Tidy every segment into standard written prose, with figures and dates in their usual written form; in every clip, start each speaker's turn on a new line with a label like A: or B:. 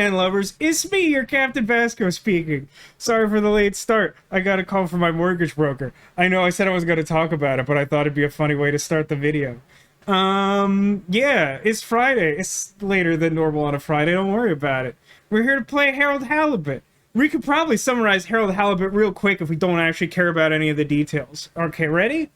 A: man lovers, it's me, your Captain Vasco speaking. Sorry for the late start. I got a call from my mortgage broker. I know I said I was going to talk about it, but I thought it'd be a funny way to start the video. Yeah, it's Friday. It's later than normal on a Friday. Don't worry about it. We're here to play Harold Halibut. We could probably summarize Harold Halibut real quick if we don't actually care about any of the details. Okay, ready?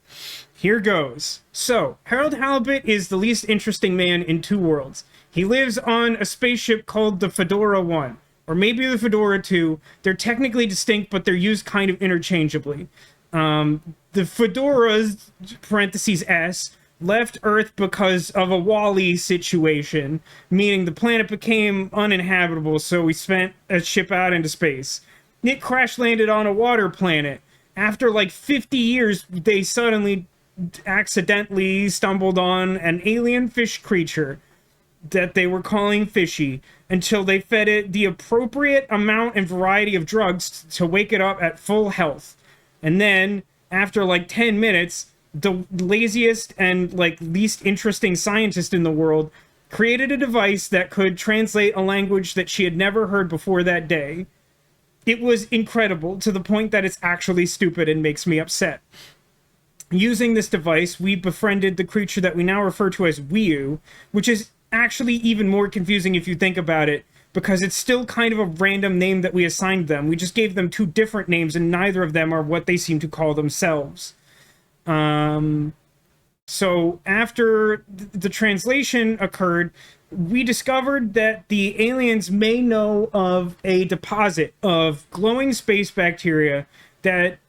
A: Here goes. So, Harold Halibut is the least interesting man in two worlds. He lives on a spaceship called the Fedora 1, or maybe the Fedora 2. They're technically distinct, but they're used kind of interchangeably. The Fedoras, parentheses S, left Earth because of a Wall-E situation, meaning the planet became uninhabitable, so we sent a ship out into space. It crash-landed on a water planet. After like 50 years, they suddenly accidentally stumbled on an alien fish creature that they were calling Fishy, until they fed it the appropriate amount and variety of drugs to wake it up at full health. And then, after like 10 minutes, the laziest and like least interesting scientist in the world created a device that could translate a language that she had never heard before that day. It was incredible, to the point that it's actually stupid and makes me upset. Using this device, we befriended the creature that we now refer to as Wiu, which is actually even more confusing if you think about it, because it's still kind of a random name that we assigned them. We just gave them two different names, and neither of them are what they seem to call themselves. So after the translation occurred, we discovered that the aliens may know of a deposit of glowing space bacteria that,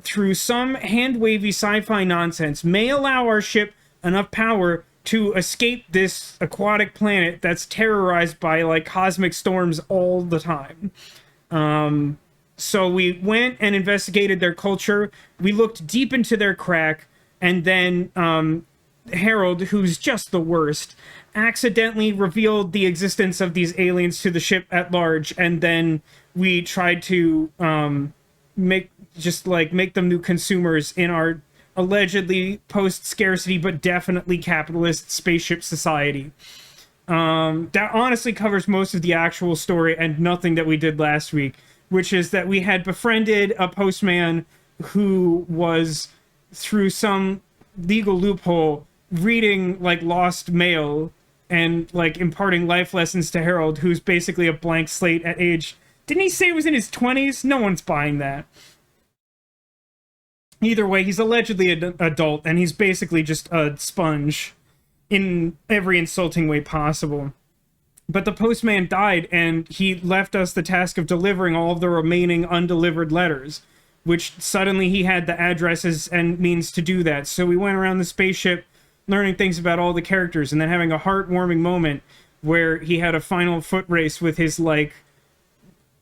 A: through some hand-wavy sci-fi nonsense, may allow our ship enough power to escape this aquatic planet that's terrorized by, like, cosmic storms all the time. So we went and investigated their culture. We looked deep into their crack, and then Harold, who's just the worst, accidentally revealed the existence of these aliens to the ship at large, and then we tried to make them new consumers in our allegedly post-scarcity but definitely capitalist spaceship society. That honestly covers most of the actual story and nothing that we did last week, which is that we had befriended a postman who was, through some legal loophole, reading, like, lost mail and, like, imparting life lessons to Harold, who's basically a blank slate at age... Didn't he say he was in his 20s? No one's buying that. Either way, he's allegedly an adult, and he's basically just a sponge in every insulting way possible. But the postman died, and he left us the task of delivering all of the remaining undelivered letters, which suddenly he had the addresses and means to do that. So we went around the spaceship learning things about all the characters, and then having a heartwarming moment where he had a final foot race with his, like,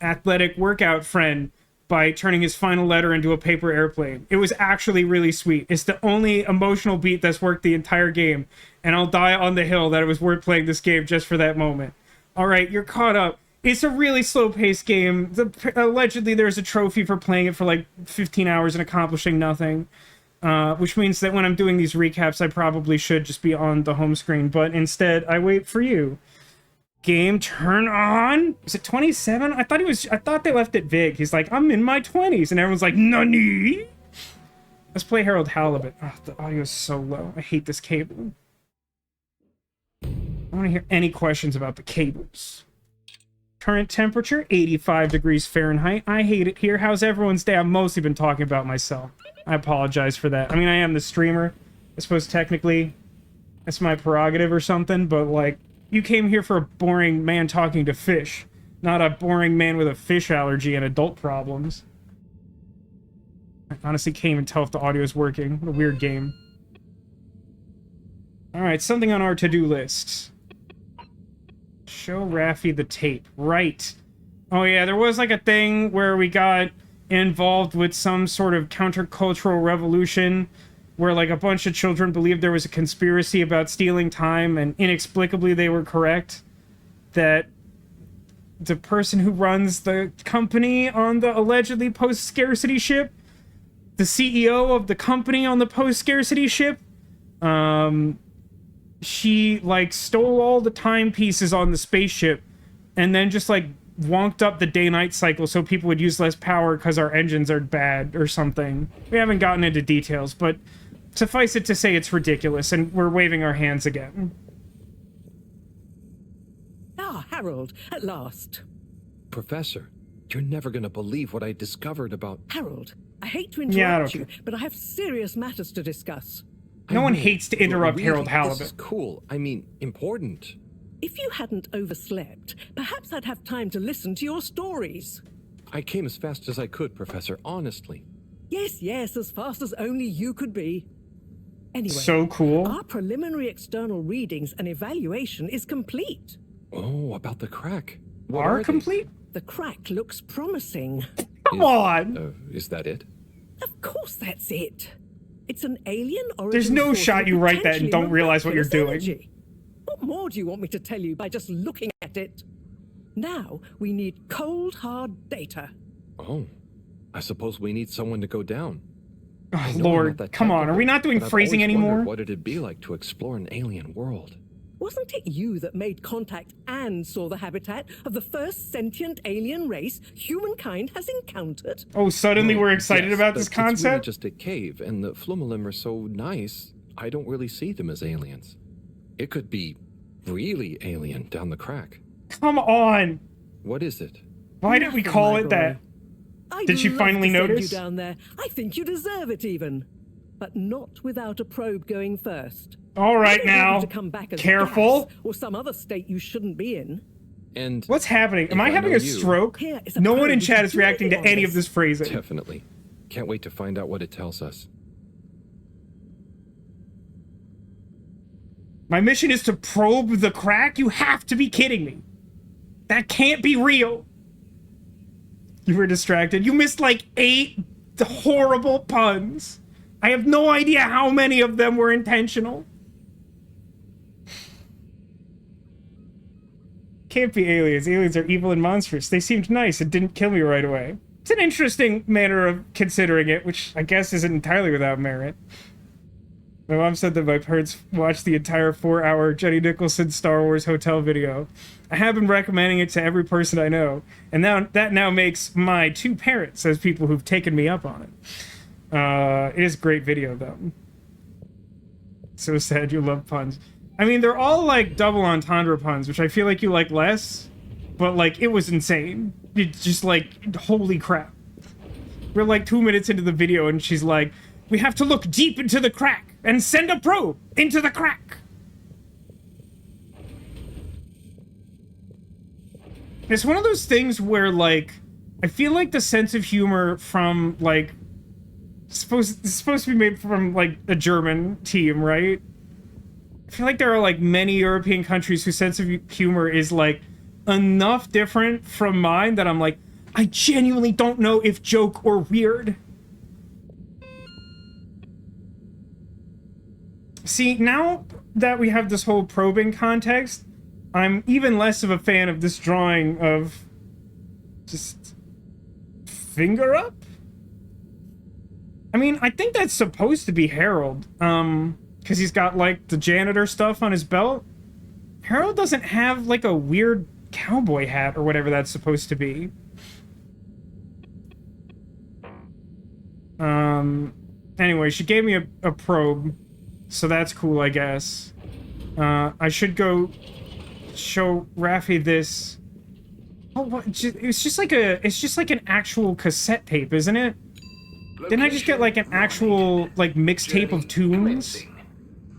A: athletic workout friend by turning his final letter into a paper airplane. It was actually really sweet. It's the only emotional beat that's worked the entire game, and I'll die on the hill that it was worth playing this game just for that moment. Alright, you're caught up. It's a really slow-paced game. Allegedly, there's a trophy for playing it for like 15 hours and accomplishing nothing, which means that when I'm doing these recaps, I probably should just be on the home screen, but instead, I wait for you. Game, turn on. Is it 27? I thought they left it vague. He's like, I'm in my 20s, and everyone's like, nani? Let's play Harold Halibut. Oh, the audio is so low. I hate this cable. I don't want to hear any questions about the cables. Current temperature, 85 degrees Fahrenheit. I hate it here. How's everyone's day? I've mostly been talking about myself. I apologize for that. I mean, I am the streamer. I suppose technically that's my prerogative or something, but, like, you came here for a boring man talking to fish, not a boring man with a fish allergy and adult problems. I honestly can't even tell if the audio is working. What a weird game. Alright, something on our to-do list. Show Raffi the tape. Right. Oh yeah, there was like a thing where we got involved with some sort of countercultural revolution where, like, a bunch of children believed there was a conspiracy about stealing time, and inexplicably they were correct. That the person who runs the company on the allegedly post-scarcity ship, the CEO of the company on the post-scarcity ship, she, like, stole all the timepieces on the spaceship and then just like wonked up the day-night cycle so people would use less power because our engines are bad or something. We haven't gotten into details, but suffice it to say it's ridiculous, and we're waving our hands again.
B: Ah, Harold, at last.
C: Professor, you're never gonna believe what I discovered about...
B: Harold, I hate to
A: Yeah,
B: interrupt you, but I have serious matters to discuss.
A: No one hates to interrupt
C: really,
A: Harold Halibut.
C: This is cool. I mean, important.
B: If you hadn't overslept, perhaps I'd have time to listen to your stories.
C: I came as fast as I could, Professor, honestly.
B: Yes, as fast as only you could be. Anyway,
A: So cool.
B: our preliminary external readings and evaluation is complete.
C: Oh, about the crack. What
A: Are
C: they?
A: complete?
B: The crack looks promising.
A: Come on!
C: Is that it?
B: Of course that's it. It's an alien origin.
A: There's no
B: source
A: shot
B: of
A: you write that and
B: potentially
A: don't realize what you're
B: miraculous
A: doing.
B: energy. What more do you want me to tell you by just looking at it? Now we need cold, hard data.
C: Oh, I suppose we need someone to go down.
A: Oh,
C: I know I'm not
A: Lord,
C: that
A: come on. Are we
C: technical,
A: not doing
C: but I've
A: phrasing
C: always
A: anymore?
C: wondered what it'd be like to explore an alien world.
B: Wasn't it you that made contact and saw the habitat of the first sentient alien race humankind has encountered?
A: Oh, suddenly
C: Well,
A: we're excited
C: yes,
A: about
C: but
A: this
C: it's really
A: concept?
C: just a cave, and the Flumalim are so nice, I don't really see them as aliens. It could be really alien down the crack.
A: Come on!
C: What is it?
A: Why did we
B: Nothing,
A: call
B: my
A: it that?
B: boy. I'd
A: Did she
B: love
A: finally
B: to send
A: notice?
B: you down there. I think you deserve it even. But not without a probe going first.
A: All right
B: I don't want
A: now.
B: you to come back as
A: Careful.
B: gas or some other state you shouldn't be in.
C: And
A: What's happening? Am
C: If
A: I
C: I
A: having
C: know
A: a
C: you-
A: stroke?
B: Here is a
A: No one in
B: probe
A: chat
B: which
A: is
B: is
A: reacting to
B: really
A: any of
B: honest.
A: this phrasing.
C: definitely. Can't wait to find out what it tells us.
A: My mission is to probe the crack? You have to be kidding me. That can't be real. You were distracted. You missed like 8 horrible puns. I have no idea how many of them were intentional. Can't be aliens. Aliens are evil and monstrous. They seemed nice and didn't kill me right away. It's an interesting manner of considering it, which I guess isn't entirely without merit. My mom said that my parents watched the entire 4-hour Jenny Nicholson Star Wars hotel video. I have been recommending it to every person I know, and that now makes my 2 parents as people who've taken me up on it. It is a great video, though. So sad you love puns. I mean, they're all, like, double entendre puns, which I feel like you like less, but, like, it was insane. It's just, like, holy crap. We're, like, 2 minutes into the video, and she's like, we have to look deep into the crack and send a probe into the crack. It's one of those things where, like, I feel like the sense of humor from, like, it's supposed to be made from, like, a German team, right? I feel like there are, like, many European countries whose sense of humor is, like, enough different from mine that I'm like, I genuinely don't know if joke or weird. See, now that we have this whole probing context, I'm even less of a fan of this drawing of just finger up? I mean, I think that's supposed to be Harold, because he's got, like, the janitor stuff on his belt. Harold doesn't have, like, a weird cowboy hat or whatever that's supposed to be. Anyway, she gave me a probe, so that's cool, I guess. I should go show Raffi this. Oh, what? It's just like an actual cassette tape, isn't it? Didn't I just get, like, an actual, like, mixtape of tunes?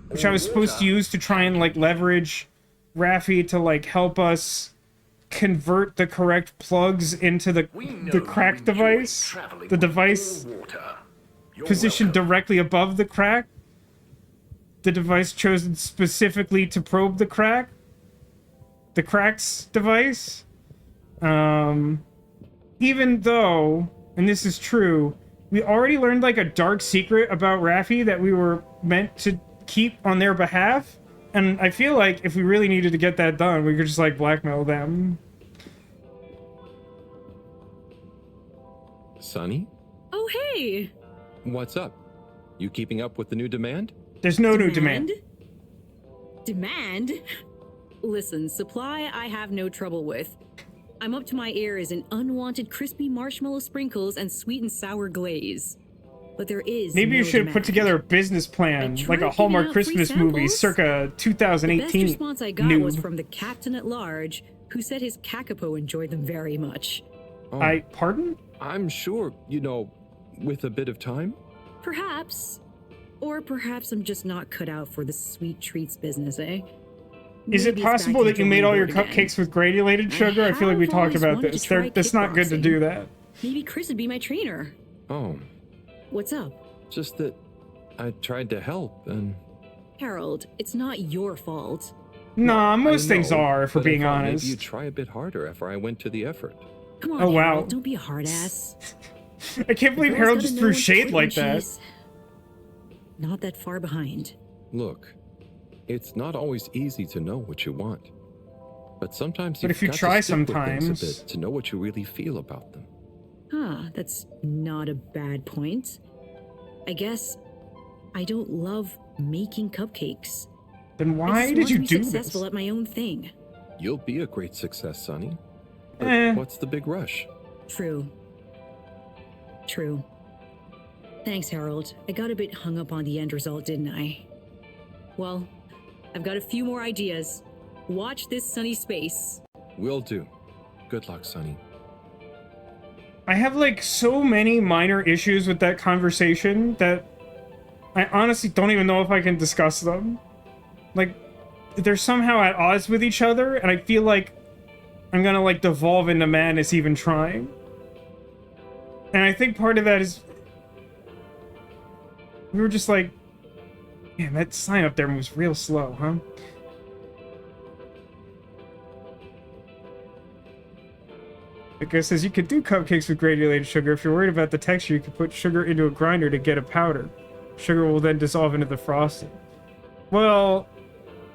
A: Which I was supposed to use to try and, like, leverage Raffi to, like, help us convert the correct plugs into the crack device. The device positioned directly above the crack. The device chosen specifically to probe the crack. The crack's device. Even though, and this is true, we already learned, like, a dark secret about Raffi that we were meant to keep on their behalf. And I feel like if we really needed to get that done, we could just, like, blackmail them.
C: Sonny?
D: Oh, hey!
C: What's up? You keeping up with the new demand?
A: There's no new demand.
D: Demand? Listen, supply I have no trouble with. I'm up to my ears in unwanted crispy marshmallow sprinkles and sweet and sour glaze. But there is
A: Maybe you
D: no
A: should put
D: demand.
A: together a business plan,
D: I
A: like a
D: tried
A: Hallmark
D: giving out free
A: Christmas movie
D: samples.
A: circa
D: The
A: 2018.
D: best response I got was
A: Noob.
D: from the captain at large, who said his kakapo enjoyed them very much.
C: Oh,
A: Pardon?
C: I'm sure, you know, with a bit of time.
D: Perhaps. Or perhaps I'm just not cut out for the sweet treats business, eh?
A: Is it
D: Maybe it's back
A: possible
D: to
A: that you made all your
D: drawing board again.
A: cupcakes with granulated sugar? I feel like we
D: have
A: talked
D: always
A: about
D: wanted
A: this.
D: to try
A: That's not good to do
D: kickboxing.
A: that.
D: Maybe Chris would be my trainer.
C: Oh,
D: What's up?
C: just that I tried to help and...
D: Harold, it's not your fault.
A: Nah,
C: I
A: most things
C: know,
A: are, if we're
C: but I
A: being
C: thought
A: honest.
C: Maybe you'd try a bit harder after I went to the effort.
D: Come on,
A: Oh, wow.
D: Harold, don't be a hard ass.
A: I can't believe
D: Girls
A: Harold
D: gotta
A: just
D: know
A: threw
D: when to
A: shade
D: quit
A: like
D: when
A: that.
D: she's not that far behind.
C: Look, it's not always easy to know what you want. But sometimes
A: But
C: you've
A: if you
C: got
A: try
C: to stick with things
A: sometimes-
C: a bit to know what you really feel about them.
D: Huh, that's not a bad point. I guess I don't love making cupcakes.
A: Then
D: I
A: why
D: just
A: did
D: want
A: you
D: to be
A: do
D: successful
A: this?
D: at my own thing.
C: You'll be a great success, Sonny. But
A: Eh.
C: what's the big rush?
D: True. True. Thanks, Harold. I got a bit hung up on the end result, didn't I? Well, I've got a few more ideas. Watch this sunny space.
C: Will do. Good luck, Sonny.
A: I have like so many minor issues with that conversation that I honestly don't even know if I can discuss them. Like, they're somehow at odds with each other, and I feel like I'm gonna like devolve into madness even trying. And I think part of that is we were just like, man, that sign up there moves real slow, huh? It says you could do cupcakes with granulated sugar. If you're worried about the texture, you could put sugar into a grinder to get a powder. Sugar will then dissolve into the frosting. Well,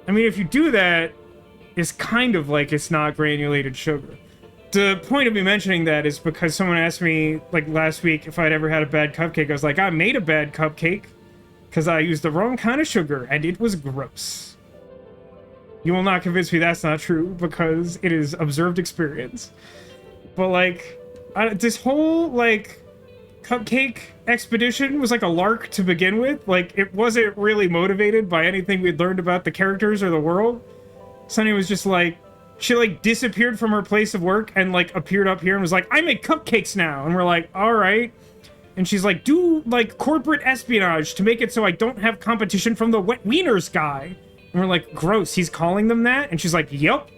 A: I mean, if you do that, it's kind of like it's not granulated sugar. The point of me mentioning that is because someone asked me, like, last week if I'd ever had a bad cupcake. I was like, I made a bad cupcake because I used the wrong kind of sugar, and it was gross. You will not convince me that's not true, because it is observed experience. But, like, this whole, like, cupcake expedition was like a lark to begin with. Like, it wasn't really motivated by anything we'd learned about the characters or the world. Sunny was just like, she, like, disappeared from her place of work and, like, appeared up here and was like, I make cupcakes now. And we're like, all right. And she's like, do, like, corporate espionage to make it so I don't have competition from the wet wieners guy. And we're like, gross, he's calling them that? And she's like, yup.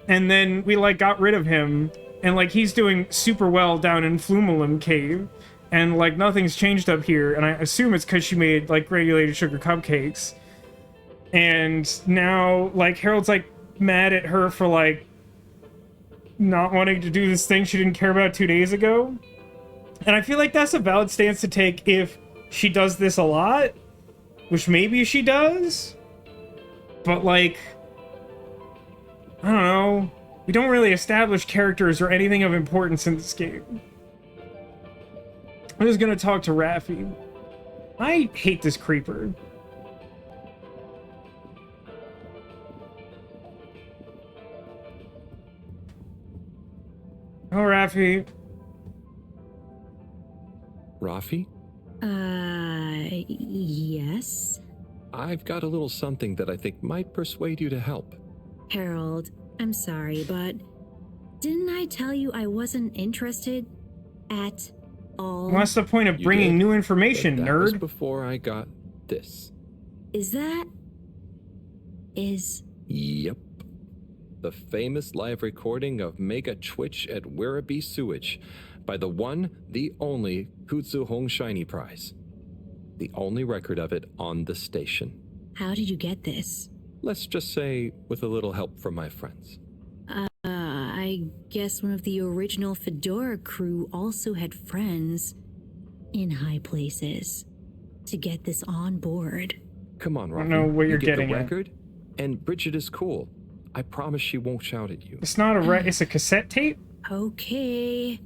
A: And then we, like, got rid of him. And, like, he's doing super well down in Flumelum Cave. And, like, nothing's changed up here. And I assume it's because she made, like, granulated sugar cupcakes. And now, like, Harold's, like, mad at her for, like, not wanting to do this thing she didn't care about 2 days ago. And I feel like that's a valid stance to take if she does this a lot. Which maybe she does. But, like, I don't know. We don't really establish characters or anything of importance in this game. I'm just gonna talk to Raffi. I hate this creeper. Oh, Raffi.
C: Rafi,
D: Yes?
C: I've got a little something that I think might persuade you to help.
D: Harold, I'm sorry, but didn't I tell you I wasn't interested at all?
A: What's the point of
C: You
A: bringing
C: did,
A: new information,
C: But that was
A: nerd?
C: before I got this.
D: Is
C: Yep. The famous live recording of Mega Twitch at Werribee Sewage by the one, the only Kutsu Hong Shiny Prize. The only record of it on the station.
D: how did you get this?
C: Let's just say with a little help from my friends.
D: I guess one of the original Fedora crew also had friends in high places to get this on board.
C: Come on, Rafi.
A: don't know what
C: you
A: you're
C: get
A: getting
C: the
A: at.
C: record, and Bridget is cool. I promise she won't shout at you.
A: It's not it's a cassette tape?
D: Okay.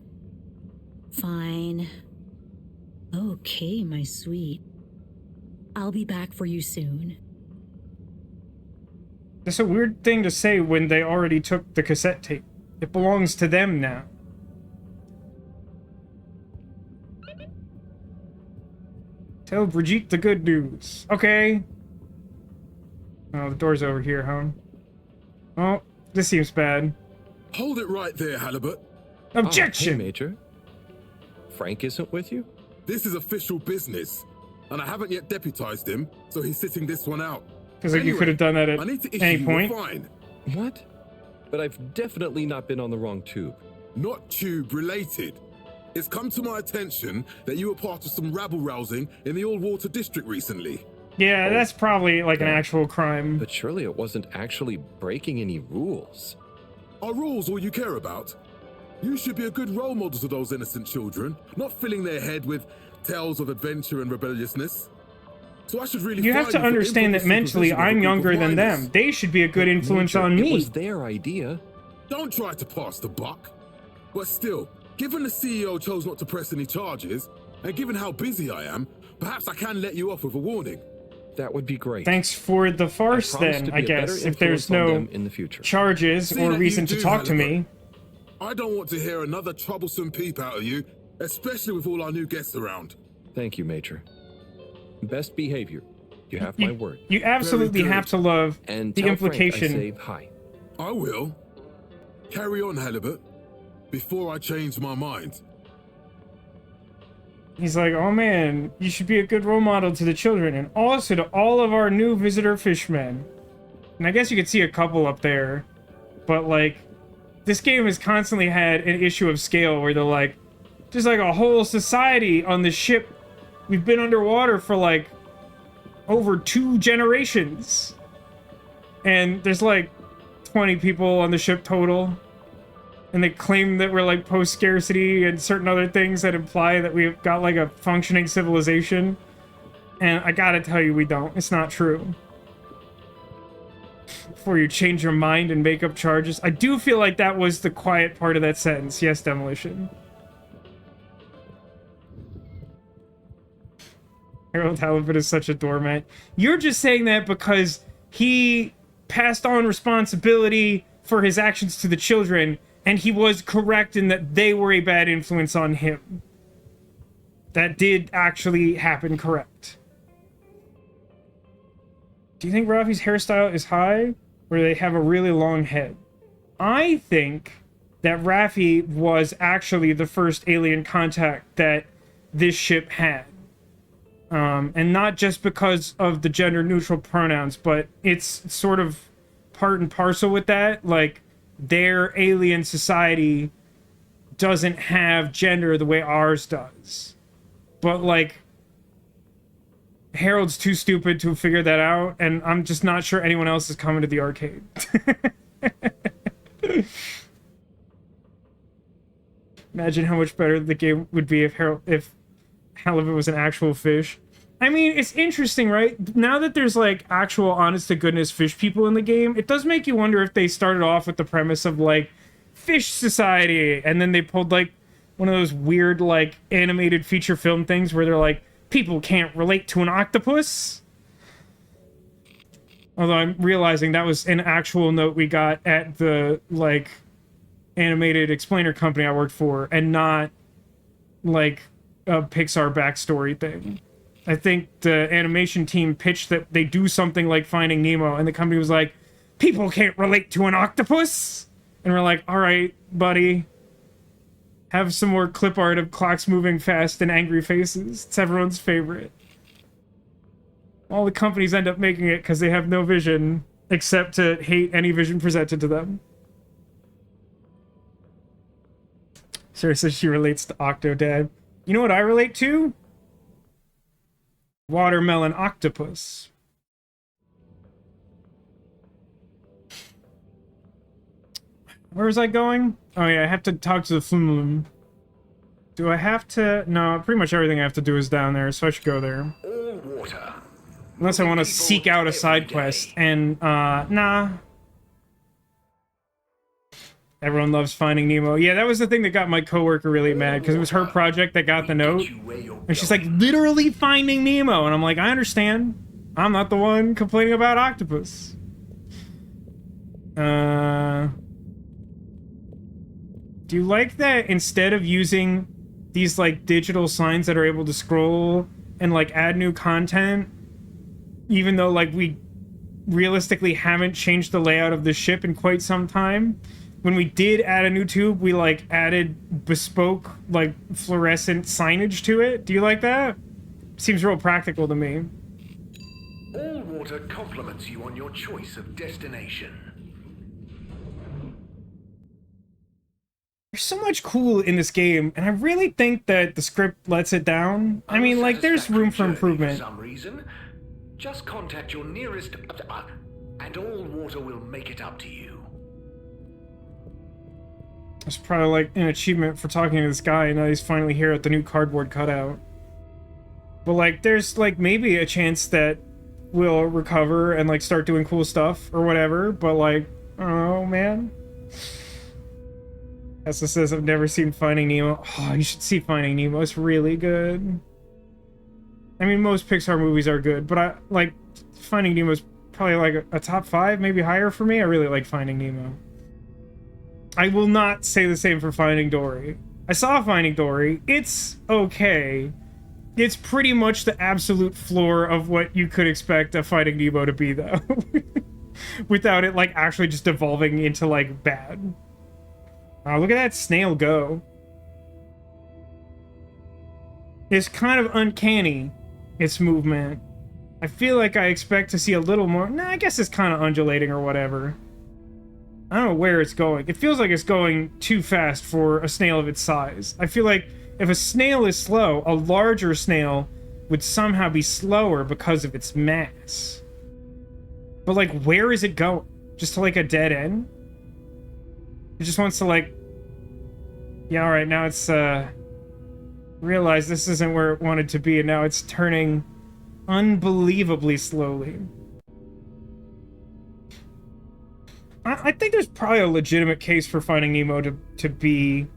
D: Fine. Okay, my sweet. I'll be back for you soon.
A: That's a weird thing to say when they already took the cassette tape. It belongs to them now. Tell Brigitte the good news. Okay. Oh, the door's over here, huh? Oh, this seems bad.
E: Hold it right there, Halibut.
A: Objection!
C: Hey, Major. Frank isn't with you?
E: This is official business, and I haven't yet deputized him, so he's sitting this one out.
A: Feels like you could have done that at
E: I need to issue
A: any
E: you
A: point.
E: a fine.
C: What? But I've definitely not been on the wrong tube.
E: Not tube related. It's come to my attention that you were part of some rabble-rousing in the Old Water District recently.
A: Yeah, that's probably like an
C: yeah.
A: actual crime.
C: But surely it wasn't actually breaking any rules.
E: Are rules all you care about? You should be a good role model to those innocent children, not filling their head with tales of adventure and rebelliousness. So I should really
A: You have
E: fine
A: to
E: for
A: understand that
E: improper
A: mentally
E: supervision of a
A: I'm
E: group of
A: younger than
E: minors.
A: them. They should be a good influence
C: Major,
A: on
C: It
A: me.
C: was their idea.
E: Don't try to pass the buck. But still, given the CEO chose not to press any charges, and given how busy I am, perhaps I can let you off with a warning.
C: That would be great.
A: Thanks for the farce
C: I promise
A: then,
C: to
A: I
C: be a better
A: guess, if there's
C: influence on
A: no
C: them in the future.
A: charges
E: See
A: or
E: that
A: reason
E: you
A: to
E: do,
A: talk to
E: Halibut.
A: me.
E: I don't want to hear another troublesome peep out of you, especially with all our new guests around.
C: Thank you, Major. Best behavior. You have my word.
A: You absolutely
E: Very
A: have
E: good.
A: to love
C: And
A: the
C: tell Frank I
A: implication.
C: say hi.
E: I will. Carry on, Halibut, before I change my mind.
A: He's like, oh man, you should be a good role model to the children and also to all of our new visitor fishmen. And I guess you could see a couple up there, but like, this game has constantly had an issue of scale where they're like, there's like a whole society on the ship. We've been underwater for like over 2 generations. And there's like 20 people on the ship total. And they claim that we're like post-scarcity and certain other things that imply that we've got like a functioning civilization. And I gotta tell you, we don't. It's not true. Before you change your mind and make up charges. I do feel like that was the quiet part of that sentence. Yes, Demolition. Harold Halibut is such a doormat. You're just saying that because he passed on responsibility for his actions to the children, and he was correct in that they were a bad influence on him. That did actually happen, correct. Do you think Rafi's hairstyle is high, or do they have a really long head? I think that Rafi was actually the first alien contact that this ship had. And not just because of the gender-neutral pronouns, but it's sort of part and parcel with that. Like, their alien society doesn't have gender the way ours does. But, like, Harold's too stupid to figure that out, and I'm just not sure anyone else is coming to the arcade. Imagine how much better the game would be if Halibut was an actual fish. I mean, it's interesting, right? Now that there's, like, actual honest-to-goodness fish people in the game, it does make you wonder if they started off with the premise of, like, fish society, and then they pulled, like, one of those weird, like, animated feature film things where they're like, people can't relate to an octopus? Although I'm realizing that was an actual note we got at the, like, animated explainer company I worked for, and not, like, a Pixar backstory thing. I think the animation team pitched that they do something like Finding Nemo, and the company was like, people can't relate to an octopus? And we're like, all right, buddy. Have some more clip art of clocks moving fast and angry faces. It's everyone's favorite. All the companies end up making it because they have no vision, except to hate any vision presented to them. Sarah says she relates to Octodad. You know what I relate to? Watermelon octopus. Where was I going? Oh yeah, I have to talk to the Flumlum. Do I have to? No, pretty much everything I have to do is down there, so I should go there.
F: All water.
A: Unless I want to seek out a side quest, and, nah. Everyone loves Finding Nemo. Yeah, that was the thing that got my coworker really mad, because it was her project that got the note. And she's like, literally Finding Nemo. And I'm like, I understand. I'm not the one complaining about octopus. Do you like that instead of using these like digital signs that are able to scroll and like add new content, even though like we realistically haven't changed the layout of the ship in quite some time, when we did add a new tube, we like added bespoke like fluorescent signage to it? Do you like that? Seems real practical to me.
F: All water compliments you on your choice of destination.
A: There's so much cool in this game, and I really think that the script lets it down. I mean, like, there's room for improvement.
F: For some reason, just contact your nearest, and all water will make it up to you.
A: It's probably like an achievement for talking to this guy, and now he's finally here at the new cardboard cutout. But like, there's like maybe a chance that we'll recover and like start doing cool stuff or whatever. But like, I don't know, man. Essa says, I've never seen Finding Nemo. Oh, you should see Finding Nemo. It's really good. I mean, most Pixar movies are good, but I like Finding Nemo is probably like a top 5, maybe higher for me. I really like Finding Nemo. I will not say the same for Finding Dory. I saw Finding Dory. It's okay. It's pretty much the absolute floor of what you could expect a Finding Nemo to be, though. Without it, like, actually just devolving into, like, bad. Wow, look at that snail go. It's kind of uncanny, its movement. I feel like I expect to see a little more... Nah, I guess it's kind of undulating or whatever. I don't know where it's going. It feels like it's going too fast for a snail of its size. I feel like if a snail is slow, a larger snail would somehow be slower because of its mass. But, like, where is it going? Just to, like, a dead end? It just wants to, like... Yeah, alright, now it's, realize this isn't where it wanted to be, and now it's turning unbelievably slowly. I think there's probably a legitimate case for Finding Nemo to be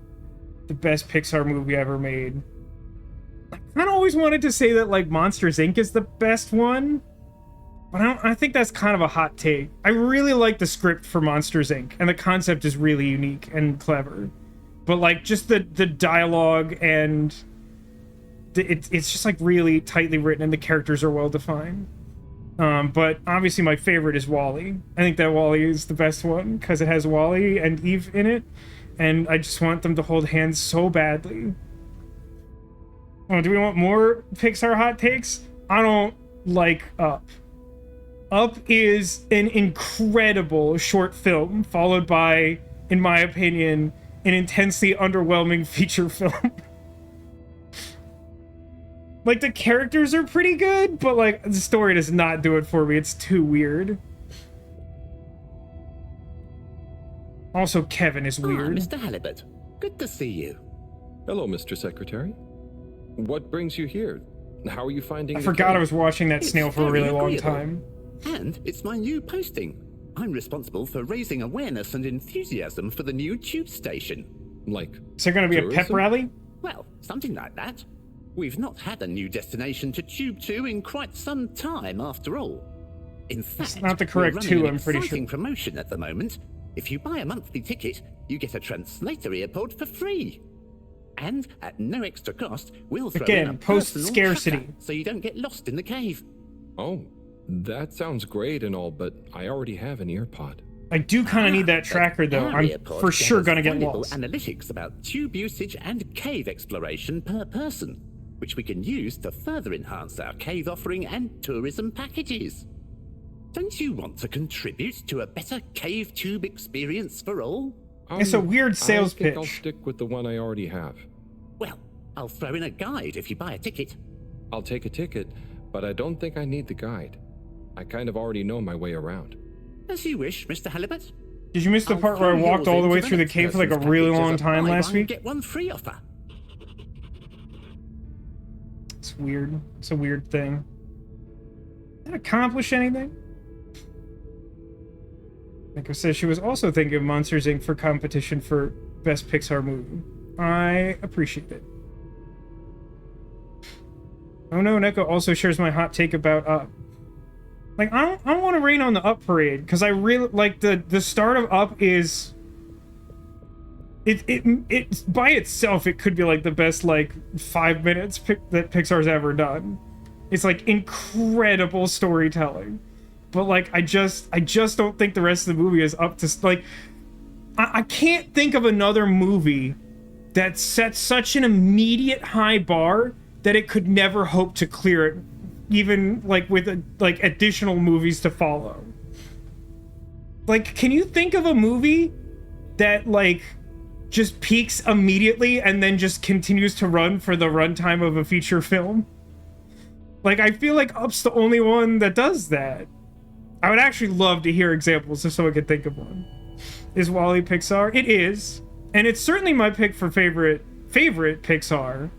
A: the best Pixar movie ever made. I kind of always wanted to say that, like, Monsters, Inc. is the best one, but I think that's kind of a hot take. I really like the script for Monsters, Inc., and the concept is really unique and clever. But, like, just the dialogue and... It's just, like, really tightly written, and the characters are well-defined. But obviously my favorite is WALL-E. I think that WALL-E is the best one, because it has WALL-E and Eve in it, and I just want them to hold hands so badly. Oh, do we want more Pixar hot takes? I don't like Up. Up is an incredible short film, followed by, in my opinion, an intensely underwhelming feature film. Like, the characters are pretty good, but, like, the story does not do it for me. It's too weird. Also, Kevin is weird.
G: Mr. Halibut. Good to see you.
C: Hello, Mr. Secretary. What brings you here? How are you finding
A: I
C: the
A: forgot
C: cave?
A: I was watching that snail for a really long
G: agreeable.
A: time.
G: And it's my new posting. I'm responsible for raising awareness and enthusiasm for the new tube station.
C: Like,
A: Is there gonna be a pep
C: tourism?
A: rally?
G: Well, something like that. We've not had a new destination to tube to in quite some time, after all. In fact,
A: not the correct
G: we're running
A: two,
G: an
A: I'm pretty
G: exciting
A: sure.
G: promotion at the moment. If you buy a monthly ticket, you get a translator earpod for free. And at no extra cost, we'll throw
A: Again,
G: in a
A: post
G: personal
A: scarcity.
G: tracker so you don't get lost in the cave.
C: Oh, that sounds great and all, but I already have an earpod.
A: I do kind of need that tracker, though.
G: Our
A: I'm
G: earpod
A: for sure
G: gathers
A: gonna get
G: valuable
A: lost.
G: analytics about tube usage and cave exploration per person, which we can use to further enhance our cave offering and tourism packages. Don't you want to contribute to a better cave tube experience for all?
A: It's a weird sales
C: I think I'll
A: pitch.
C: stick with the one I already have.
G: Well, I'll throw in a guide if you buy a ticket.
C: I'll take a ticket, but I don't think I need the guide. I kind of already know my way around.
G: As you wish, Mr. Halibut.
A: Did you miss the
G: I'll
A: part where I
G: throw
A: walked
G: yours
A: all the way
G: into
A: through the
G: next
A: cave for like a
G: person's
A: really
G: package
A: long
G: as a
A: time
G: buy
A: last
G: one,
A: week?
G: Get one free offer.
A: It's weird. It's a weird thing. Did it accomplish anything? Nico says she was also thinking of Monsters, Inc. for competition for Best Pixar Movie. I appreciate it. Oh no, Neko also shares my hot take about Up. Like, I don't want to rain on the Up parade, because I really, like, the start of Up is... It by itself, it could be, like, the best, like, 5 minutes that Pixar's ever done. It's, like, incredible storytelling. But, like, I just don't think the rest of the movie is up to, like... I can't think of another movie that sets such an immediate high bar that it could never hope to clear it, even like with like additional movies to follow. Like, can you think of a movie that like just peaks immediately and then just continues to run for the runtime of a feature film? Like, I feel like Up's the only one that does that. I would actually love to hear examples if someone could think of one. Is WALL-E Pixar? It is. And it's certainly my pick for favorite Pixar.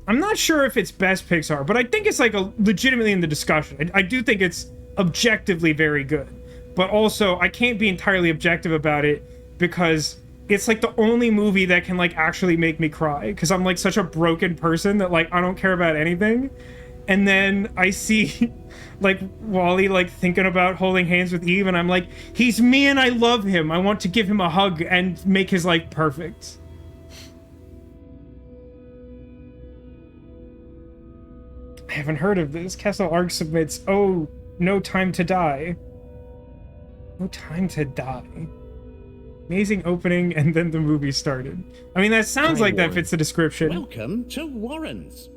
A: I'm not sure if it's best Pixar, but I think it's like legitimately in the discussion. I do think it's objectively very good. But also, I can't be entirely objective about it because it's like the only movie that can like actually make me cry. Because I'm like such a broken person that like I don't care about anything. And then I see like WALL-E like thinking about holding hands with Eve, and I'm like, he's me and I love him. I want to give him a hug and make his life perfect. I haven't heard of this. Castle Ark submits, oh, No Time to Die. No Time to Die. Amazing opening, and then the movie started. I mean, that sounds like that fits the description.
G: Welcome to Warren's.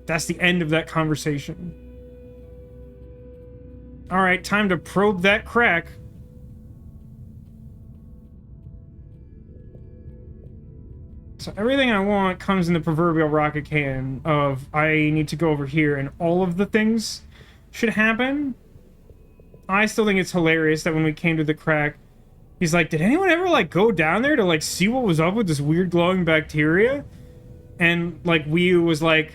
A: That's the end of that conversation. All right, time to probe that crack. So everything I want comes in the proverbial rocket can of I need to go over here and all of the things should happen. I still think it's hilarious that when we came to the crack, he's like, did anyone ever like go down there to like see what was up with this weird glowing bacteria? And like Wii was like,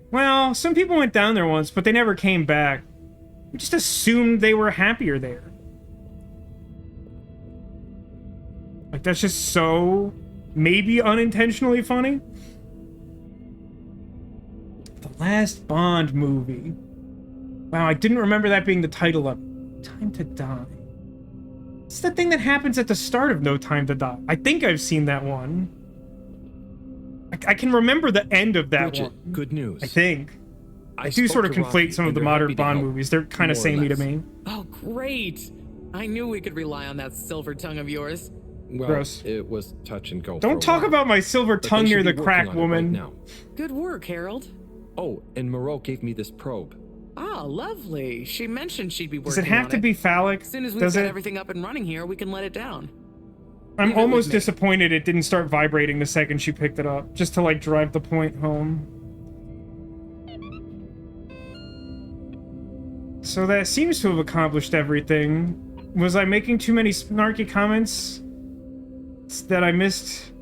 A: well, some people went down there once, but they never came back. We just assumed they were happier there. Like, that's just so maybe unintentionally funny. The last Bond movie. Wow, I didn't remember that being the title of it. Time to Die. It's the thing that happens at the start of No Time to Die. I think I've seen that one. I can remember the end of that
C: Bridget,
A: one.
C: good news.
A: I think. I do sort of conflate some of the modern Bond movies. They're kind of samey to me.
H: Oh, great. I knew we could rely on that silver tongue of yours.
C: Well,
A: Gross.
C: it was touch and go.
A: Don't talk about my silver tongue near the crack, woman.
C: Now.
H: Good work, Harold.
C: Oh, and Moreau gave me this probe.
H: Ah, lovely. She mentioned she'd be working
A: Does it have
H: on
A: to be phallic?
H: As soon as we've
A: Does
H: got
A: it?
H: everything up and running here, we can let it down.
A: I'm
H: Leave it with
A: almost
H: me.
A: disappointed it didn't start vibrating the second she picked it up, just to like drive the point home. So that seems to have accomplished everything. Was I making too many snarky comments that I missed?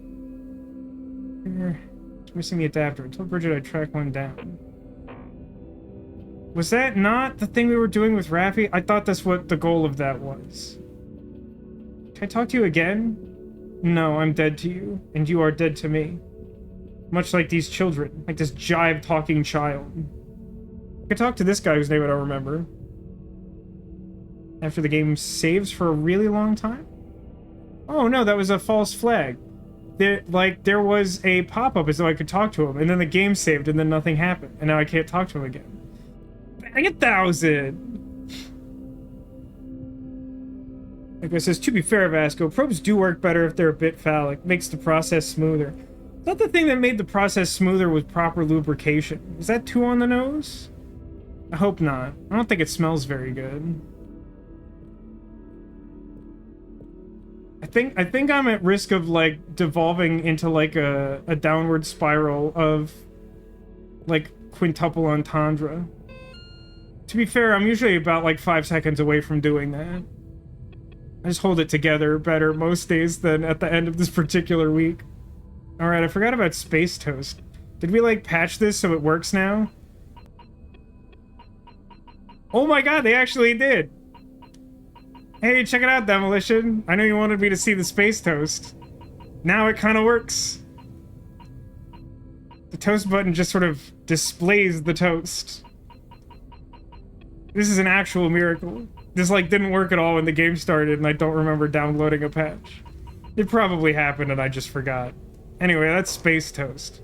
A: Missing the adapter. I told Bridget I'd track one down. Was that not the thing we were doing with Raffi? I thought that's what the goal of that was. Can I talk to you again? No, I'm dead to you, and you are dead to me. Much like these children, like this jive-talking child. I could talk to this guy whose name I don't remember. After the game saves for a really long time? Oh no, that was a false flag. There was a pop-up as though I could talk to him, and then the game saved, and then nothing happened, and now I can't talk to him again. Bang 1,000! Like it says, to be fair, Vasco, probes do work better if they're a bit phallic. Makes the process smoother. I thought the thing that made the process smoother was proper lubrication. Is that too on the nose? I hope not. I don't think it smells very good. I think I'm at risk of like devolving into like a downward spiral of like quintuple entendre. To be fair, I'm usually about like 5 seconds away from doing that. I just hold it together better most days than at the end of this particular week. Alright, I forgot about Space Toast. Did we, like, patch this so it works now? Oh my god, they actually did! Hey, check it out, Demolition. I know you wanted me to see the Space Toast. Now it kinda works. The toast button just sort of displays the toast. This is an actual miracle. This, like, didn't work at all when the game started, and I don't remember downloading a patch. It probably happened, and I just forgot. Anyway, that's Space Toast.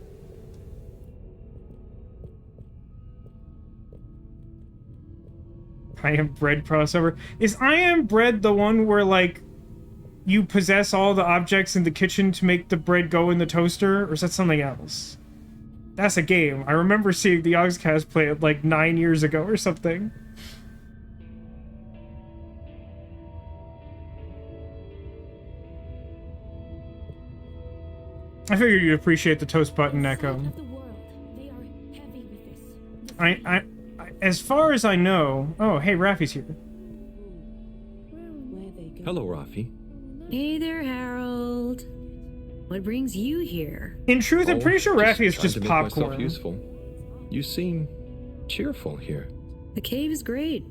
A: I Am Bread crossover. Is I Am Bread the one where, like, you possess all the objects in the kitchen to make the bread go in the toaster? Or is that something else? That's a game. I remember seeing the Yogscast play it, like, 9 years ago or something. I figured you'd appreciate the toast button, Echo. As far as I know... Oh, hey, Rafi's here.
C: Hello, Rafi.
D: Hey there, Harold. What brings you here?
A: In truth, I'm pretty sure Rafi is
C: trying
A: just
C: to make myself
A: popcorn.
C: useful. You seem cheerful here.
D: The cave is great.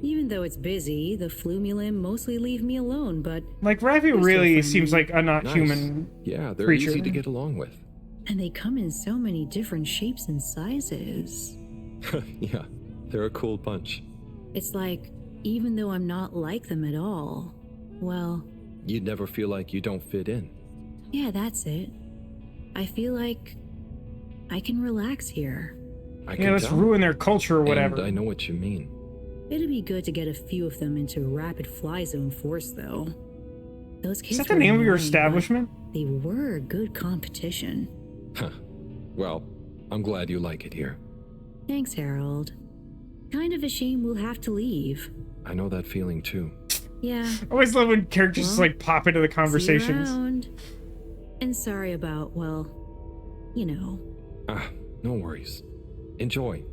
D: Even though it's busy, the Flumulim mostly leave me alone, but...
A: Like, Rafi
D: still
A: really
D: friendly.
A: seems like a not
C: Nice.
A: human
C: Yeah, they're
A: creature.
C: easy to get along with.
D: And they come in so many different shapes and sizes.
C: Yeah, they're a cool bunch.
D: It's like, even though I'm not like them at all, well,
C: You'd never feel like you don't fit in.
D: yeah, that's it. I feel like I can relax here.
C: I can
A: Yeah, let's
C: tell.
A: ruin their culture or whatever.
C: And I know what you mean.
D: It'd be good to get a few of them into rapid fly zone force, though. Those kids
A: Is that the
D: were
A: name of your
D: annoying, but
A: establishment?
D: They were good competition.
C: Huh. Well, I'm glad you like it here.
D: Thanks, Harold. Kind of a shame we'll have to leave.
C: I know that feeling too.
D: Yeah.
A: I always love when characters just, like, pop into the
D: See you
A: conversations.
D: around. And sorry about, well, you know.
C: Ah, no worries. Enjoy.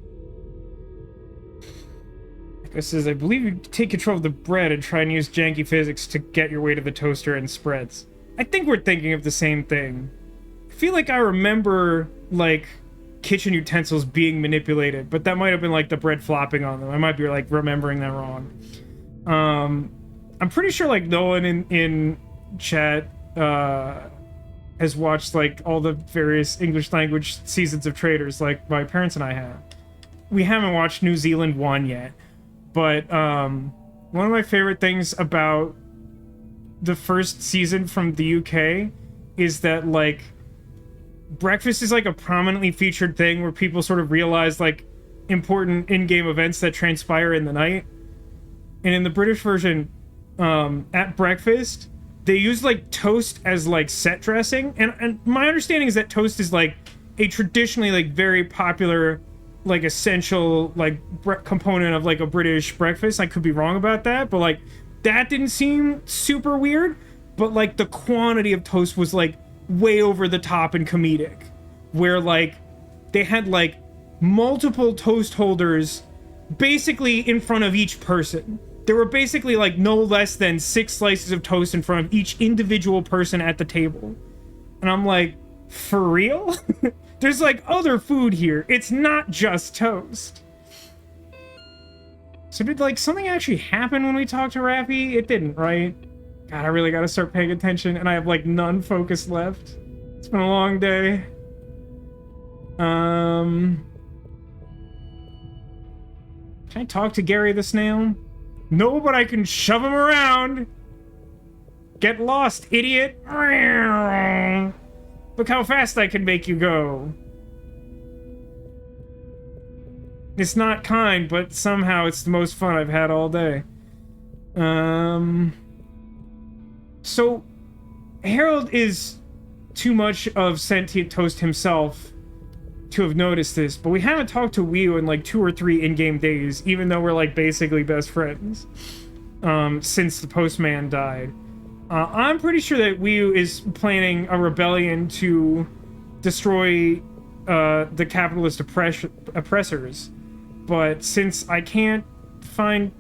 A: It says, I believe you take control of the bread and try and use janky physics to get your way to the toaster and spreads. I think we're thinking of the same thing. I feel like I remember, like, kitchen utensils being manipulated, but that might have been, like, the bread flopping on them. I might be, like, remembering that wrong. I'm pretty sure, like, no one in chat has watched, like, all the various English language seasons of Traders like my parents and I have. We haven't watched New Zealand 1 yet. But one of my favorite things about the first season from the UK is that, like, breakfast is, like, a prominently featured thing where people sort of realize, like, important in-game events that transpire in the night. And in the British version, at breakfast, they use, like, toast as, like, set dressing. And my understanding is that toast is, like, a traditionally, like, very popular, like, essential, like, component of, like, a British breakfast. I could be wrong about that, but, like, that didn't seem super weird. But, like, the quantity of toast was, like, way over the top and comedic. Where, like, they had, like, multiple toast holders basically in front of each person. There were basically, like, no less than 6 slices of toast in front of each individual person at the table. And I'm like, for real? There's, like, other food here. It's not just toast. So did, like, something actually happen when we talked to Rafi? It didn't, right? God, I really gotta start paying attention, and I have, like, none focus left. It's been a long day. Can I talk to Gary the Snail? No, but I can shove him around. Get lost, idiot. Look how fast I can make you go. It's not kind, but somehow it's the most fun I've had all day. So, Harold is too much of sentient toast himself to have noticed this, but we haven't talked to Wii in like 2 or 3 in-game days, even though we're like basically best friends, since the postman died. I'm pretty sure that Wii is planning a rebellion to destroy the capitalist oppressors, but since I can't find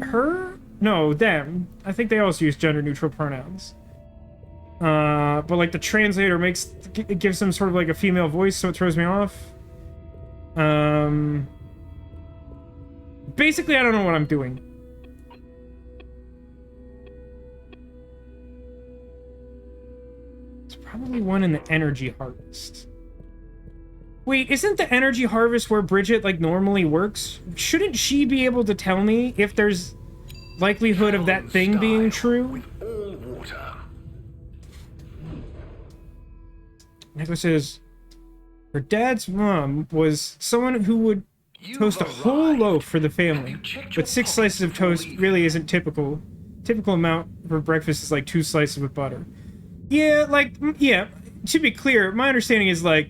A: her? No, them. I think they also use gender-neutral pronouns. But like the translator gives them sort of like a female voice, so it throws me off. Basically, I don't know what I'm doing. It's probably one in the energy harvest. Wait, isn't the energy harvest where Bridget, like, normally works? Shouldn't she be able to tell me if there's likelihood of that thing being true?
F: With all water.
A: Neko says, her dad's mom was someone who would toast a whole loaf for the family, but 6 slices of toast really isn't typical. Typical amount for breakfast is like 2 slices with butter. Yeah, like, yeah, to be clear, my understanding is, like,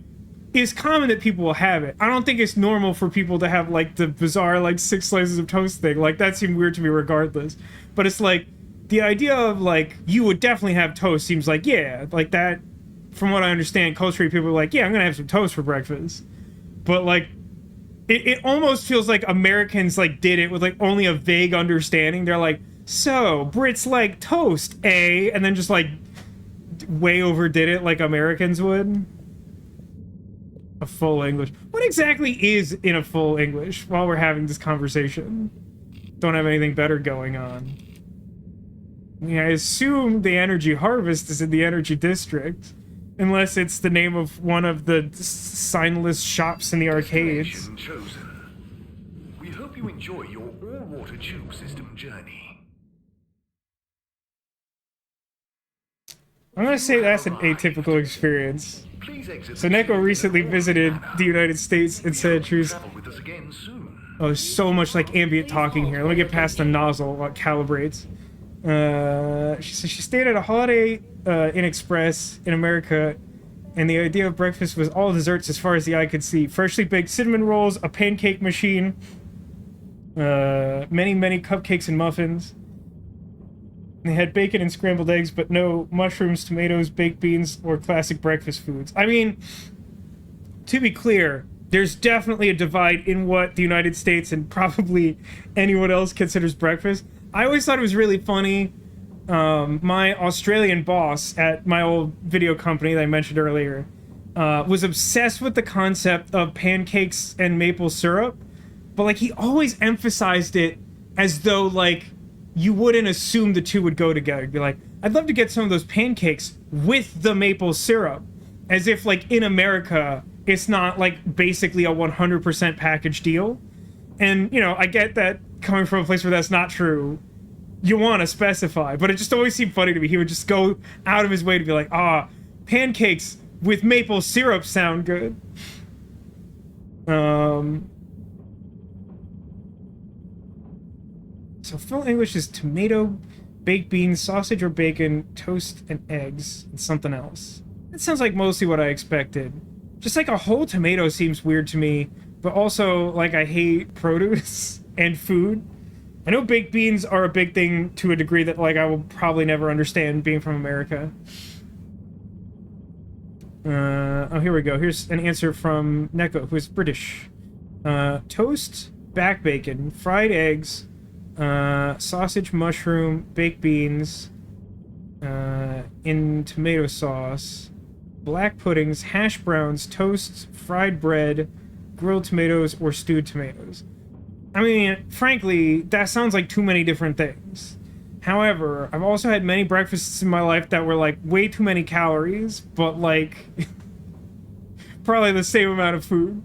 A: it's common that people will have it. I don't think it's normal for people to have, like, the bizarre, like, 6 slices of toast thing. Like, that seemed weird to me regardless. But it's like, the idea of, like, you would definitely have toast seems like, yeah, like that, from what I understand, culturally people are like, yeah, I'm gonna have some toast for breakfast. But, like, it almost feels like Americans, like, did it with, like, only a vague understanding. They're like, so, Brits like toast, eh? And then just, like, way overdid it like Americans would. A full English. What exactly is in a full English while we're having this conversation? Don't have anything better going on. I mean, I assume the energy harvest is in the energy district. Unless it's the name of one of the signless shops in the arcades.
F: Destination chosen. We hope you enjoy your all-water tube system journey.
A: I'm gonna say that's an atypical experience.
F: Please exit
A: So
F: the
A: Neko
F: tube
A: recently
F: in a orderly
A: visited
F: manner.
A: the United States and
F: We
A: said
F: hope
A: she
F: you
A: was...
F: travel with us again soon.
A: Oh, there's so much, like, ambient talking here. Let me get past the nozzle while it calibrates. She said she stayed at a Holiday Inn Express in America, and the idea of breakfast was all desserts as far as the eye could see. Freshly baked cinnamon rolls, a pancake machine, many, many cupcakes and muffins. They had bacon and scrambled eggs, but no mushrooms, tomatoes, baked beans, or classic breakfast foods. I mean, to be clear, there's definitely a divide in what the United States and probably anyone else considers breakfast. I always thought it was really funny. My Australian boss at my old video company that I mentioned earlier was obsessed with the concept of pancakes and maple syrup, but, like, he always emphasized it as though, like, you wouldn't assume the two would go together. You'd be like, I'd love to get some of those pancakes with the maple syrup. As if, like, in America, it's not, like, basically a 100% package deal. And, you know, I get that coming from a place where that's not true. You want to specify, but it just always seemed funny to me. He would just go out of his way to be like, pancakes with maple syrup sound good. So full English is tomato, baked beans, sausage or bacon, toast and eggs, and something else. That sounds like mostly what I expected. Just like a whole tomato seems weird to me, but also, like, I hate produce and food. I know baked beans are a big thing to a degree that, like, I will probably never understand being from America. Oh, here we go. Here's an answer from Neko, who is British. Toast, back bacon, fried eggs, sausage, mushroom, baked beans, in tomato sauce, black puddings, hash browns, toast, fried bread, grilled tomatoes, or stewed tomatoes. I mean, frankly, that sounds like too many different things. However, I've also had many breakfasts in my life that were, like, way too many calories, but, like, probably the same amount of food.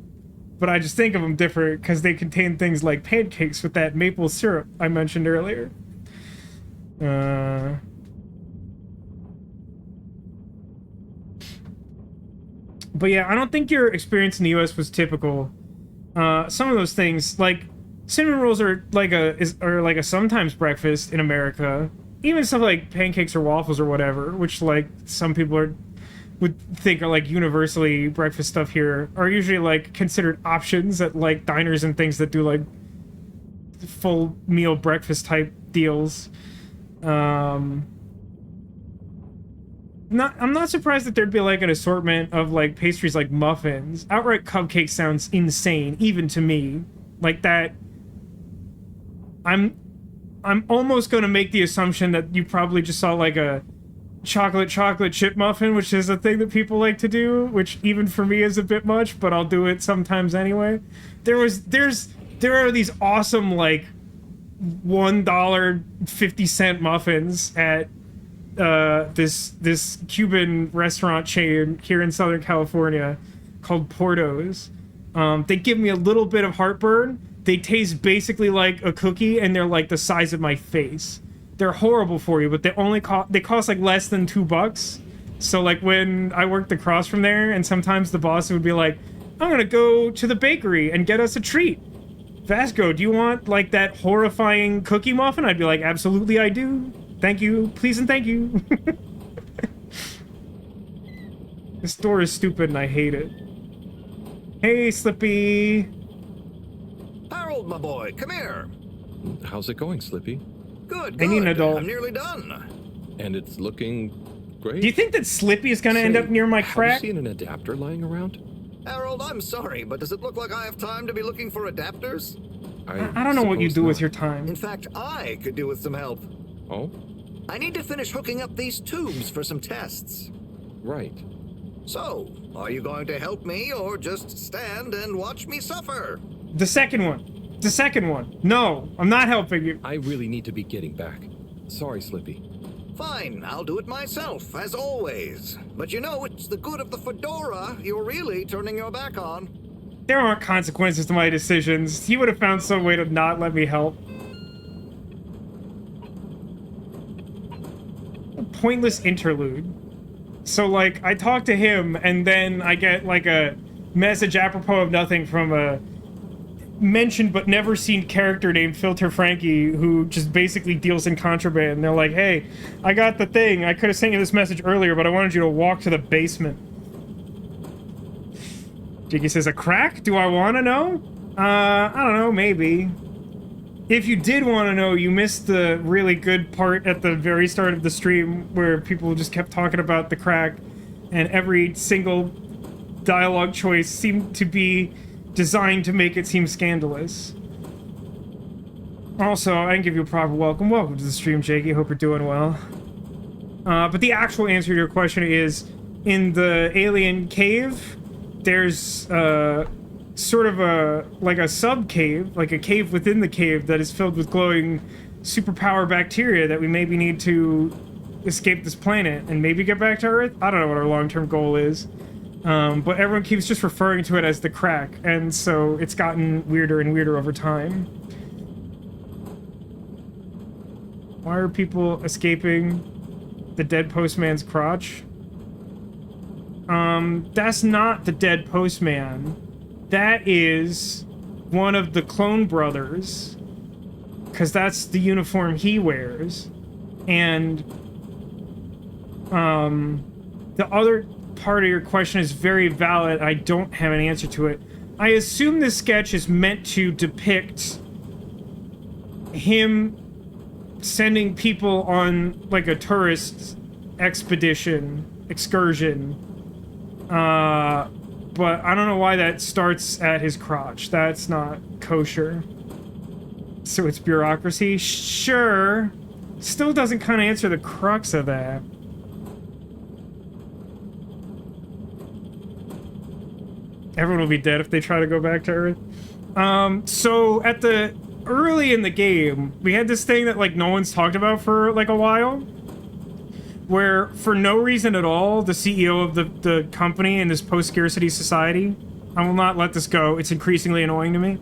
A: But I just think of them different because they contain things like pancakes with that maple syrup I mentioned earlier. But yeah, I don't think your experience in the US was typical. Some of those things, like, cinnamon rolls are like a sometimes breakfast in America. Even stuff like pancakes or waffles or whatever, which, like, some people would think are, like, universally breakfast stuff here, are usually, like, considered options at, like, diners and things that do, like, full meal breakfast type deals. I'm not surprised that there'd be, like, an assortment of, like, pastries like muffins. Outright cupcake sounds insane, even to me. Like, that... I'm almost gonna make the assumption that you probably just saw, like, a chocolate chip muffin, which is a thing that people like to do, which even for me is a bit much, but I'll do it sometimes anyway. There are these awesome, like, $1.50 muffins at this Cuban restaurant chain here in Southern California. called Portos. They give me a little bit of heartburn. They taste basically like a cookie, and they're like the size of my face. They're horrible for you, but they cost like less than $2. So like when I worked across from there, and sometimes the boss would be like, I'm gonna go to the bakery and get us a treat. Vasco, do you want like that horrifying cookie muffin? I'd be like, absolutely I do. Thank you, please and thank you. This door is stupid and I hate it. Hey, Slippy.
I: Harold, my boy, come here.
C: How's it going, Slippy?
I: Good,
A: I need an
I: good.
A: adult.
I: I'm nearly done.
C: And it's looking great.
A: Do you think that Slippy is gonna end up near my
C: Have
A: crack?
C: you seen an adapter lying around?
I: Harold, I'm sorry, but does it look like I have time to be looking for adapters?
A: I don't know what you
C: suppose
A: do with
C: not.
A: your time.
I: In fact, I could do with some help.
C: Oh,
I: I need to finish hooking up these tubes for some tests.
C: right.
I: So, are you going to help me or just stand and watch me suffer?
A: The second one. The second one. No, I'm not helping you.
C: I really need to be getting back. Sorry, Slippy.
I: Fine, I'll do it myself, as always. But you know, it's the good of the fedora you're really turning your back on.
A: There aren't consequences to my decisions. He would have found some way to not let me help. A pointless interlude. So, like, I talk to him, and then I get, like, a message apropos of nothing from a mentioned but never seen character named Filter Frankie, who just basically deals in contraband. And they're like, hey, I got the thing. I could have sent you this message earlier, but I wanted you to walk to the basement. Jiggy says, a crack? Do I want to know? I don't know, maybe. If you did want to know, you missed the really good part at the very start of the stream where people just kept talking about the crack, and every single dialogue choice seemed to be designed to make it seem scandalous. Also, I can give you a proper welcome. Welcome to the stream, Jakey. Hope you're doing well. But the actual answer to your question is, in the alien cave, there's sort of like a sub-cave, like a cave within the cave that is filled with glowing superpower bacteria that we maybe need to escape this planet and maybe get back to Earth. I don't know what our long-term goal is. But everyone keeps just referring to it as the crack, and so it's gotten weirder and weirder over time. Why are people escaping the dead postman's crotch? That's not the dead postman. That is one of the clone brothers, because that's the uniform he wears. And, the other part of your question is very valid. I don't have an answer to it. I assume this sketch is meant to depict him sending people on, like, a tourist excursion. But I don't know why that starts at his crotch. That's not kosher. So it's bureaucracy? Sure. Still doesn't kind of answer the crux of that. Everyone will be dead if they try to go back to Earth. So at the early in the game, we had this thing that like no one's talked about for like a while, where for no reason at all, the CEO of the company in this post-scarcity society, I will not let this go, it's increasingly annoying to me,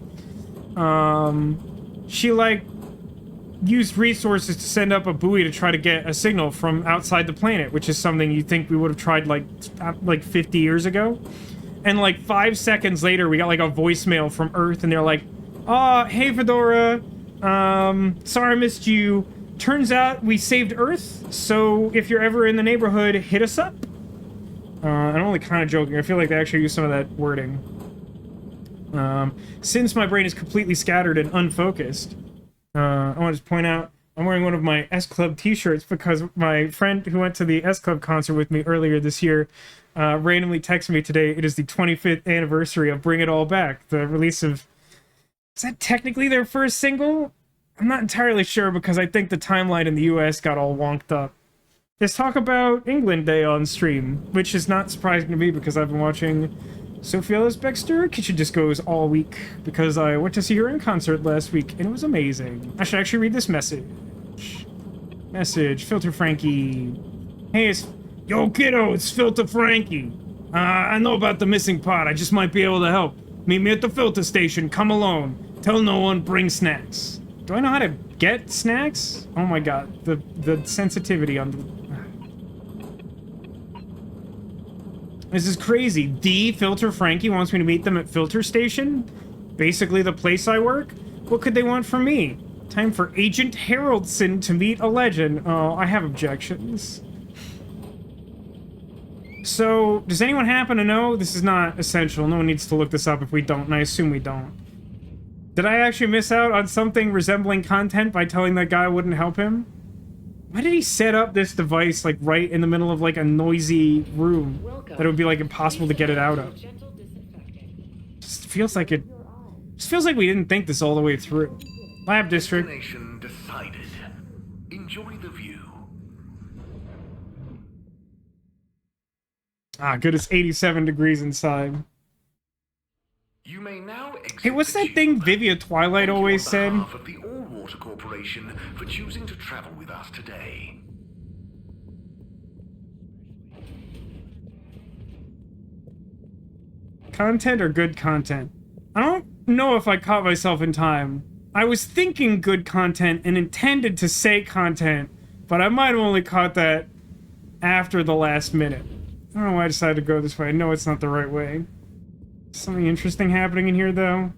A: she like used resources to send up a buoy to try to get a signal from outside the planet, which is something you think we would have tried like 50 years ago. And like 5 seconds later, we got like a voicemail from Earth, and they're like, hey Fedora, sorry I missed you. Turns out we saved Earth, so if you're ever in the neighborhood, hit us up. I'm only kind of joking. I feel like they actually used some of that wording. Since my brain is completely scattered and unfocused, I want to just point out I'm wearing one of my S Club t-shirts because my friend who went to the S Club concert with me earlier this year randomly texted me today. It is the 25th anniversary of Bring It All Back, the release of... Is that technically their first single? I'm not entirely sure because I think the timeline in the US got all wonked up. Let's talk about England Day on stream, which is not surprising to me because I've been watching Sophia Ellis-Bextor Kitchen Discos all week because I went to see her in concert last week and it was amazing. I should actually read this message. Filter Frankie. Hey, it's... Yo, kiddo, it's Filter Frankie. I know about the missing pod. I just might be able to help. Meet me at the filter station. Come alone. Tell no one. Bring snacks. Do I know how to get snacks? Oh my god. The sensitivity on the... This is crazy. Filter Frankie wants me to meet them at filter station? Basically the place I work? What could they want from me? Time for Agent Haroldson to meet a legend. Oh, I have objections. So, does anyone happen to know? This is not essential. No one needs to look this up if we don't, and I assume we don't. Did I actually miss out on something resembling content by telling that guy I wouldn't help him? Why did he set up this device, like, right in the middle of, like, a noisy room that it would be, like, impossible to get it out of? Just feels like it... Just feels like we didn't think this all the way through. Lab district.
F: Destination decided. Enjoy the view.
A: Ah, good, it's 87 degrees inside.
F: You may now exit
A: Hey, what's
F: the
A: that thing
F: tube.
A: Vivia Twilight
F: Thank you
A: always
F: on
A: said?
F: behalf of the All-Water Corporation for choosing to travel with us today.
A: Content or good content? I don't know if I caught myself in time. I was thinking good content and intended to say content, but I might have only caught that after the last minute. I don't know why I decided to go this way. I know it's not the right way. Something interesting happening in here, though.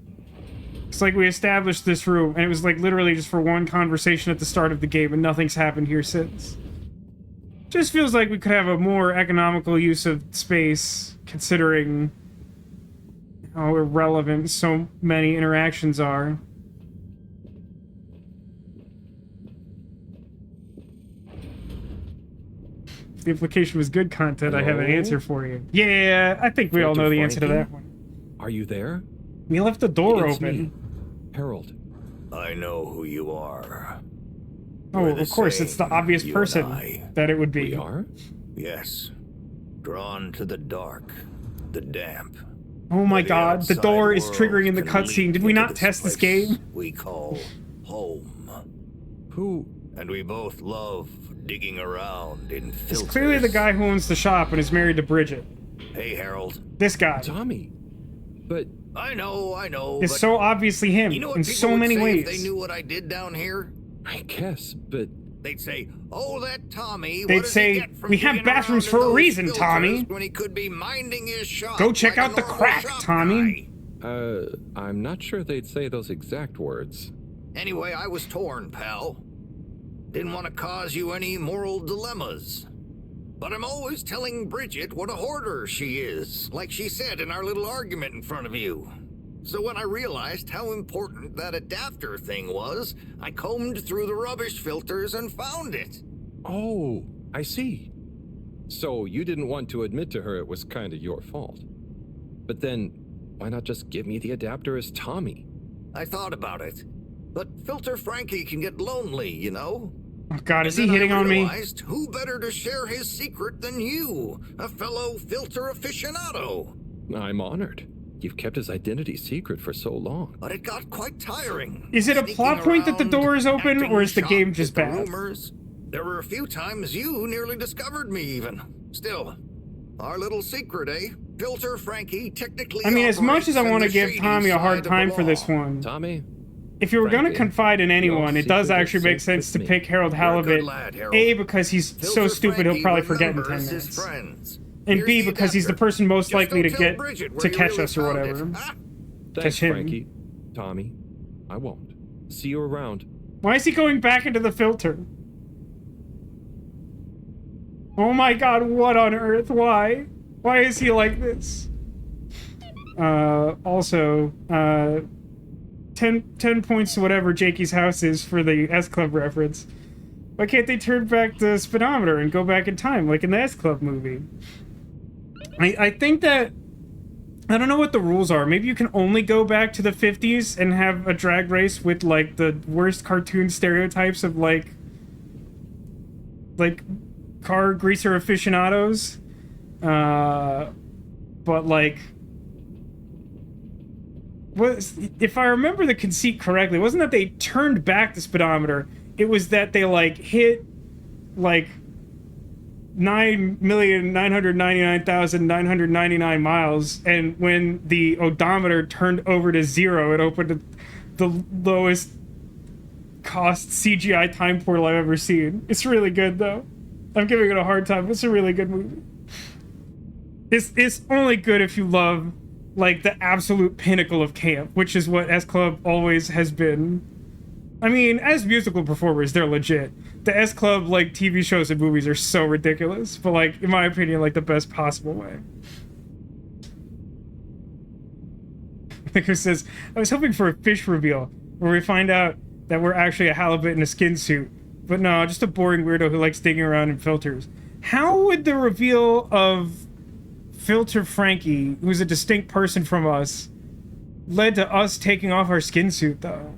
A: It's like we established this room, and it was like literally just for one conversation at the start of the game, and nothing's happened here since. Just feels like we could have a more economical use of space, considering how irrelevant so many interactions are. If the implication was good content, I have an answer for you. Yeah, I think we all know the answer to that one.
C: Are you there?
A: We left the door
C: It's
A: open.
C: me, Harold.
I: I know who you are.
A: Oh,
I: We're the
A: of course, it's the
I: same,
A: obvious
I: you and
A: person
I: I.
A: that it would be.
C: We are?
I: Yes. Drawn to the dark, the damp.
A: Oh my
I: Where
A: god, the
I: outside
A: door is
I: world
A: triggering in the
I: can
A: cutscene.
I: leak
A: Did we
I: into
A: not test this
I: place
A: game?
I: we call home.
C: Who?
I: And we both love digging around in filters.
A: It's clearly the guy who owns the shop and is married to Bridget.
I: Hey, Harold.
A: This guy.
C: Tommy. But
I: I know.
A: It's
I: but
A: so obviously him
I: you know what
A: in
I: people
A: so
I: would
A: many
I: say
A: ways.
I: if they knew what I did down here?
C: I guess, but
I: They'd say, "Oh, that Tommy."
A: They'd
I: what does
A: say,
I: he get from
A: "We have
I: digging
A: bathrooms
I: around
A: for
I: in
A: a
I: those
A: reason,
I: filters
A: Tommy."
I: When he could be minding his shop.
A: Go check
I: like
A: out the
I: a normal
A: crack,
I: shop
A: Tommy.
I: guy.
C: I'm not sure they'd say those exact words.
I: Anyway, I was torn, pal. Didn't want to cause you any moral dilemmas. But I'm always telling Bridget what a hoarder she is, like she said in our little argument in front of you. So when I realized how important that adapter thing was, I combed through the rubbish filters and found it.
C: Oh, I see. So you didn't want to admit to her it was kind of your fault. But then, why not just give me the adapter as Tommy?
I: I thought about it. But Filter Frankie can get lonely, you know?
A: Oh god, is he
I: And then
A: hitting
I: I
A: on me?
I: realized, who better to share his secret than you, a fellow filter aficionado?
C: I'm honored. You've kept his identity secret for so long.
I: But it got quite tiring.
A: Is it a
I: Sneaking
A: plot point that the
I: around,
A: door is open,
I: acting
A: or is the
I: shocked
A: game just
I: at the
A: bad?
I: rumors. There were a few times you nearly discovered me even. Still, our little secret, eh? Filter Frankie technically
A: I mean, as much as I
I: operates
A: want to
I: in the
A: give
I: shady
A: Tommy a hard
I: side of the
A: time for this
I: law.
A: one,
C: Tommy?
A: if you were going to
C: Frankly,
A: confide in anyone,
C: your
A: it does
C: secret is
A: actually make
C: safe
A: sense to
C: with me.
A: pick Harold
I: You're a good
A: Halibut.
I: lad, Harold.
A: A, because he's so
I: Filter
A: stupid he'll
I: Frankie
A: probably forget in 10
I: remembers his
A: minutes.
I: friends.
A: And
I: Here's
A: B,
I: the
A: because he's the
I: adapter.
A: person most
I: Just
A: likely to
I: don't tell
A: get
I: Bridget where
A: to
I: you
A: catch
I: really
A: us or
I: found it,
A: whatever.
I: huh?
C: Thanks,
A: Catch him.
C: Frankie. Tommy. I won't. See you around.
A: Why is he going back into the filter? Oh my god, what on earth? Why? Why is he like this? Also, 10 points to whatever Jakey's house is for the S-Club reference. Why can't they turn back the speedometer and go back in time, like in the S-Club movie? I think that... I don't know what the rules are. Maybe you can only go back to the 50s and have a drag race with, like, the worst cartoon stereotypes of, like car greaser aficionados. But, like... if I remember the conceit correctly, it wasn't that they turned back the speedometer. It was that they, like, hit, like, 9,999,999 miles, and when the odometer turned over to 0, it opened the lowest cost CGI time portal I've ever seen. It's really good, though. I'm giving it a hard time. It's a really good movie. It's only good if you love, like, the absolute pinnacle of camp, which is what S Club always has been. I mean, as musical performers, they're legit. The S Club, like, TV shows and movies are so ridiculous, but, like, in my opinion, like, the best possible way. Who says, I was hoping for a fish reveal, where we find out that we're actually a halibut in a skin suit. But no, just a boring weirdo who likes digging around in filters. How would the reveal of Filter Frankie, who's a distinct person from us, led to us taking off our skin suit, though?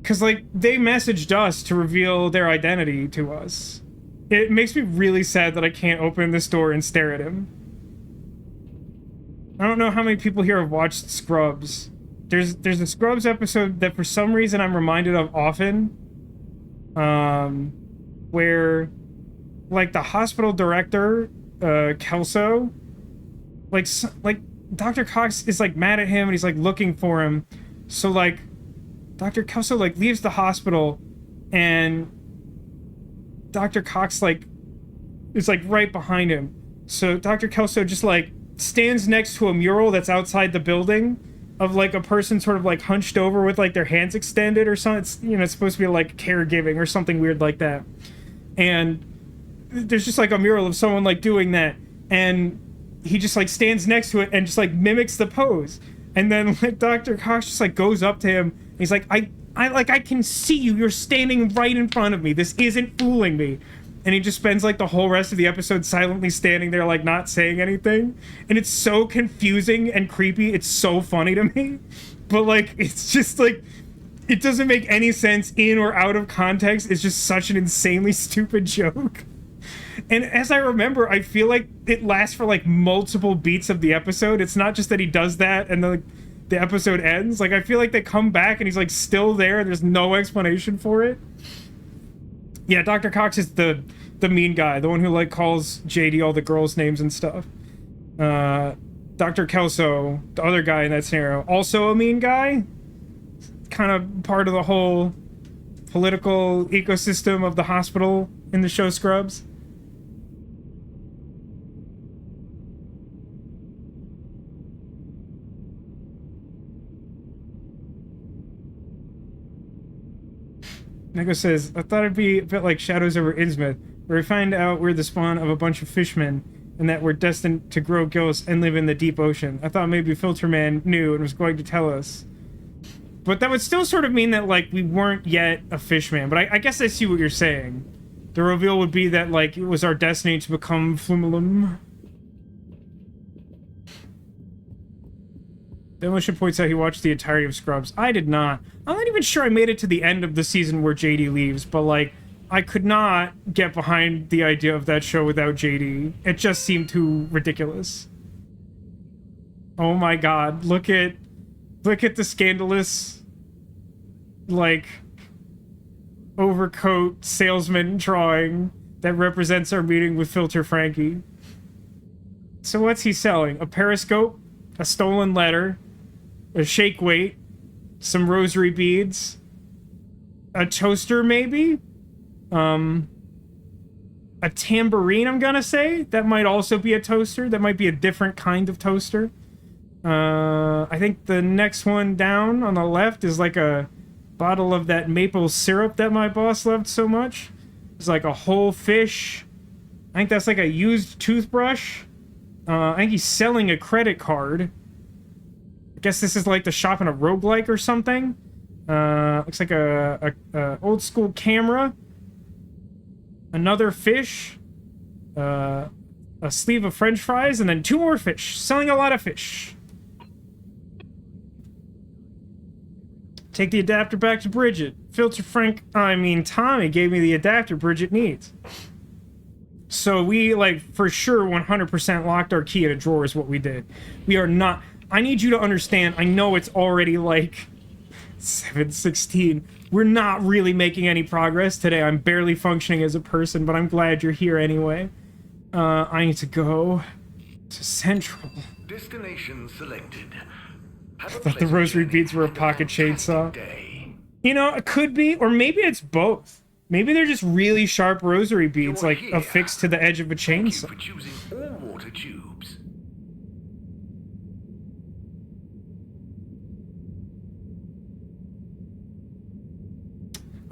A: Because, like, they messaged us to reveal their identity to us. It makes me really sad that I can't open this door and stare at him. I don't know how many people here have watched Scrubs. There's a Scrubs episode that for some reason I'm reminded of often. Where, like, the hospital director, Kelso, like Dr. Cox is, like, mad at him and he's, like, looking for him. So, like, Dr. Kelso, like, leaves the hospital and Dr. Cox, like, is, like, right behind him. So Dr. Kelso just, like, stands next to a mural that's outside the building of, like, a person sort of, like, hunched over with, like, their hands extended or something. It's, you know, it's supposed to be, like, caregiving or something weird like that. And there's just, like, a mural of someone, like, doing that. And he just, like, stands next to it and just, like, mimics the pose. And then, like, Dr. Cox just, like, goes up to him. And he's like, I can see you. You're standing right in front of me. This isn't fooling me. And he just spends, like, the whole rest of the episode silently standing there, like, not saying anything. And it's so confusing and creepy. It's so funny to me. But, like, it's just, like, it doesn't make any sense in or out of context. It's just such an insanely stupid joke. And as I remember, I feel like it lasts for, like, multiple beats of the episode. It's not just that he does that and the episode ends. Like, I feel like they come back and he's, like, still there. There's no explanation for it. Yeah, Dr. Cox is the mean guy, the one who, like, calls JD all the girls' names and stuff. Dr. Kelso, the other guy in that scenario, also a mean guy. Kind of part of the whole political ecosystem of the hospital in the show Scrubs. Neko says, I thought it'd be a bit like Shadows over Innsmouth, where we find out we're the spawn of a bunch of fishmen, and that we're destined to grow gills and live in the deep ocean. I thought maybe Filterman knew and was going to tell us. But that would still sort of mean that, like, we weren't yet a fishman. But I guess I see what you're saying. The reveal would be that, like, it was our destiny to become Flumelum. Demolition points out he watched the entirety of Scrubs. I did not. I'm not even sure I made it to the end of the season where JD leaves, but, like, I could not get behind the idea of that show without JD. It just seemed too ridiculous. Oh my god, look at the scandalous, like, overcoat salesman drawing that represents our meeting with Filter Frankie. So what's he selling? A periscope, a stolen letter, a shake weight, some rosary beads, a toaster maybe? A tambourine, I'm gonna say? That might also be a toaster. That might be a different kind of toaster. I think the next one down on the left is like a bottle of that maple syrup that my boss loved so much. It's like a whole fish. I think that's like a used toothbrush. I think he's selling a credit card. I guess this is like the shop in a roguelike or something. Looks like a old school camera. Another fish. A sleeve of french fries, and then 2 more fish. Selling a lot of fish. Take the adapter back to Bridget. Tommy gave me the adapter Bridget needs. So we, like, for sure 100% locked our key in a drawer is what we did. We are not... I need you to understand, I know it's already, like... 7:16. We're not really making any progress today. I'm barely functioning as a person, but I'm glad you're here anyway. I need to go to Central.
F: Destination selected.
A: I thought the rosary beads were a pocket chainsaw. You know, it could be, or maybe it's both. Maybe they're just really sharp rosary beads, like affixed to the edge of a chainsaw.
F: Thank you for choosing all water tubes.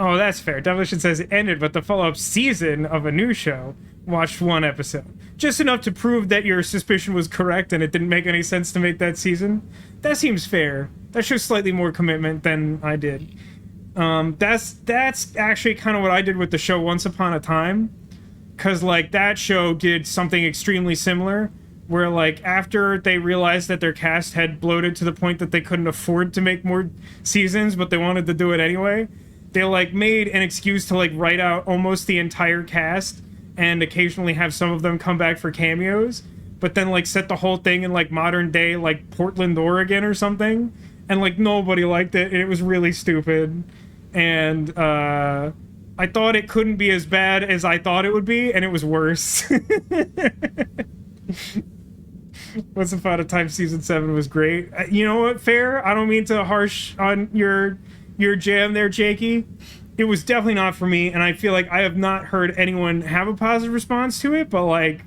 A: Oh, that's fair. Demolition says it ended, but the follow-up season of a new show watched one episode. Just enough to prove that your suspicion was correct and it didn't make any sense to make that season. That seems fair. That shows slightly more commitment than I did. That's actually kind of what I did with the show Once Upon a Time. Because, like, that show did something extremely similar. Where, like, after they realized that their cast had bloated to the point that they couldn't afford to make more seasons, but they wanted to do it anyway, they, like, made an excuse to, like, write out almost the entire cast and occasionally have some of them come back for cameos, but then, like, set the whole thing in, like, modern day, like, Portland, Oregon or something, and, like, nobody liked it, and it was really stupid, and, I thought it couldn't be as bad as I thought it would be, and it was worse. Once Upon a Time Season 7 was great. You know what, fair? I don't mean to harsh on your jam there, Jakey. It was definitely not for me, and I feel like I have not heard anyone have a positive response to it, but, like,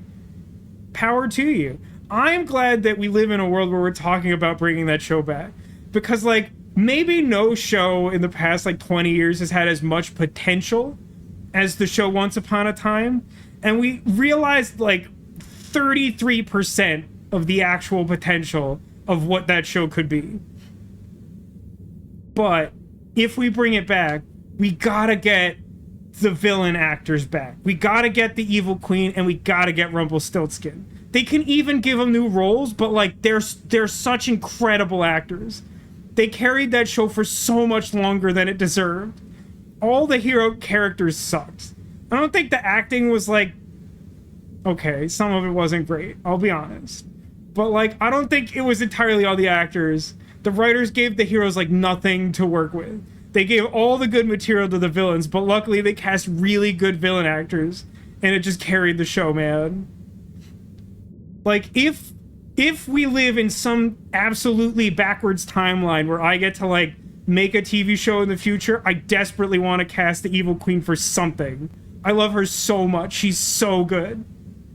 A: power to you. I'm glad that we live in a world where we're talking about bringing that show back. Because, like, maybe no show in the past, like, 20 years has had as much potential as the show Once Upon a Time, and we realized, like, 33% of the actual potential of what that show could be. But if we bring it back, we gotta get the villain actors back. We gotta get the evil queen, and we gotta get Rumpelstiltskin. They can even give them new roles, but, like, they're such incredible actors. They carried that show for so much longer than it deserved. All the hero characters sucked. I don't think the acting was, like, okay, some of it wasn't great, I'll be honest. But, like, I don't think it was entirely all the actors. The writers gave the heroes, like, nothing to work with. They gave all the good material to the villains, but luckily they cast really good villain actors, and it just carried the show, man. Like, if we live in some absolutely backwards timeline where I get to, like, make a TV show in the future, I desperately want to cast the Evil Queen for something. I love her so much. She's so good.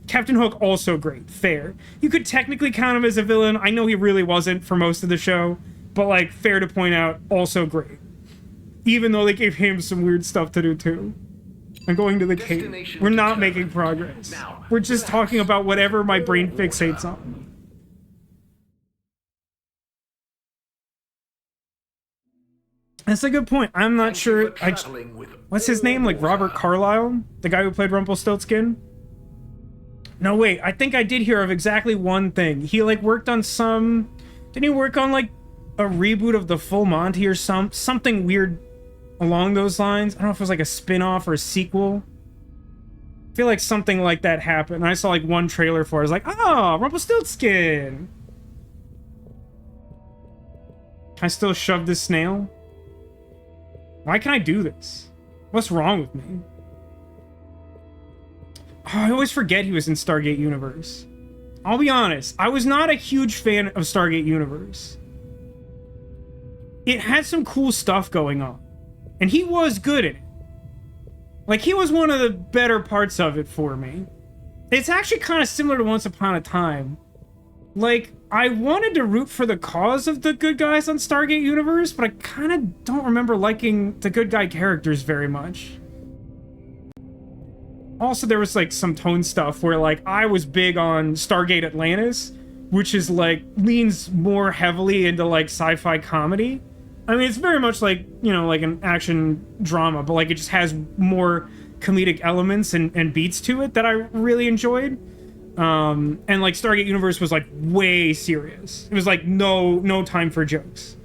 A: Captain Hook, also great. Fair. You could technically count him as a villain. I know he really wasn't for most of the show, but, like, fair to point out, also great. Even though they gave him some weird stuff to do, too. I'm going to the cave. We're not making progress. We're just talking about whatever my brain fixates on. That's a good point. I'm not sure. What's his name? Like Robert Carlyle? The guy who played Rumpelstiltskin? No, wait. I think I did hear of exactly one thing. He, like, worked on some... Didn't he work on, like, a reboot of The Full Monty or something weird along those lines? I don't know if it was, like, a spin-off or a sequel. I feel like something like that happened. I saw, like, one trailer for it. I was like, oh, Rumpelstiltskin! Can I still shove this snail? Why can I do this? What's wrong with me? Oh, I always forget he was in Stargate Universe. I'll be honest, I was not a huge fan of Stargate Universe. It had some cool stuff going on. And he was good at it. Like, he was one of the better parts of it for me. It's actually kind of similar to Once Upon a Time. Like, I wanted to root for the cause of the good guys on Stargate Universe, but I kind of don't remember liking the good guy characters very much. Also, there was, like, some tone stuff where, like, I was big on Stargate Atlantis, which is, like, leans more heavily into, like, sci-fi comedy. I mean, it's very much like, you know, like an action drama, but, like, it just has more comedic elements and beats to it that I really enjoyed. And, like, Stargate Universe was, like, way serious. It was, like, no time for jokes.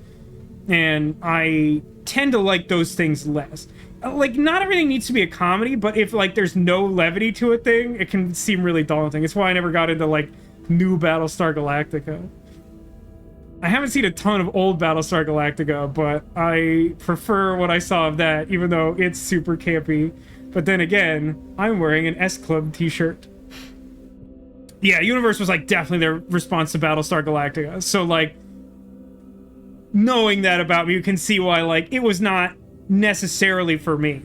A: And I tend to like those things less. Like, not everything needs to be a comedy, but if, like, there's no levity to a thing, it can seem really daunting. It's why I never got into, like, new Battlestar Galactica. I haven't seen a ton of old Battlestar Galactica, but I prefer what I saw of that, even though it's super campy. But then again, I'm wearing an S-Club t-shirt. Yeah, Universe was, like, definitely their response to Battlestar Galactica. So, like, knowing that about me, you can see why, like, it was not necessarily for me.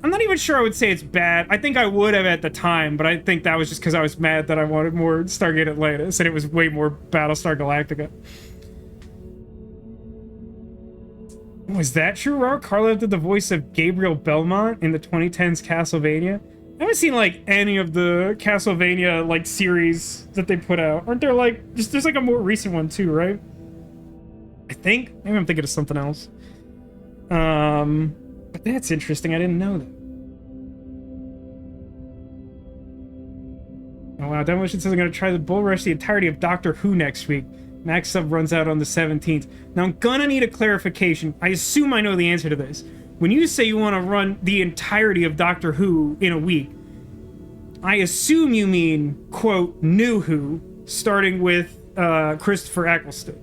A: I'm not even sure I would say it's bad. I think I would have at the time, but I think that was just because I was mad that I wanted more Stargate Atlantis, and it was way more Battlestar Galactica. Was that true, Rock? Karlev did the voice of Gabriel Belmont in the 2010s Castlevania? I haven't seen, like, any of the Castlevania, like, series that they put out. Aren't there, like, there's, like, a more recent one, too, right? I think? Maybe I'm thinking of something else. But that's interesting. I didn't know that. Oh, wow. Demolition says I'm going to try to bull rush the entirety of Doctor Who next week. Max sub runs out on the 17th. Now, I'm going to need a clarification. I assume I know the answer to this. When you say you want to run the entirety of Doctor Who in a week, I assume you mean, quote, New Who, starting with Christopher Eccleston.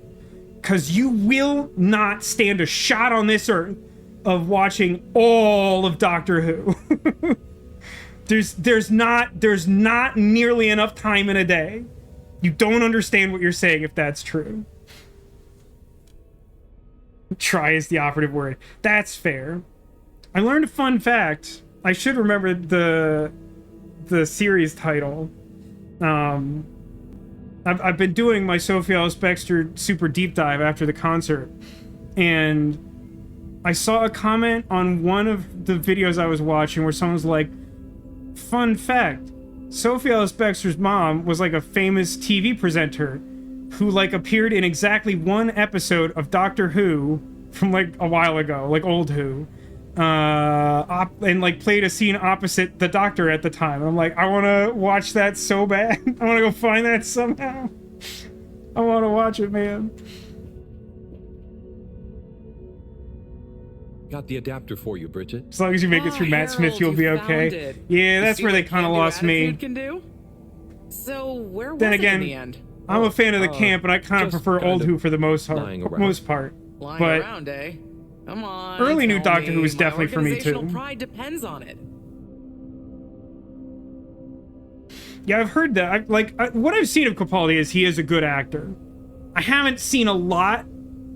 A: Because you will not stand a shot on this earth of watching all of Doctor Who. there's not nearly enough time in a day. You don't understand what you're saying if that's true. Try is the operative word. That's fair. I learned a fun fact. I should remember the series title. I've been doing my Sophie Ellis Bextor super deep dive after the concert, and I saw a comment on one of the videos I was watching where someone was like, fun fact, Sophie Ellis Bextor's mom was like a famous TV presenter who like appeared in exactly one episode of Doctor Who from like a while ago, like old Who, and like played a scene opposite the Doctor at the time. I'm like, I want to watch that so bad. I want to go find that somehow. I want to watch it, man.
C: Got the adapter for you, Bridget.
A: As long as you make it through Matt Smith, you'll be okay. Yeah, that's where they kind of lost me.
H: Can do? So where was
A: then
H: it
A: again,
H: in the end?
A: I'm a fan of the camp, and I kind of prefer old Who for the most part.
H: Lying
A: But
H: around, eh? Come on.
A: early new
H: tell
A: Doctor Who is
H: me.
A: definitely for me
H: My
A: too.
H: pride depends on it.
A: Yeah, I've heard that. What I've seen of Capaldi is he is a good actor. I haven't seen a lot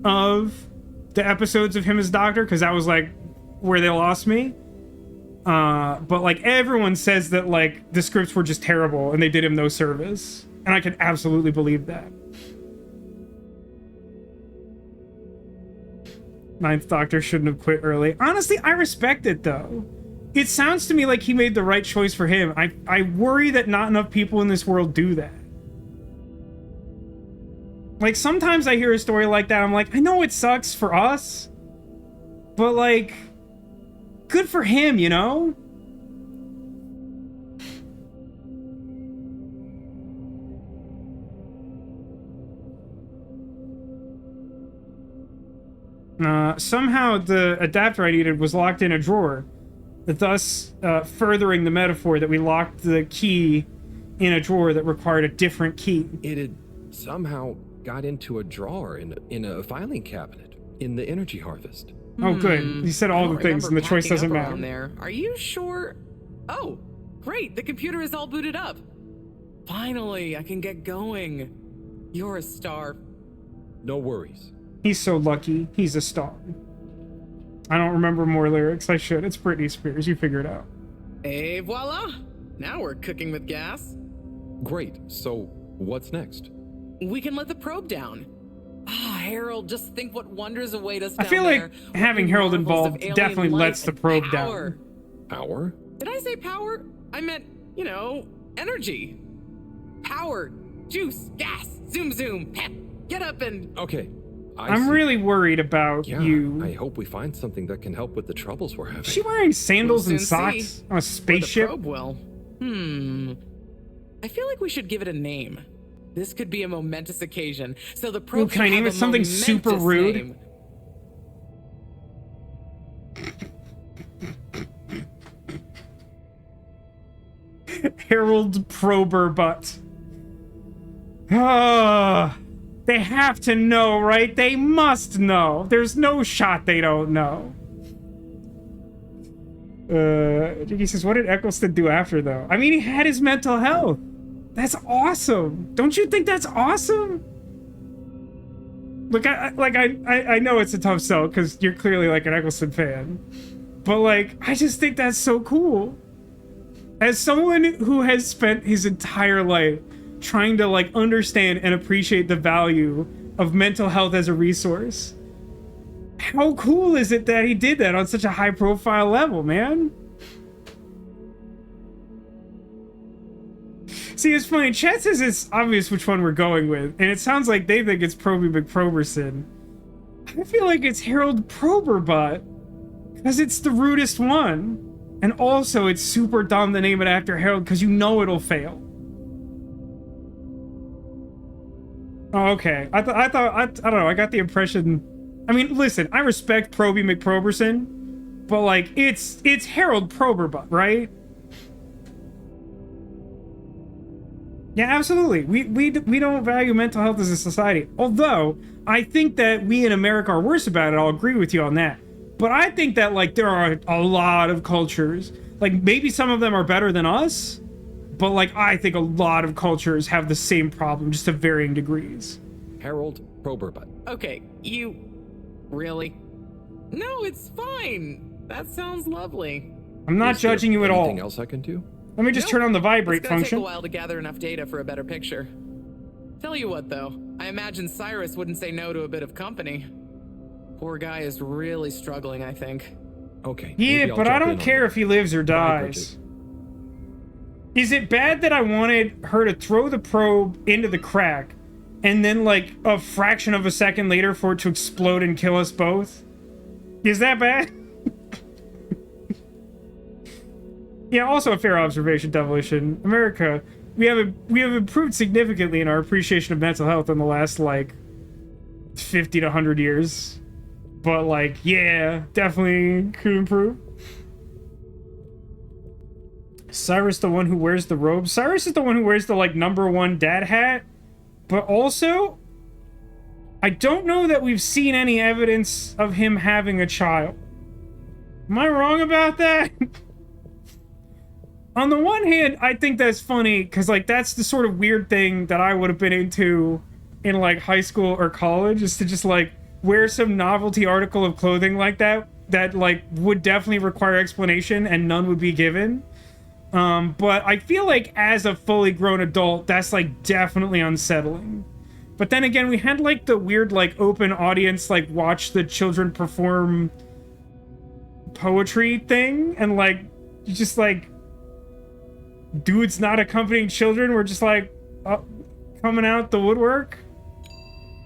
A: of the episodes of him as Doctor, because that was like where they lost me. But like everyone says that like the scripts were just terrible and they did him no service, and I can absolutely believe that. Ninth Doctor shouldn't have quit early. Honestly, I respect it though. It sounds to me like he made the right choice for him. I worry that not enough people in this world do that. Like, sometimes I hear a story like that, I'm like, I know it sucks for us, but, like, good for him, you know? Somehow the adapter I needed was locked in a drawer, thus furthering the metaphor that we locked the key in a drawer that required a different key.
C: It had somehow got into a drawer in a filing cabinet in the energy harvest.
A: Oh, good. You said all the things, and the choice doesn't matter.
H: There. Are you sure? Oh, great. The computer is all booted up. Finally, I can get going. You're a star.
C: No worries.
A: He's so lucky. He's a star. I don't remember more lyrics. I should. It's Britney Spears. You figure it out.
H: Et voila. Now we're cooking with gas.
C: Great. So, what's next?
H: We can let the probe down. Ah, Harold, just think what wonders await us down
A: I feel like
H: there.
A: having Harold involved definitely lets the probe down.
C: Power?
H: Did I say power? I meant, you know, energy. Power, juice, gas, zoom zoom, pep. Get up and...
C: Okay.
A: I'm really worried about you.
C: I hope we find something that can help with the troubles we're having.
A: Is she wearing sandals and socks on a spaceship?
H: The probe will. I feel like we should give it a name. This could be a momentous occasion, so the probe
A: can I name it something super rude?
H: Name.
A: Harold Prober Butt. Ah. They have to know, right? They must know. There's no shot they don't know. He says, what did Eccleston do after, though? I mean, he had his mental health. That's awesome. Don't you think that's awesome? Look, I know it's a tough sell because you're clearly like an Eccleston fan. But, like, I just think that's so cool. As someone who has spent his entire life trying to, like, understand and appreciate the value of mental health as a resource, how cool is it that he did that on such a high-profile level, man? See, it's funny. Chat says it's obvious which one we're going with, and it sounds like they think it's Proby McProberson. I feel like it's Harold Proberbot, because it's the rudest one. And also, it's super dumb to name it after Harold, because you know it'll fail. Oh, okay. I don't know, I got the impression... I mean, listen, I respect Proby McProberson, but, like, it's Harold Proberbot, right? Yeah, absolutely. We don't value mental health as a society. Although, I think that we in America are worse about it. I'll agree with you on that. But I think that, like, there are a lot of cultures, like, maybe some of them are better than us, but, like, I think a lot of cultures have the same problem, just to varying degrees.
C: Harold Proberbot.
H: Okay, you... Really? No, it's fine. That sounds lovely.
A: I'm not judging you at all.
C: Anything else I can do?
A: Let me just turn on the vibrate
H: it's gonna
A: function.
H: Take a while to gather enough data for a better picture. Tell you what, though, I imagine Cyrus wouldn't say no to a bit of company. Poor guy is really struggling, I think.
C: Okay.
A: Yeah, but I don't care if he lives or dies. Is it bad that I wanted her to throw the probe into the crack and then, like, a fraction of a second later for it to explode and kill us both? Is that bad? Yeah, also a fair observation, Devolution. America, we have improved significantly in our appreciation of mental health in the last, like, 50 to 100 years. But, like, yeah, definitely could improve. Cyrus the one who wears the robe. Cyrus is the one who wears the, like, #1 dad hat. But also, I don't know that we've seen any evidence of him having a child. Am I wrong about that? On the one hand, I think that's funny, because, like, that's the sort of weird thing that I would have been into in, like, high school or college, is to just, like, wear some novelty article of clothing like that, like, would definitely require explanation, and none would be given. But I feel like as a fully grown adult, that's, like, definitely unsettling. But then again, we had, like, the weird, like, open audience, like, watch the children perform poetry thing, and, like, you just, like, dudes not accompanying children were just, like, coming out the woodwork.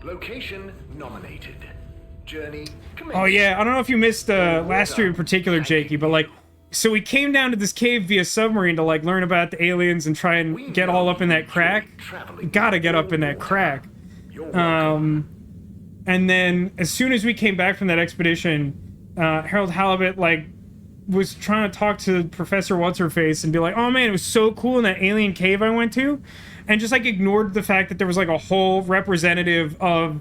F: Location nominated. Journey commenced.
A: Oh, yeah, I don't know if you missed last stream in particular, Jakey, but, like, so we came down to this cave via submarine to, like, learn about the aliens and try and get all up in that crack. Gotta get up in that crack. And then, as soon as we came back from that expedition, Harold Halibut, like, was trying to talk to Professor What's-Her-Face and be like, oh man, it was so cool in that alien cave I went to, and just, like, ignored the fact that there was, like, a whole representative of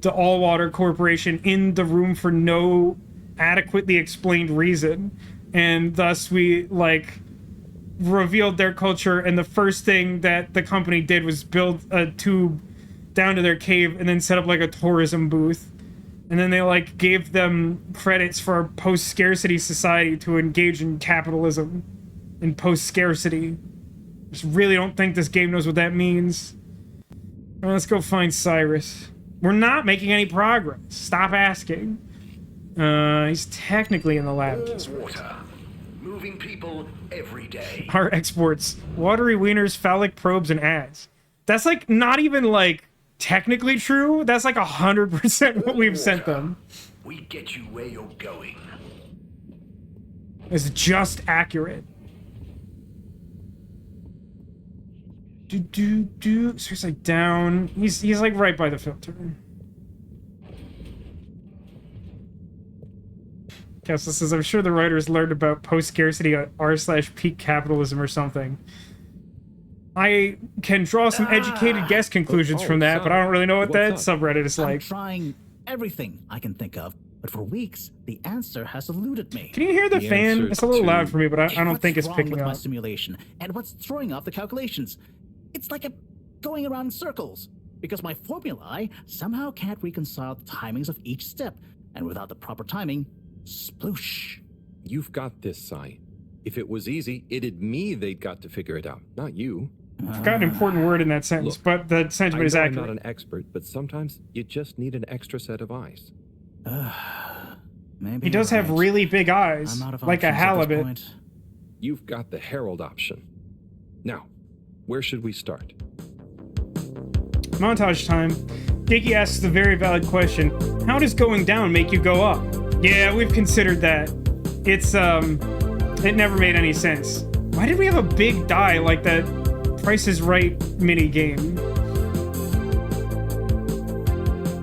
A: the All-Water Corporation in the room for no adequately explained reason. And thus we, like, revealed their culture, and the first thing that the company did was build a tube down to their cave and then set up, like, a tourism booth. And then they, like, gave them credits for our post-scarcity society to engage in capitalism in post-scarcity. Just really don't think this game knows what that means. All right, let's go find Cyrus. We're not making any progress. Stop asking. He's technically in the lab.
F: Water. Moving people every day.
A: Our exports. Watery wieners, phallic probes, and ads. That's, like, not even, like, technically true. That's, like, 100% what we've sent them.
F: We get you where you're going.
A: It's just accurate. So he's, like, down. He's like right by the filter. Kessler says, I'm sure the writers learned about post-scarcity at r/peak capitalism or something. I can draw some educated guess conclusions from that, but I don't really know what that subreddit is
J: I'm
A: like.
J: trying everything I can think of, but for weeks the answer has eluded me.
A: Can you hear the fan? It's a little loud for me, but I don't think it's
J: What's wrong
A: picking
J: with my
A: up.
J: simulation, and what's throwing off the calculations? It's like I'm going around in circles because my formulae somehow can't reconcile the timings of each step, and without the proper timing, sploosh.
C: You've got this, Sai. If it was easy, it'd me they'd got to figure it out, not you.
A: I've got an important word in that sentence,
C: Look,
A: but the sentiment is
C: I'm
A: accurate.
C: not an expert, but sometimes you just need an extra set of eyes.
J: Maybe
A: He does
J: you're
A: have
J: right.
A: really big eyes,
J: I'm out of
A: like a
J: options at this
A: halibut.
J: point.
C: You've got the Herald option. Now, where should we start?
A: Montage time. Dicky asks the very valid question, how does going down make you go up? Yeah, we've considered that. It never made any sense. Why did we have a big die like that Price is Right mini game?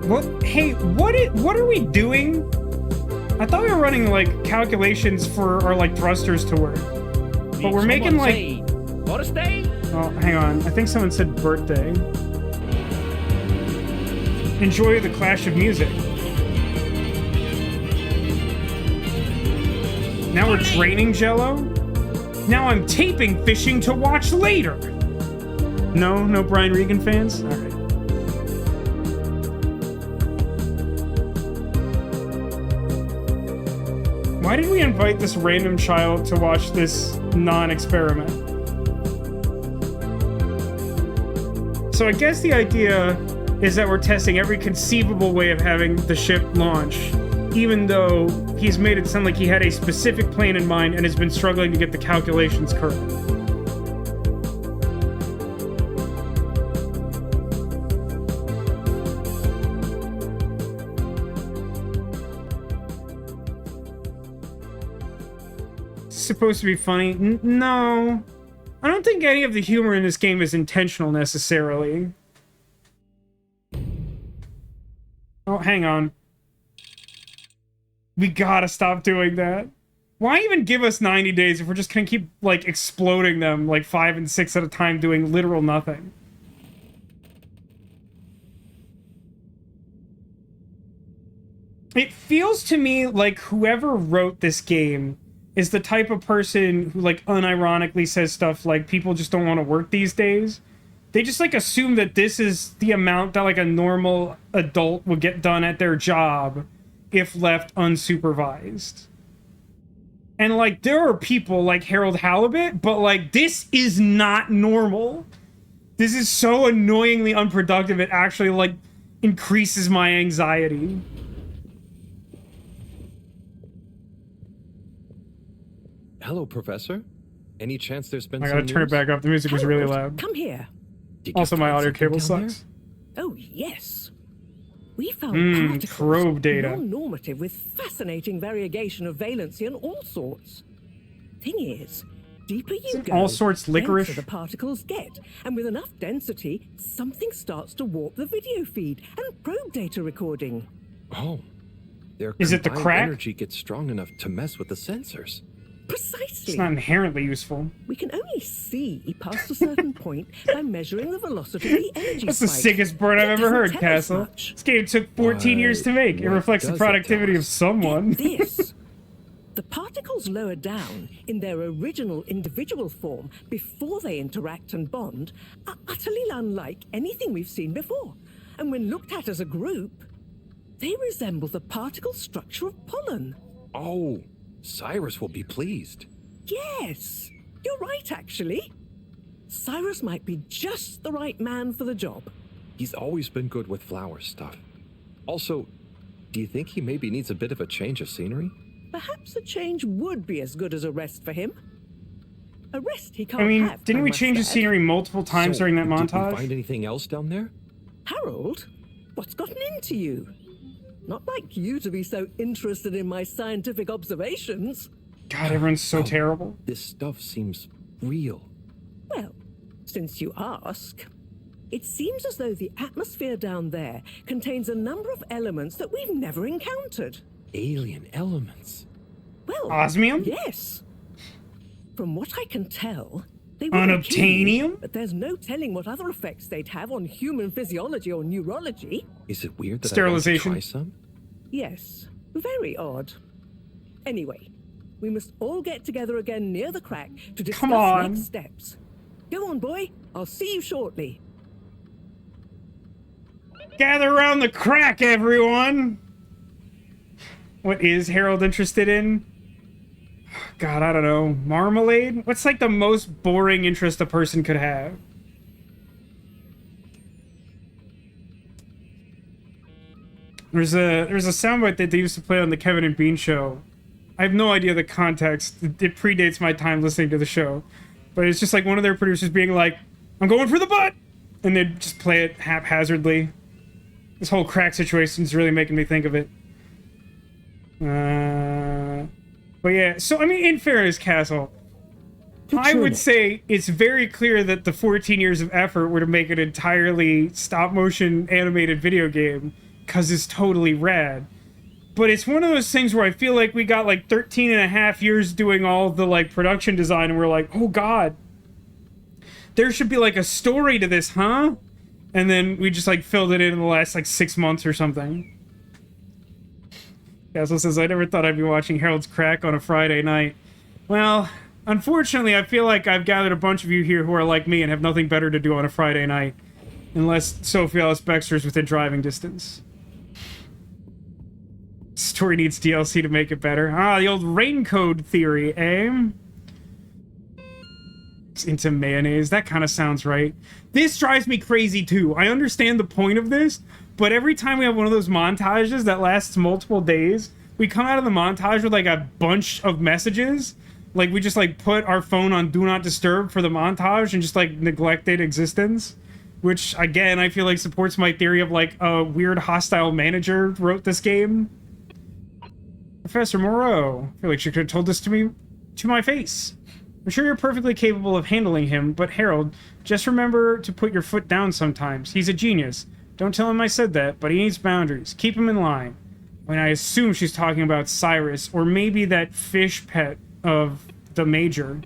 A: What? Hey, what are we doing? I thought we were running like calculations for our like thrusters to work, but we're making like.
K: Birthday?
A: Oh, hang on. I think someone said birthday. Enjoy the clash of music. Now we're draining Jello. Now I'm taping fishing to watch later. No Brian Regan fans? All right. Why did we invite this random child to watch this non-experiment? So I guess the idea is that we're testing every conceivable way of having the ship launch, even though he's made it sound like he had a specific plan in mind and has been struggling to get the calculations correct. Supposed to be funny? No. I don't think any of the humor in this game is intentional necessarily. Oh, hang on. We gotta stop doing that. Why even give us 90 days if we're just gonna keep, like, exploding them, like, 5 and 6 at a time, doing literal nothing? It feels to me like whoever wrote this game is the type of person who, like, unironically says stuff like, people just don't want to work these days. They just, like, assume that this is the amount that, like, a normal adult would get done at their job if left unsupervised. And, like, there are people like Harold Halibut, but, like, this is not normal. This is so annoyingly unproductive, it actually, like, increases my anxiety.
C: Hello, Professor. Any chance there's been
A: I
C: some
A: gotta turn it
C: news?
A: back up. The music was really
B: Harold,
A: loud.
B: Come here.
C: Did you
A: Also, my
C: find
A: audio
C: something
A: cable
C: down there?
A: sucks.
B: Oh, yes. We found particles,
A: probe data.
B: non-normative with fascinating variegation of valency and all sorts. Thing is, deeper you
A: Isn't
B: go,
A: all sorts licorice?
B: denser the particles get, and with enough density, something starts to warp the video feed and probe data recording.
C: Oh. Their
A: Is it the
C: combined
A: crack?
C: energy gets strong enough to mess with the sensors.
B: Precisely.
A: It's not inherently useful.
B: We can only see past a certain point by measuring the velocity of the energy
A: That's the
B: spike.
A: sickest burn I've
B: It
A: ever
B: doesn't
A: heard,
B: tell us
A: Castle.
B: much.
A: This game took 14 years to make. It
C: what
A: reflects the
C: does it
A: productivity
C: tell
A: of
C: us?
A: someone.
B: This. The particles lower down in their original individual form before they interact and bond are utterly unlike anything we've seen before. And when looked at as a group, they resemble the particle structure of pollen.
C: Oh, Cyrus will be pleased.
B: Yes, you're right, actually. Cyrus might be just the right man for the job.
C: He's always been good with flower stuff. Also, do you think he maybe needs a bit of a change of scenery?
B: Perhaps a change would be as good as a rest for him. A rest he can't
A: I mean,
B: have,
A: didn't
B: I
A: we
B: must
A: change the
B: add.
A: scenery multiple times
C: So,
A: during that
C: Did we
A: montage?
C: find anything else down there?
B: Harold, what's gotten into you? Not like you to be so interested in my scientific observations.
A: God, everyone's so
C: Oh.
A: terrible.
C: This stuff seems real.
B: Well, since you ask, it seems as though the atmosphere down there contains a number of elements that we've never encountered.
C: Alien elements.
B: Well,
A: Osmium?
B: yes. From what I can tell, They wouldn't kill you,
A: Unobtainium?
B: but there's no telling what other effects they'd have on human physiology or neurology.
C: Is it weird that
A: Sterilization.
C: I want to try some?
B: Yes, very odd. Anyway, we must all get together again near the crack to discuss
A: Come on.
B: next steps. Go on, boy. I'll see you shortly.
A: Gather around the crack, everyone! What is Harold interested in? God, I don't know. Marmalade? What's like the most boring interest a person could have? There's a soundbite that they used to play on the Kevin and Bean show. I have no idea the context. It predates my time listening to the show. But it's just like one of their producers being like, I'm going for the butt! And they'd just play it haphazardly. This whole crack situation is really making me think of it. But yeah, so I mean, in fairness, Castle, I would say it's very clear that the 14 years of effort were to make an entirely stop-motion animated video game, because it's totally rad. But it's one of those things where I feel like we got like 13 and a half years doing all the like production design, and we're like, oh god, there should be like a story to this, huh? And then we just like filled it in the last like 6 months or something. Castle says, I never thought I'd be watching Harold's Crack on a Friday night. Well, unfortunately, I feel like I've gathered a bunch of you here who are like me and have nothing better to do on a Friday night. Unless Sophie Ellis Bextor's within driving distance. Story needs DLC to make it better. Ah, the old rain code theory, eh? It's into mayonnaise. That kind of sounds right. This drives me crazy, too. I understand the point of this, but every time we have one of those montages that lasts multiple days, we come out of the montage with, like, a bunch of messages. Like, we just, like, put our phone on Do Not Disturb for the montage and just, like, neglected existence. Which, again, I feel like supports my theory of, like, a weird hostile manager wrote this game. Professor Moreau, I feel like she could have told this to me to my face. I'm sure you're perfectly capable of handling him, but Harold, just remember to put your foot down sometimes. He's a genius. Don't tell him I said that, but he needs boundaries. Keep him in line. When I assume she's talking about Cyrus, or maybe that fish pet of the Major.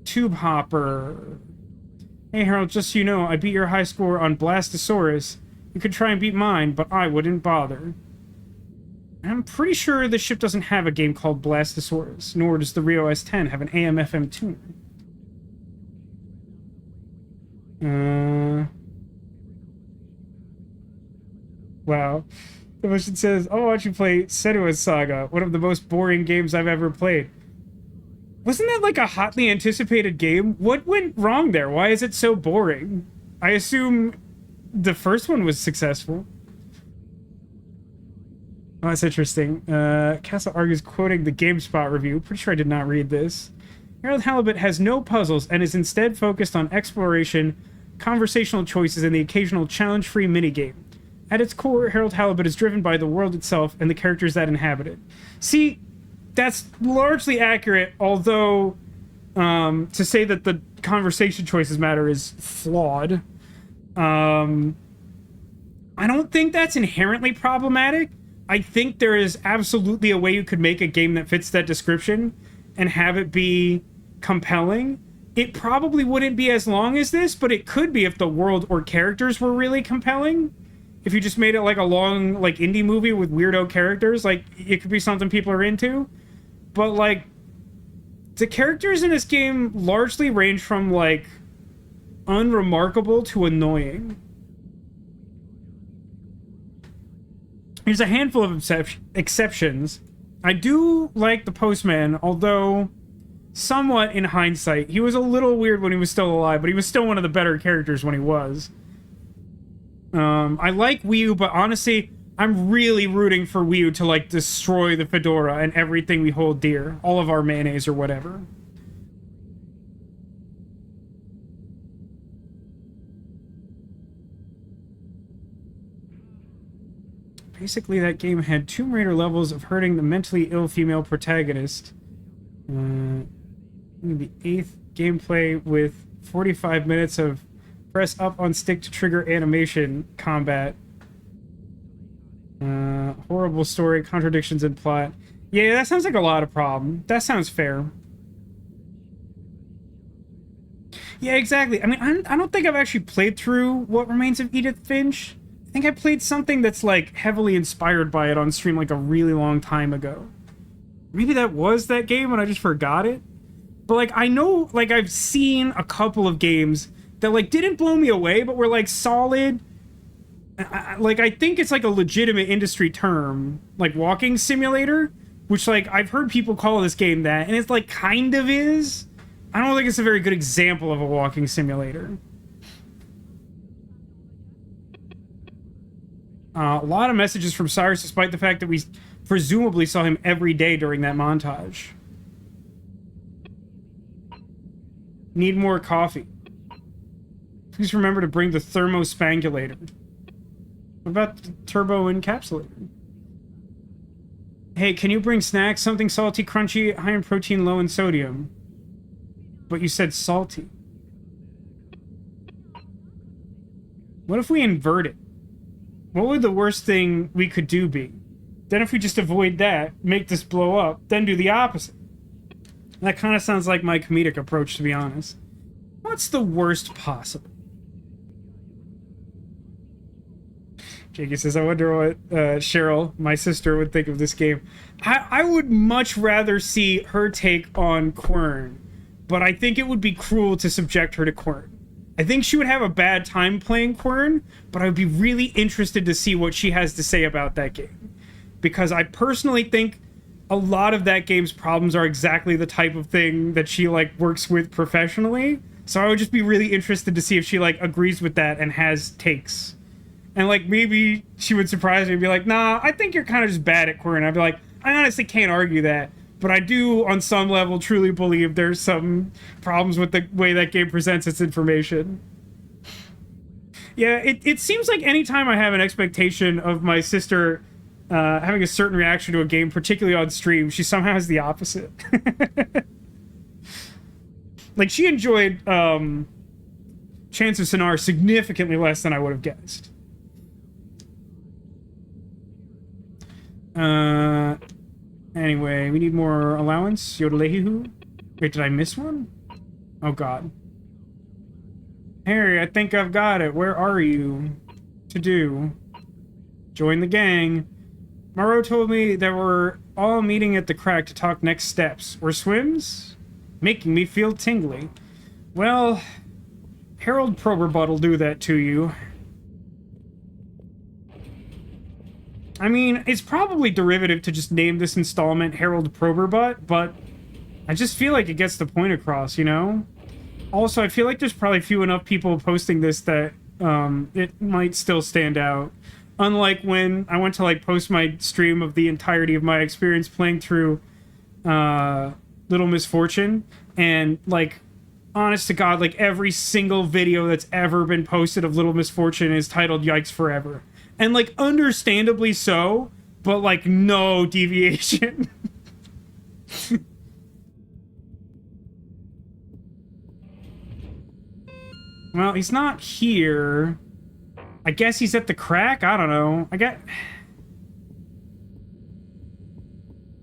A: Tube Hopper. Hey Harold, just so you know, I beat your high score on Blastosaurus. You could try and beat mine, but I wouldn't bother. I'm pretty sure the ship doesn't have a game called Blastosaurus, nor does the Rio S10 have an AM/FM tune. Wow. The mission says, oh, why don't you play Senua's Saga, one of the most boring games I've ever played. Wasn't that like a hotly anticipated game? What went wrong there? Why is it so boring? I assume the first one was successful. Oh, that's interesting. Castle argues quoting the GameSpot review. Pretty sure I did not read this. Harold Halibut has no puzzles and is instead focused on exploration, conversational choices, and the occasional challenge-free minigame. At its core, Harold Halibut is driven by the world itself and the characters that inhabit it. See, that's largely accurate, although to say that the conversation choices matter is flawed. I don't think that's inherently problematic. I think there is absolutely a way you could make a game that fits that description and have it be compelling. It probably wouldn't be as long as this, but it could be if the world or characters were really compelling. If you just made it like a long, like, indie movie with weirdo characters, like, it could be something people are into. But, like, the characters in this game largely range from, like, unremarkable to annoying. There's a handful of exceptions. I do like the Postman, although somewhat in hindsight. He was a little weird when he was still alive, but he was still one of the better characters when he was. I like Wii, but honestly, I'm really rooting for Wii to, like, destroy the fedora and everything we hold dear. All of our mayonnaise or whatever. Basically, that game had Tomb Raider levels of hurting the mentally ill female protagonist. The 8th gameplay with 45 minutes of press up on stick to trigger animation combat. Horrible story, contradictions in plot. Yeah, that sounds like a lot of problem. That sounds fair. Yeah, exactly. I mean, I don't think I've actually played through What Remains of Edith Finch. I think I played something that's, like, heavily inspired by it on stream, like, a really long time ago. Maybe that was that game and I just forgot it? But, like, I know, like, I've seen a couple of games that, like, didn't blow me away, but were, like, solid. I think it's, like, a legitimate industry term. Like, walking simulator, which, like, I've heard people call this game that, and it's, like, kind of is. I don't think it's a very good example of a walking simulator. A lot of messages from Cyrus, despite the fact that we presumably saw him every day during that montage. Need more coffee. Please remember to bring the thermospangulator. What about the turbo encapsulator? Hey, can you bring snacks? Something salty, crunchy, high in protein, low in sodium. But you said salty. What if we invert it? What would the worst thing we could do be? Then if we just avoid that, make this blow up, then do the opposite. That kind of sounds like my comedic approach, to be honest. What's the worst possible? Jakey says, I wonder what Cheryl, my sister, would think of this game. I would much rather see her take on Quern, but I think it would be cruel to subject her to Quern. I think she would have a bad time playing Quern, but I would be really interested to see what she has to say about that game. Because I personally think a lot of that game's problems are exactly the type of thing that she, like, works with professionally. So I would just be really interested to see if she, like, agrees with that and has takes. And, like, maybe she would surprise me and be like, nah, I think you're kind of just bad at Quern. I'd be like, I honestly can't argue that. But I do, on some level, truly believe there's some problems with the way that game presents its information. Yeah, it seems like anytime I have an expectation of my sister having a certain reaction to a game, particularly on stream, she somehow has the opposite. Like, she enjoyed Chance of Sonar significantly less than I would have guessed. Anyway, we need more allowance. Yodelehihu. Wait, did I miss one? Oh, God. Harry, I think I've got it. Where are you? To do. Join the gang. Moreau told me that we're all meeting at the crack to talk next steps. Or swims? Making me feel tingly. Well, Harold Proberbutt will do that to you. I mean, it's probably derivative to just name this installment Harold Proberbutt, but I just feel like it gets the point across, you know? Also, I feel like there's probably few enough people posting this that it might still stand out. Unlike when I went to, like, post my stream of the entirety of my experience playing through Little Misfortune, and, like, honest to God, like, every single video that's ever been posted of Little Misfortune is titled Yikes Forever. And, like, understandably so, but, like, no deviation. Well, he's not here. I guess he's at the crack? I don't know.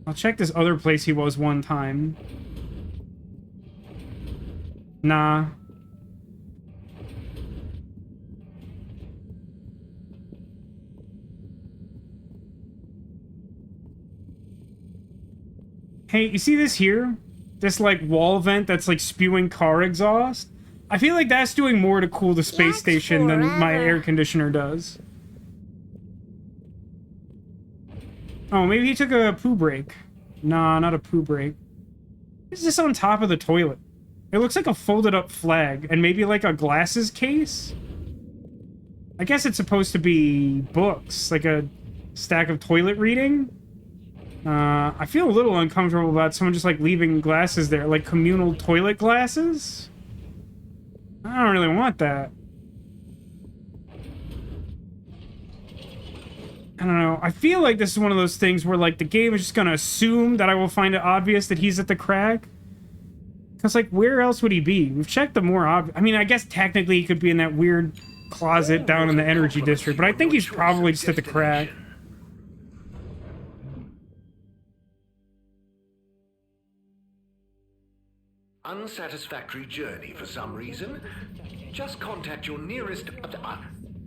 A: I'll check this other place he was one time. Nah. Hey, you see this here? This, like, wall vent that's, like, spewing car exhaust? I feel like that's doing more to cool the space station than my air conditioner does. Oh, maybe he took a poo break. Nah, not a poo break. Is this on top of the toilet? It looks like a folded up flag, and maybe like a glasses case? I guess it's supposed to be books, like a stack of toilet reading? I feel a little uncomfortable about someone just, like, leaving glasses there, like communal toilet glasses? I don't really want that. I don't know. I feel like this is one of those things where, like, the game is just gonna assume that I will find it obvious that he's at the crack. Because, like, where else would he be? We've checked the more obvious... I mean, I guess technically he could be in that weird closet down in the energy district, but I think he's probably just at the crack.
F: unsatisfactory journey for some reason, just contact your nearest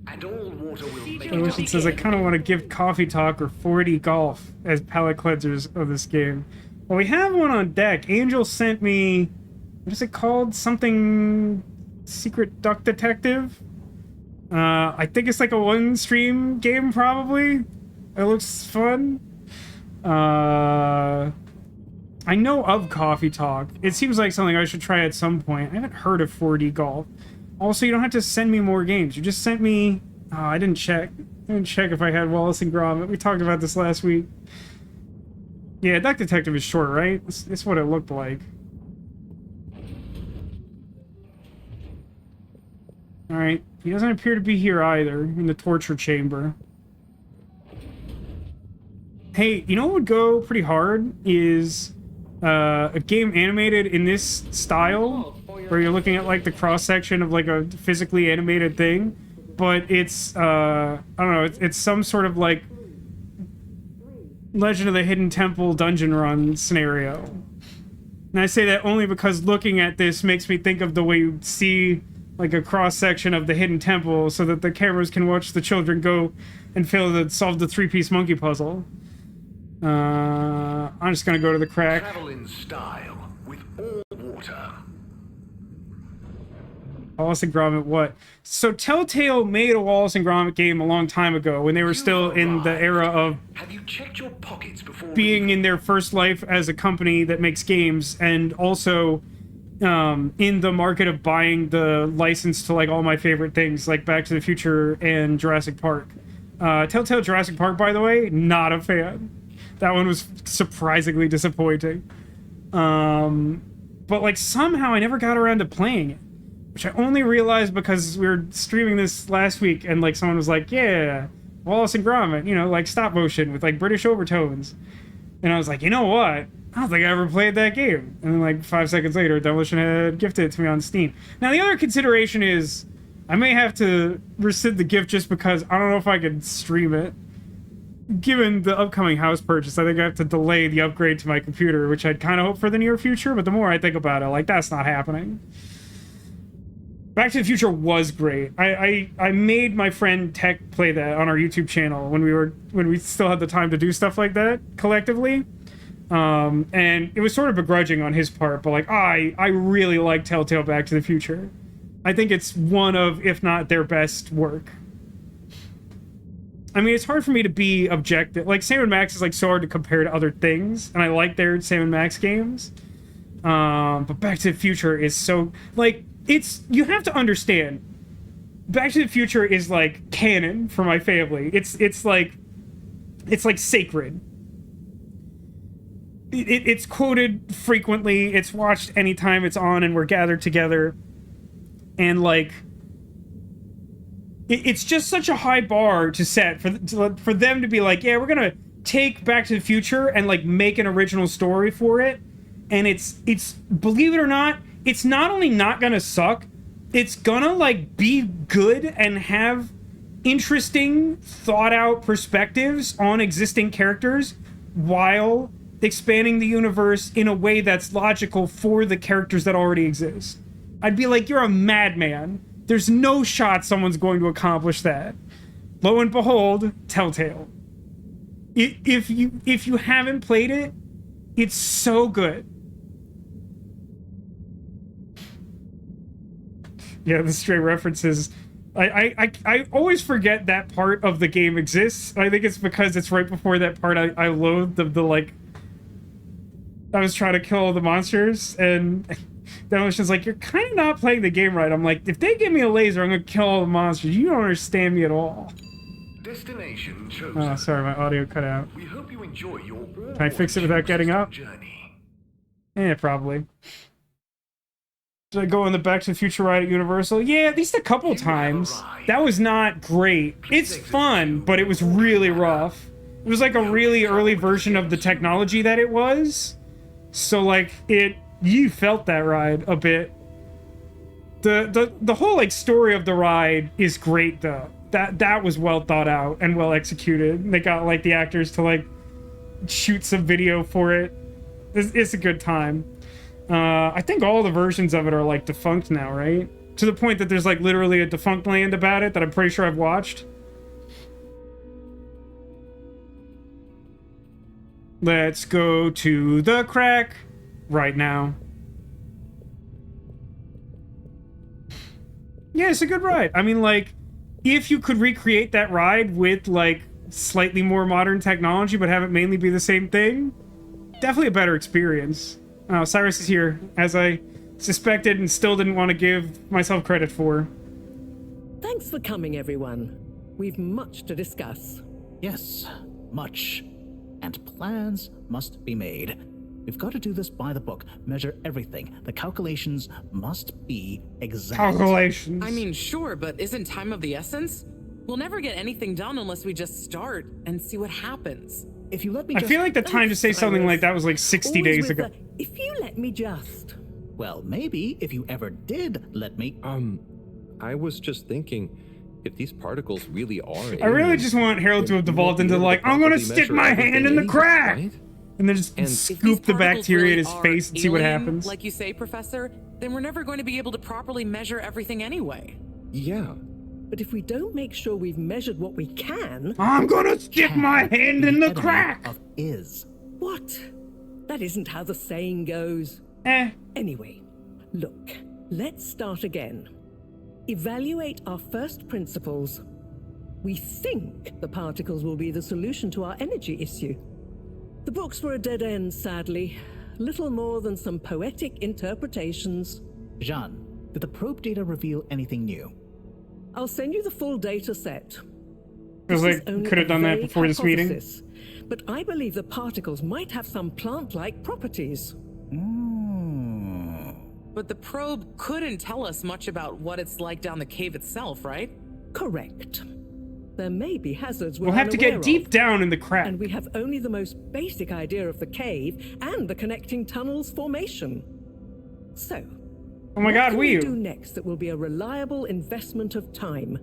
F: and all water will make
A: Ocean says, I kind of want to give Coffee Talk or 4D Golf as palate cleansers of this game. Well, we have one on deck. Angel sent me, what is it called? Something Secret Duck Detective? I think it's like a one-stream game, probably. It looks fun. I know of Coffee Talk. It seems like something I should try at some point. I haven't heard of 4D Golf. Also, you don't have to send me more games. You just sent me... Oh, I didn't check. I didn't check if I had Wallace and Gromit. We talked about this last week. Yeah, Duck Detective is short, right? It's what it looked like. Alright. He doesn't appear to be here either, in the torture chamber. Hey, you know what would go pretty hard is a game animated in this style, where you're looking at like the cross-section of like a physically animated thing, but it's I don't know, it's some sort of like Legend of the Hidden Temple dungeon run scenario. And I say that only because looking at this makes me think of the way you see like a cross-section of the Hidden Temple so that the cameras can watch the children go and solve the three-piece monkey puzzle. I'm just gonna go to the crack.
F: Travel in style with all water.
A: Wallace and Gromit, what? So Telltale made a Wallace and Gromit game a long time ago when they were still in the era of
F: Have you checked your pockets before
A: being in their first life as a company that makes games, and also in the market of buying the license to like all my favorite things like Back to the Future and Jurassic Park. Telltale Jurassic Park, by the way, not a fan. That one was surprisingly disappointing. But like somehow I never got around to playing it, which I only realized because we were streaming this last week and like someone was like, yeah, Wallace and Gromit, you know, like stop motion with like British overtones. And I was like, you know what? I don't think I ever played that game. And then like 5 seconds later, Demolition had gifted it to me on Steam. Now the other consideration is I may have to rescind the gift just because I don't know if I can stream it. Given the upcoming house purchase, I think I have to delay the upgrade to my computer, which I'd kind of hope for the near future, but the more I think about it, like, that's not happening. Back to the Future was great. I made my friend Tech play that on our YouTube channel when we still had the time to do stuff like that collectively. And it was sort of begrudging on his part, but like, I really like Telltale Back to the Future. I think it's one of, if not their best work. I mean, it's hard for me to be objective. Like, Sam & Max is, like, so hard to compare to other things, and I like their Sam & Max games. But Back to the Future is so... Like, you have to understand, Back to the Future is, like, canon for my family. It's like sacred. It's quoted frequently, it's watched anytime it's on and we're gathered together. And, like... It's just such a high bar to set for them to be like, yeah, we're gonna take Back to the Future and like make an original story for it, and it's believe it or not, it's not only not gonna suck, it's gonna like be good and have interesting, thought out perspectives on existing characters while expanding the universe in a way that's logical for the characters that already exist. I'd be like, you're a madman. There's no shot someone's going to accomplish that. Lo and behold, Telltale. If you haven't played it, it's so good. Yeah, the stray references. I always forget that part of the game exists. I think it's because it's right before that part I loathed the like... I was trying to kill all the monsters, and... Demolition's like, you're kind of not playing the game right. I'm like, if they give me a laser, I'm gonna kill all the monsters. You don't understand me at all.
F: Destination chosen.
A: Oh, sorry, my audio cut out.
F: We hope you enjoy your
A: Can I fix it without getting up?
F: Journey.
A: Probably. Did I go on the Back to the Future ride at Universal? Yeah, at least a couple times. That was not great. It's fun, but it was really rough. It was like a really early version of the technology that it was. So, like, you felt that ride a bit. The whole like story of the ride is great though. That was well thought out and well executed. They got like the actors to like shoot some video for it. It's a good time. I think all the versions of it are like defunct now, right? To the point that there's like literally a defunct land about it that I'm pretty sure I've watched. Let's go to the crack right now. Yeah, it's a good ride. I mean, like, if you could recreate that ride with like slightly more modern technology but have it mainly be the same thing, definitely a better experience. Cyrus is here, as I suspected and still didn't want to give myself credit for.
B: Thanks for coming, everyone. We've much to discuss.
J: Yes, much. And plans must be made. We've got to do this by the book, measure everything. The calculations must be exact.
A: Calculations.
H: I mean, sure, but isn't time of the essence? We'll never get anything done unless we just start and see what happens.
J: If you let me
A: I feel like the time to say something like that was like 60 days ago.
B: If you let me just...
J: Well, maybe if you ever did let me...
C: I was just thinking, if these particles really are
A: I really just want Harold to have devolved into like, I'm gonna stick my hand in the crack!
C: Right?
A: And then just scoop the bacteria in his face and see what happens.
H: Like you say, Professor, then we're never going to be able to properly measure everything anyway.
C: Yeah.
B: But if we don't make sure we've measured what we can...
A: I'm gonna stick my hand in the crack!
J: Of is.
B: What? That isn't how the saying goes. Anyway, look, let's start again. Evaluate our first principles. We think the particles will be the solution to our energy issue. The books were a dead end, sadly. Little more than some poetic interpretations.
J: Jean, did the probe data reveal anything new?
B: I'll send you the full data set.
A: I was like, could have done that before this meeting.
B: But I believe the particles might have some plant-like properties.
H: But the probe couldn't tell us much about what it's like down the cave itself, right?
B: Correct. There may be hazards
A: we'll have to get deep down in the crack.
B: And we have only the most basic idea of the cave and the connecting tunnels formation. So,
A: oh my God,
B: what can we
A: Wii
B: do next that will be a reliable investment of time?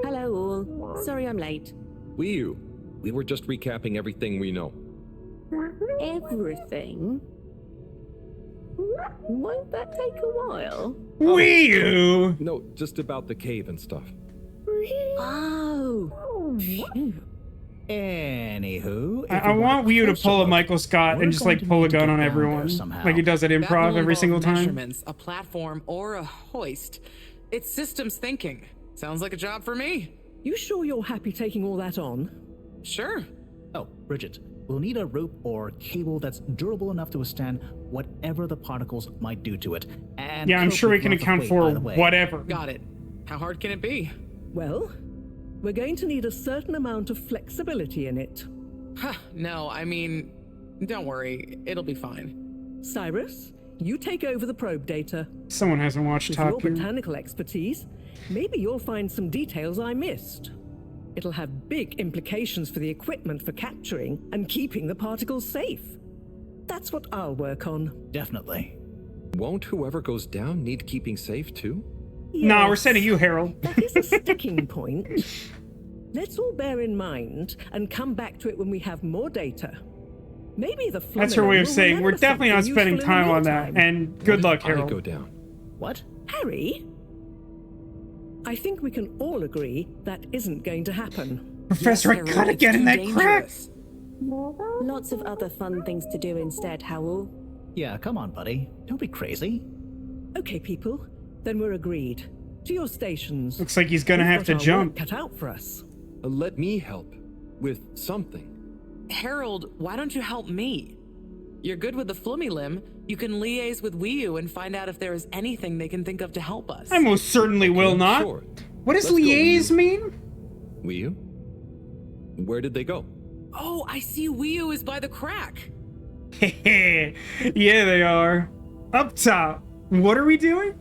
K: Hello all. Sorry I'm late.
C: Wii U. We were just recapping everything we know.
K: Everything? Won't that take a while?
A: Wii U!
C: No, just about the cave and stuff.
K: Oh.
J: Anywho,
A: I want Wii U to pull a Michael Scott and just like pull a gun on everyone, like he does at improv
H: That
A: every
H: will
A: single
H: involve
A: time.
H: measurements, a platform, or a hoist. It's systems thinking. Sounds like a job for me.
B: You sure you're happy taking all that on?
H: Sure.
J: Oh, Bridget, we'll need a rope or cable that's durable enough to withstand whatever the particles might do to it. And
A: Yeah, I'm sure we can account for whatever.
H: Got it. How hard can it be?
B: Well, we're going to need a certain amount of flexibility in it.
H: No, I mean, don't worry. It'll be fine.
B: Cyrus, you take over the probe data.
A: Someone hasn't watched
B: With
A: Top
B: your
A: Gear.
B: botanical expertise, maybe you'll find some details I missed. It'll have big implications for the equipment for capturing and keeping the particles safe. That's what I'll work on.
J: Definitely.
C: Won't whoever goes down need keeping safe too?
A: Nah, we're sending you, Harold.
B: That is a sticking point. Let's all bear in mind and come back to it when we have more data. Maybe the
A: That's her way of saying we're definitely not spending time on that.
B: meantime.
A: And good luck,
C: I
A: Harold.
C: go down.
J: What?
B: Harry? I think we can all agree that isn't going to happen.
A: Professor, I gotta get in that crack!
K: Lots of other fun things to do instead, Howell.
J: Yeah, come on, buddy. Don't be crazy.
B: Okay, people. Then we're agreed. To your stations.
A: Looks like he's gonna
B: We've
A: have
B: got
A: to
B: our
A: jump.
B: work cut out for us.
C: Let me help with something.
H: Harold, why don't you help me? You're good with the flummy limb. You can liaise with Wii U and find out if there is anything they can think of to help us.
A: I most certainly will not.
C: Sure.
A: What does
C: Let's go,
A: liaise mean?
C: Wii U? Where did they go?
H: Oh, I see Wii U is by the crack.
A: Yeah, they are. Up top. What are we doing?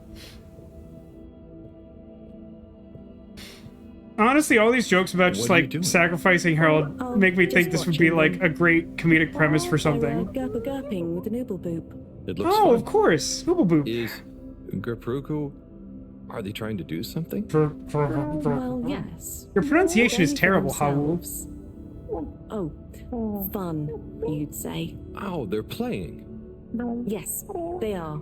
A: Honestly, all these jokes about just like sacrificing Harold make me think this would be like a great comedic premise for something.
K: Gurping with an Oobleboop.
C: It looks
A: Oh,
C: fun.
A: of course. Oobleboop.
C: Is Grapruku... Are they trying to do something?
K: Well, yes.
A: Your pronunciation is
K: They
A: terrible, Howell.
K: themselves. Oh, fun, you'd say.
C: Oh, they're playing.
K: Yes, they are.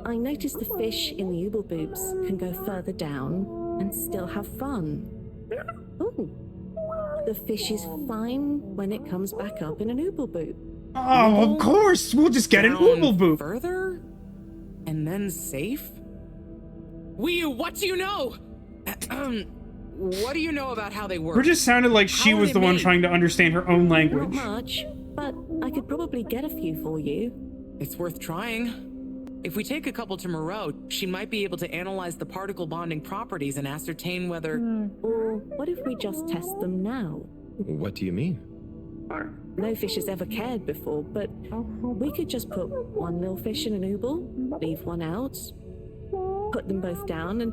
K: I noticed the fish in the Oobleboops can go further down and still have fun. Ooh. The fish is fine when it comes back up in an Oobleboop.
A: Oh, of course! We'll just get an Oobleboop!
H: Further? And then safe? Wii, what do you know? What do you know about how they work?
A: It just sounded like she
H: How are
A: was
H: they
A: the one
H: made?
A: trying to understand her own language.
K: Not much, but I could probably get a few for you.
H: It's worth trying. If we take a couple to Moreau, she might be able to analyze the particle bonding properties and ascertain whether...
K: Or what if we just test them now?
C: What do you mean?
K: No fish has ever cared before, but we could just put one little fish in an ooble, leave one out, put them both down, and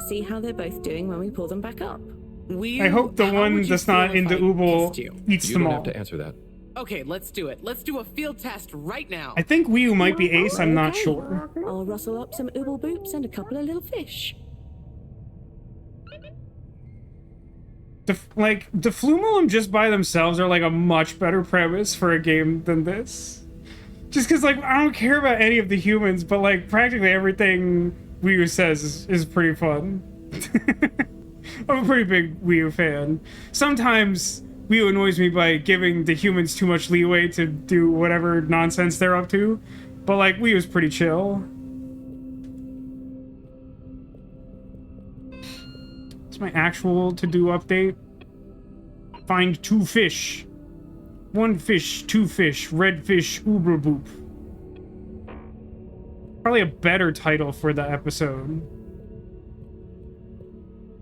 K: see how they're both doing when we pull them back up.
A: I hope the one that's not in the ooble eats them
C: You don't
A: all.
C: have to answer that.
H: Okay, let's do it. Let's do a field test right now.
A: I think Wii might be ace, I'm not
K: Okay.
A: sure.
K: I'll rustle up some Oobleboops and a couple of little fish.
A: The Flumulum just by themselves are like a much better premise for a game than this. Just because, like, I don't care about any of the humans, but, like, practically everything Wii U says is pretty fun. I'm a pretty big Wii U fan. Sometimes Wii U annoys me by giving the humans too much leeway to do whatever nonsense they're up to, but, like, Wii U's pretty chill. It's my actual to-do update. Find 2 fish. 1 fish, 2 fish, red fish, Oobleboop. Probably a better title for the episode.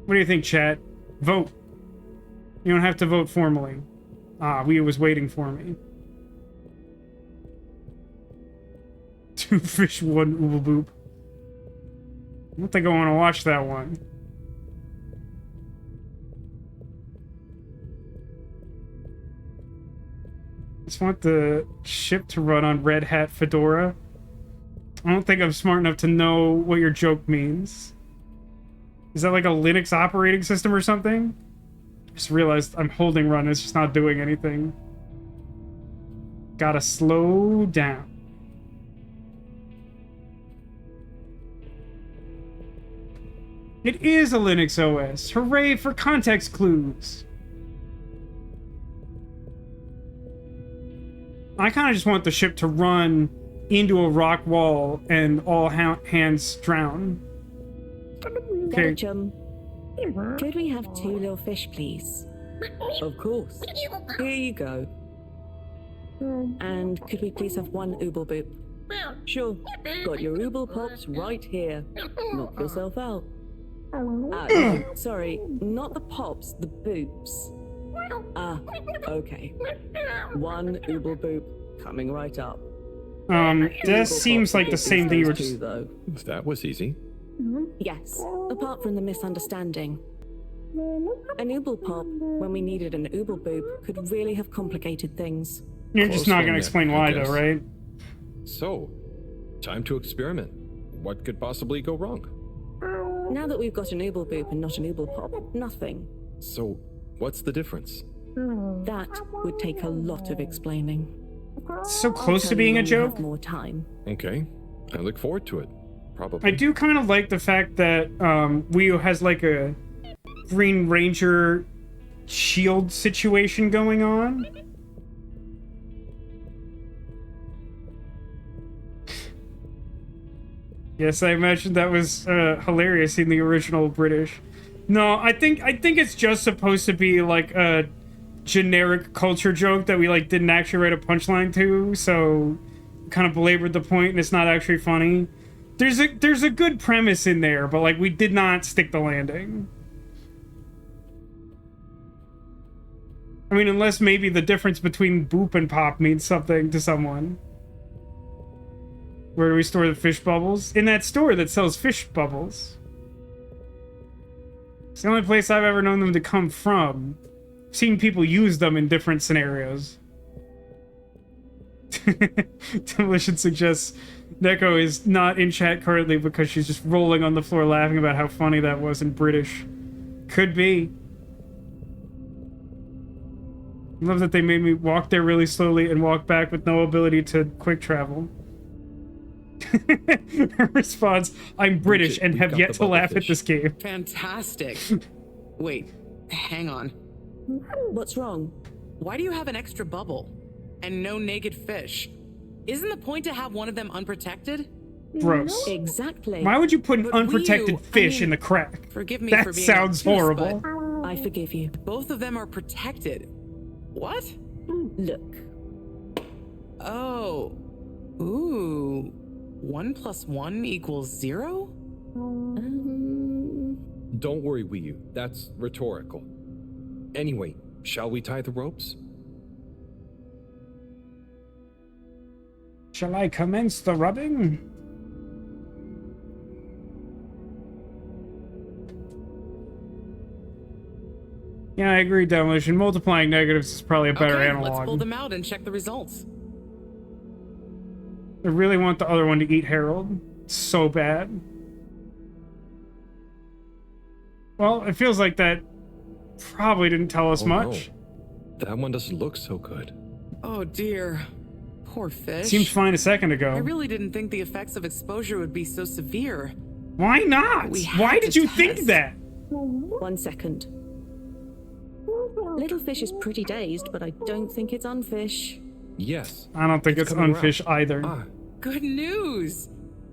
A: What do you think, chat? Vote. You don't have to vote formally. Ah, Wii was waiting for me. 2 fish, 1 Oobleboop. I don't think I want to watch that one. Just want the ship to run on Red Hat Fedora. I don't think I'm smart enough to know what your joke means. Is that like a Linux operating system or something? Just realized I'm holding run, it's just not doing anything. Gotta slow down. It is a Linux OS. Hooray for context clues. I kind of just want the ship to run into a rock wall and all hands drown.
K: Okay. Chum. Could we have 2 little fish, please? Of course. Here you go. And could we please have 1 Oobleboop? Sure. Got your Ooble Pops right here. Knock yourself out. No, sorry, not the pops, the boops. Ah, okay. 1 Oobleboop coming right up.
A: This seems like the same thing you were just...
K: though.
C: That was easy.
K: Yes, apart from the misunderstanding. An Ooble Pop, when we needed an Oobleboop, could really have complicated things.
A: You're just not going to explain why, though, right?
C: So, time to experiment. What could possibly go wrong?
K: Now that we've got an Oobleboop and not an Ooble Pop, nothing.
C: So, what's the difference?
K: That would take a lot of explaining.
A: So close to being a joke.
K: More time.
C: Okay, I look forward to it. Probably.
A: I do kind of like the fact that Wii U has like a Green Ranger shield situation going on. Yes, I imagine that was hilarious in the original British. No, I think it's just supposed to be like a generic culture joke that we like didn't actually write a punchline to, so kind of belabored the point and it's not actually funny. There's a good premise in there, but like we did not stick the landing. I mean, unless maybe the difference between boop and pop means something to someone. Where do we store the fish bubbles? In that store that sells fish bubbles. It's the only place I've ever known them to come from. I've seen people use them in different scenarios. Demolition suggests Neko is not in chat currently because she's just rolling on the floor laughing about how funny that was in British. Could be. I love that they made me walk there really slowly and walk back with no ability to quick travel. Her response, I'm British and have yet to laugh at this game.
H: Fantastic. Wait, hang on.
K: What's wrong?
H: Why do you have an extra bubble? And no naked fish? Isn't the point to have one of them unprotected?
A: Gross.
K: Exactly.
A: Why would you put an
H: But
A: unprotected
H: Ryu,
A: fish
H: I mean,
A: in the crack?
H: Forgive me
A: That
H: for being
A: sounds
H: obtuse,
A: horrible.
H: but
K: I forgive you.
H: both of them are protected. What?
K: Look.
H: Oh. Ooh. 1 + 1 = 0?
C: Don't worry, Wii U. That's rhetorical. Anyway, shall we tie the ropes?
A: Shall I commence the rubbing? Yeah, I agree, Demolition. Multiplying negatives is probably a better
H: Okay,
A: analog.
H: let's pull them out and check the results.
A: I really want the other one to eat Harold. So bad. Well, it feels like that probably didn't tell us much.
C: No. That one doesn't look so good.
H: Oh dear. Poor fish.
A: Seemed fine a second ago.
H: I really didn't think the effects of exposure would be so severe.
A: Why not?
H: We had
A: Why
H: to
A: did you
H: test.
A: think that?
K: 1 second. Little fish is pretty dazed, but I don't think it's unfish.
C: Yes.
A: I don't think it's
C: coming
A: unfish
C: around.
A: either.
C: Ah,
H: Good news!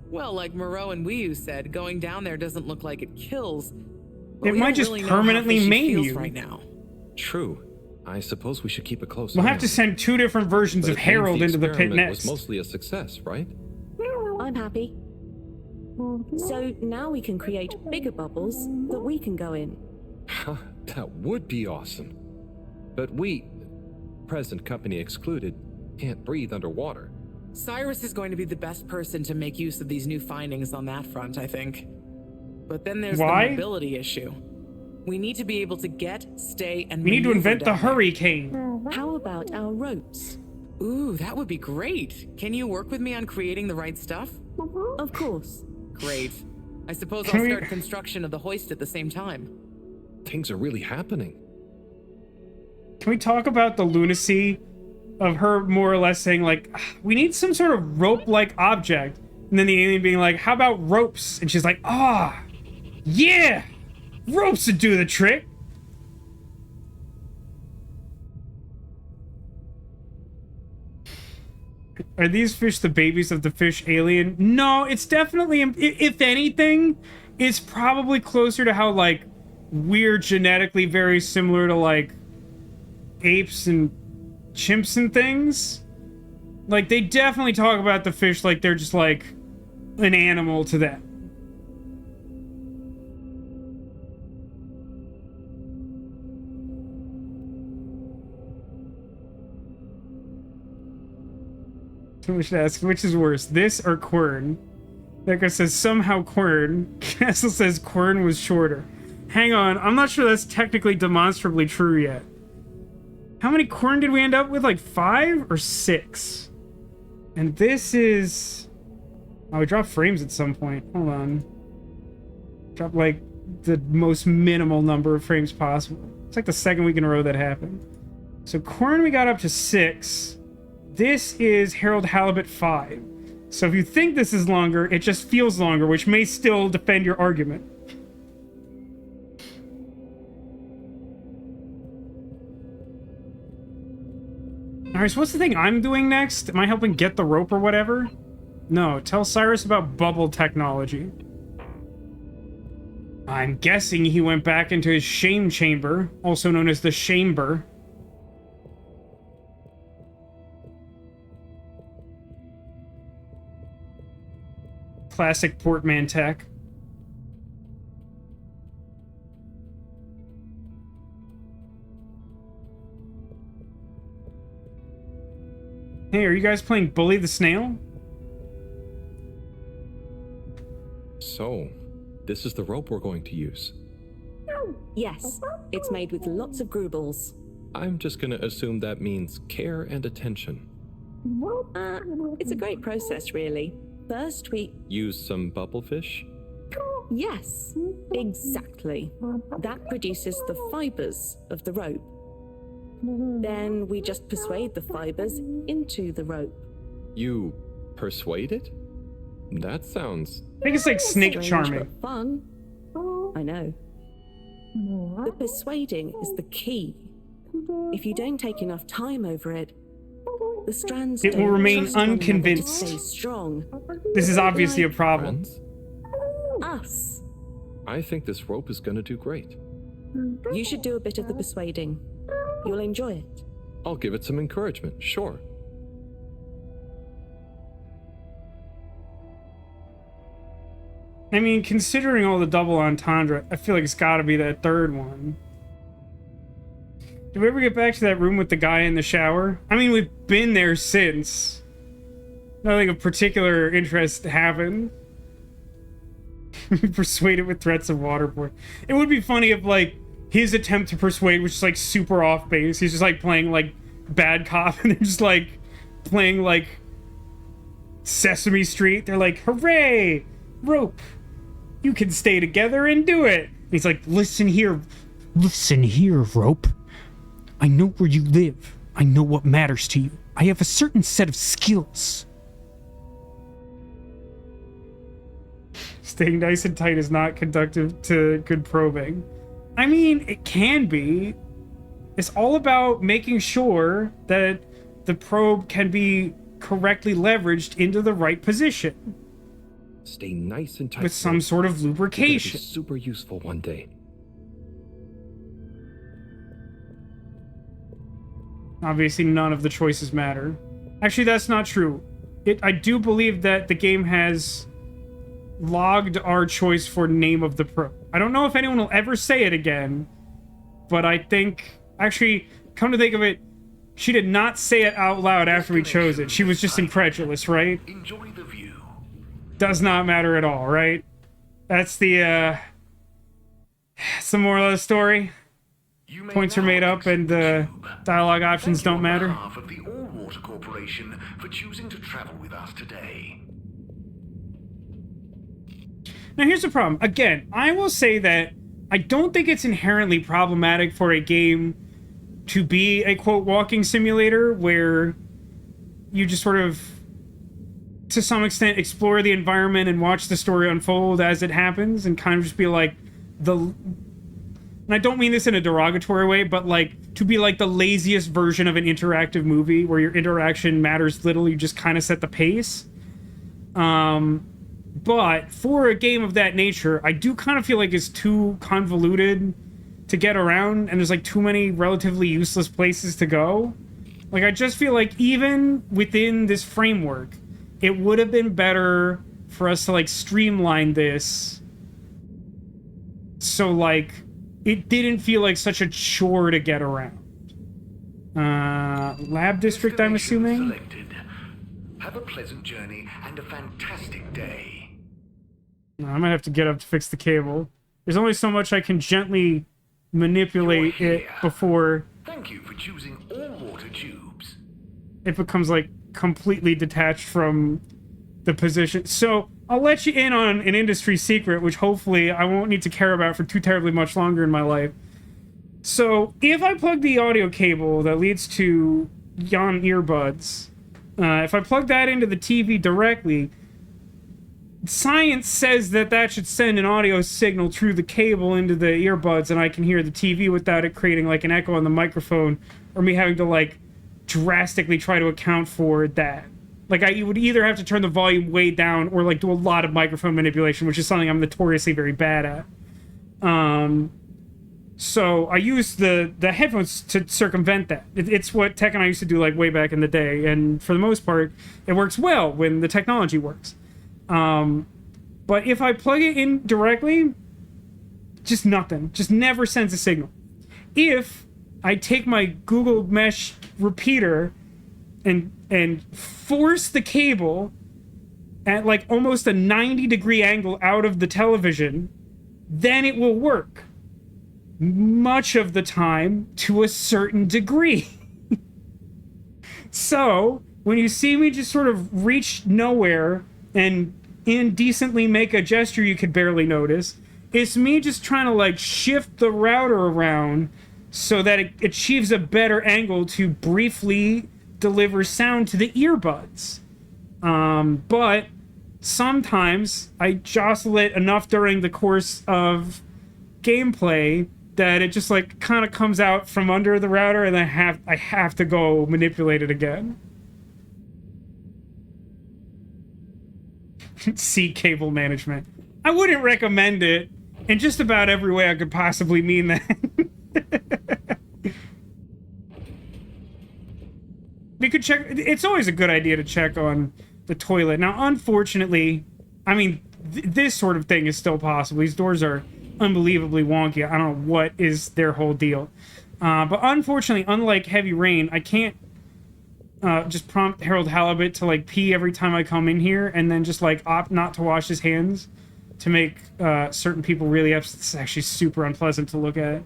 H: Well, like Moreau and Wii U said, going down there doesn't look like it kills. But
A: It
H: we
A: might
H: don't
A: just
H: really know how
A: permanently
H: fishy
A: maim
H: feels
A: you.
H: right now.
C: true. I suppose we should keep a close
A: We'll
C: eye
A: have to
C: on
A: send 2 different versions
C: But
A: of
C: it means
A: Harold into the pit
C: experiment
A: next.
C: was mostly a success, right?
K: I'm happy. So now we can create bigger bubbles that we can go in.
C: That would be awesome. But we, present company excluded, can't breathe underwater.
H: Cyrus is going to be the best person to make use of these new findings on that front, I think. But then there's
A: Why?
H: the mobility issue. We need to be able to get, stay, and
A: We need to
H: maneuver
A: invent the
H: down there.
A: hurricane.
K: How about our ropes?
H: Ooh, that would be great. Can you work with me on creating the right stuff?
K: Of course.
H: Great. I suppose
A: Can
H: I'll
A: we-
H: start construction of the hoist at the same time.
C: Things are really happening.
A: Can we talk about the lunacy of her more or less saying, like, we need some sort of rope-like object, and then the alien being like, how about ropes? And she's like, yeah! Ropes would do the trick! Are these fish the babies of the fish alien? No, it's definitely, if anything, it's probably closer to how, like, we're genetically very similar to, like, apes and chimps and things. Like, they definitely talk about the fish like they're just, like, an animal to them. Someone should ask, which is worse, this or Quern? Becca says, somehow Quern. Castle says Quern was shorter. Hang on, I'm not sure that's technically demonstrably true yet. How many Quern did we end up with? Like 5 or 6? And this is... Oh, we dropped frames at some point. Hold on. Drop like the most minimal number of frames possible. It's like the second week in a row that happened. So Quern we got up to 6. This is Harold Halibut 5. So if you think this is longer, it just feels longer, which may still defend your argument. Alright, so what's the thing I'm doing next? Am I helping get the rope or whatever? No, tell Cyrus about bubble technology. I'm guessing he went back into his shame chamber, also known as the chamber. Classic Portman tech. Hey, are you guys playing Bully the Snail?
C: So, this is the rope we're going to use.
K: Yes, it's made with lots of groobles.
C: I'm just gonna assume that means care and attention.
K: It's a great process, really. First, we...
C: Use some bubblefish?
K: Yes, exactly. That produces the fibers of the rope. Then we just persuade the fibers into the rope.
C: You persuade it? That sounds...
A: I think it's like snake
K: Strange
A: charming.
K: but fun. I know. The persuading is the key. If you don't take enough time over it, the strands
A: It will
K: don't
A: remain
K: trust one another to
A: unconvinced.
K: stay strong.
A: This is obviously a problem.
C: Friends?
K: Us.
C: I think this rope is gonna do great.
K: You should do a bit of the persuading. You'll enjoy it.
C: I'll give it some encouragement, sure.
A: I mean, considering all the double entendre, I feel like it's gotta be that third one. Did we ever get back to that room with the guy in the shower? I mean, we've been there since. Nothing of particular interest happened. Persuaded with threats of waterboard. It would be funny if, like, his attempt to persuade was just, like, super off base. He's just, like, playing, like, bad cop, and they're just, like, playing, like, Sesame Street. They're like, hooray! Rope! You can stay together and do it! And he's like, listen here, Rope. I know where you live. I know what matters to you. I have a certain set of skills. Staying nice and tight is not conducive to good probing. I mean, it can be. It's all about making sure that the probe can be correctly leveraged into the right position.
C: Stay nice and tight.
A: With some sort of
C: You're gonna be
A: lubrication.
C: super useful one day.
A: Obviously, none of the choices matter. Actually, that's not true. I do believe that the game has logged our choice for name of the probe. I don't know if anyone will ever say it again, but I think... Actually, come to think of it, she did not say it out loud after we chose it. She was just incredulous, right?
F: Enjoy the view.
A: Does not matter at all, right? That's the moral of the story. Points are made up and the dialogue options don't matter.
F: On behalf of the All-Water Corporation for choosing to travel with us today.
A: Now here's the problem. Again, I will say that I don't think it's inherently problematic for a game to be a, quote, walking simulator where you just sort of, to some extent, explore the environment and watch the story unfold as it happens and kind of just be like and I don't mean this in a derogatory way, but like to be like the laziest version of an interactive movie where your interaction matters little, you just kind of set the pace. But for a game of that nature, I do kind of feel like it's too convoluted to get around, and there's like too many relatively useless places to go. Like, I just feel like even within this framework, it would have been better for us to like streamline this so like it didn't feel like such a chore to get around. Lab district, I'm assuming?
F: Selected. Have a pleasant journey and a fantastic day.
A: I might have to get up to fix the cable. There's only so much I can gently manipulate it before
F: Thank you for choosing all-water tubes.
A: it becomes like completely detached from the position. So I'll let you in on an industry secret, which hopefully I won't need to care about for too terribly much longer in my life. So if I plug the audio cable that leads to yon earbuds, if I plug that into the TV directly, science says that that should send an audio signal through the cable into the earbuds, and I can hear the TV without it creating like an echo on the microphone, or me having to like drastically try to account for that. Like, I would either have to turn the volume way down or like do a lot of microphone manipulation, which is something I'm notoriously very bad at. So I use the headphones to circumvent that. It's what Tech and I used to do like way back in the day, and for the most part, it works well when the technology works. But if I plug it in directly, just nothing. Just never sends a signal. If I take my Google Mesh repeater and force the cable at like almost a 90-degree angle out of the television, then it will work. Much of the time, to a certain degree. So, when you see me just sort of reach nowhere and indecently make a gesture you could barely notice, it's me just trying to like shift the router around so that it achieves a better angle to briefly deliver sound to the earbuds. But sometimes I jostle it enough during the course of gameplay that it just like kind of comes out from under the router, and I have to go manipulate it again. C cable management. I wouldn't recommend it in just about every way I could possibly mean that. We could check. It's always a good idea to check on the toilet. Now, unfortunately, I mean, this sort of thing is still possible. These doors are unbelievably wonky. I don't know what is their whole deal. But unfortunately, unlike Heavy Rain, I can't just prompt Harold Halibut to, like, pee every time I come in here and then just, like, opt not to wash his hands to make certain people really upset. It's actually super unpleasant to look at.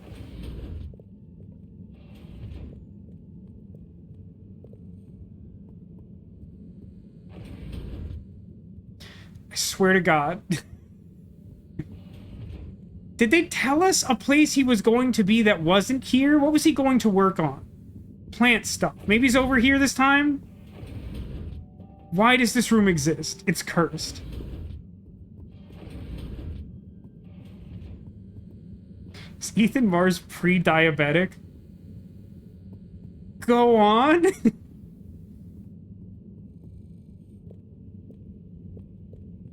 A: I swear to God. Did they tell us a place he was going to be that wasn't here? What was he going to work on? Plant stuff. Maybe he's over here this time? Why does this room exist? It's cursed. Is Ethan Mars pre-diabetic? Go on?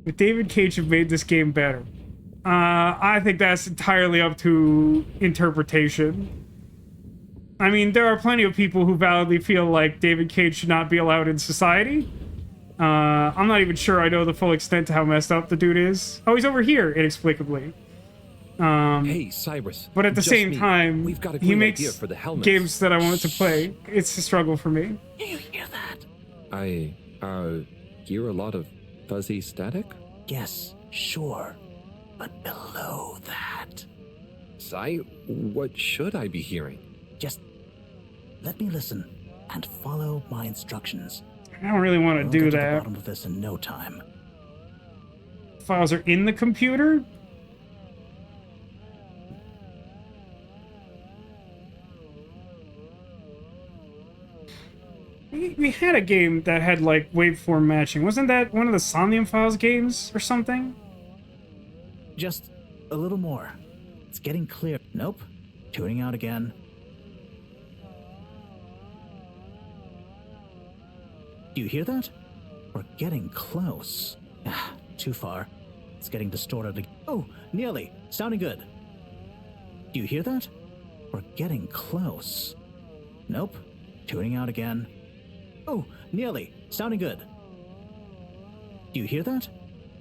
A: Would David Cage have made this game better? I think that's entirely up to interpretation. I mean, there are plenty of people who validly feel like David Cage should not be allowed in society. I'm not even sure I know the full extent to how messed up the dude is. Oh, he's over here, inexplicably.
C: Hey, Cyrus.
A: But at the same time,
C: we've got a
A: he
C: great
A: makes
C: idea for the helmets.
A: games that I want to play. It's a struggle for me.
J: Do you hear that?
C: I hear a lot of fuzzy static.
J: Yes, sure. But below that...
C: Cy, what should I be hearing?
J: Just let me listen and follow my instructions.
A: I don't really want to do
J: We'll get to the
A: that.
J: bottom of this in no time.
A: Files are in the computer? We had a game that had, like, waveform matching. Wasn't that one of the Somnium Files games or something?
J: Just a little more. It's getting clear. Nope. Tuning out again. Do you hear that? We're getting close. Ah, too far. It's getting distorted again. Oh, nearly. Sounding good. Do you hear that? We're getting close. Nope. Tuning out again. Oh, nearly. Sounding good. Do you hear that?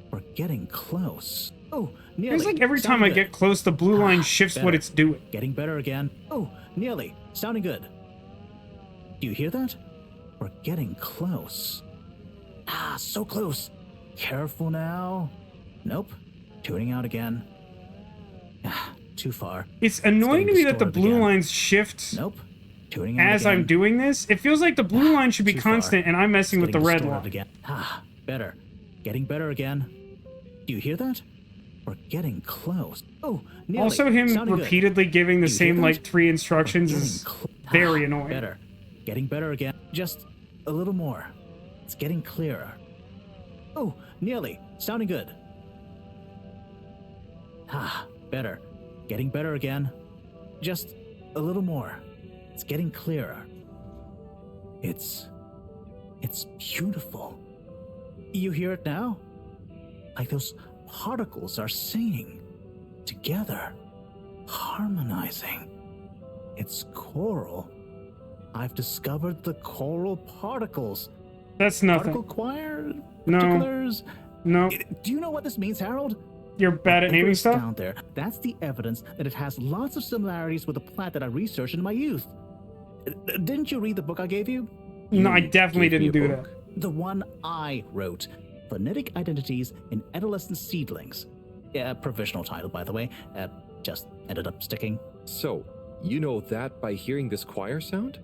J: We're getting close. Oh, nearly.
A: It's like every time
J: Sounding
A: I
J: good.
A: get close, the blue line shifts what
J: better.
A: it's doing.
J: Getting better again. Oh, nearly. Sounding good. Do you hear that? We're getting close. Ah, so close. Careful now. Nope. Tuning out again. Ah, too far.
A: It's annoying to me that the
J: distorted
A: blue
J: again.
A: lines shift
J: Nope. Tuning out
A: as
J: again.
A: I'm doing this. It feels like the blue line should be
J: Too far.
A: constant, and I'm messing with the
J: Getting
A: red
J: distorted
A: line.
J: again. Ah, better. Getting better again. Do you hear that? We're getting close. Oh, nearly.
A: Also, him
J: Sounding good.
A: repeatedly giving the
J: Do you hear
A: same,
J: that?
A: like, 3 instructions
J: Getting
A: is
J: cl-
A: very
J: Ah,
A: annoying.
J: Better. Getting better again. Just a little more. It's getting clearer. Oh, nearly. Sounding good. Ah, better. Getting better again. Just a little more. It's getting clearer. It's beautiful. You hear it now? Like those particles are singing together, harmonizing. It's choral. I've discovered the choral particles.
A: That's nothing.
J: Particle choir?
A: No.
J: Particulars?
A: No,
J: Do you know what this means, Harold?
A: you're bad at naming
J: Whatever's
A: stuff?
J: down there, that's the evidence that it has lots of similarities with a plant that I researched in my youth. Didn't you read the book I gave you?
A: No, I definitely
C: gave me
A: didn't
C: a
A: do
C: book.
A: that.
J: The one I wrote. Phonetic Identities in Adolescent Seedlings. Provisional title, by the way. Just ended up sticking.
C: So, you know that by hearing this choir sound?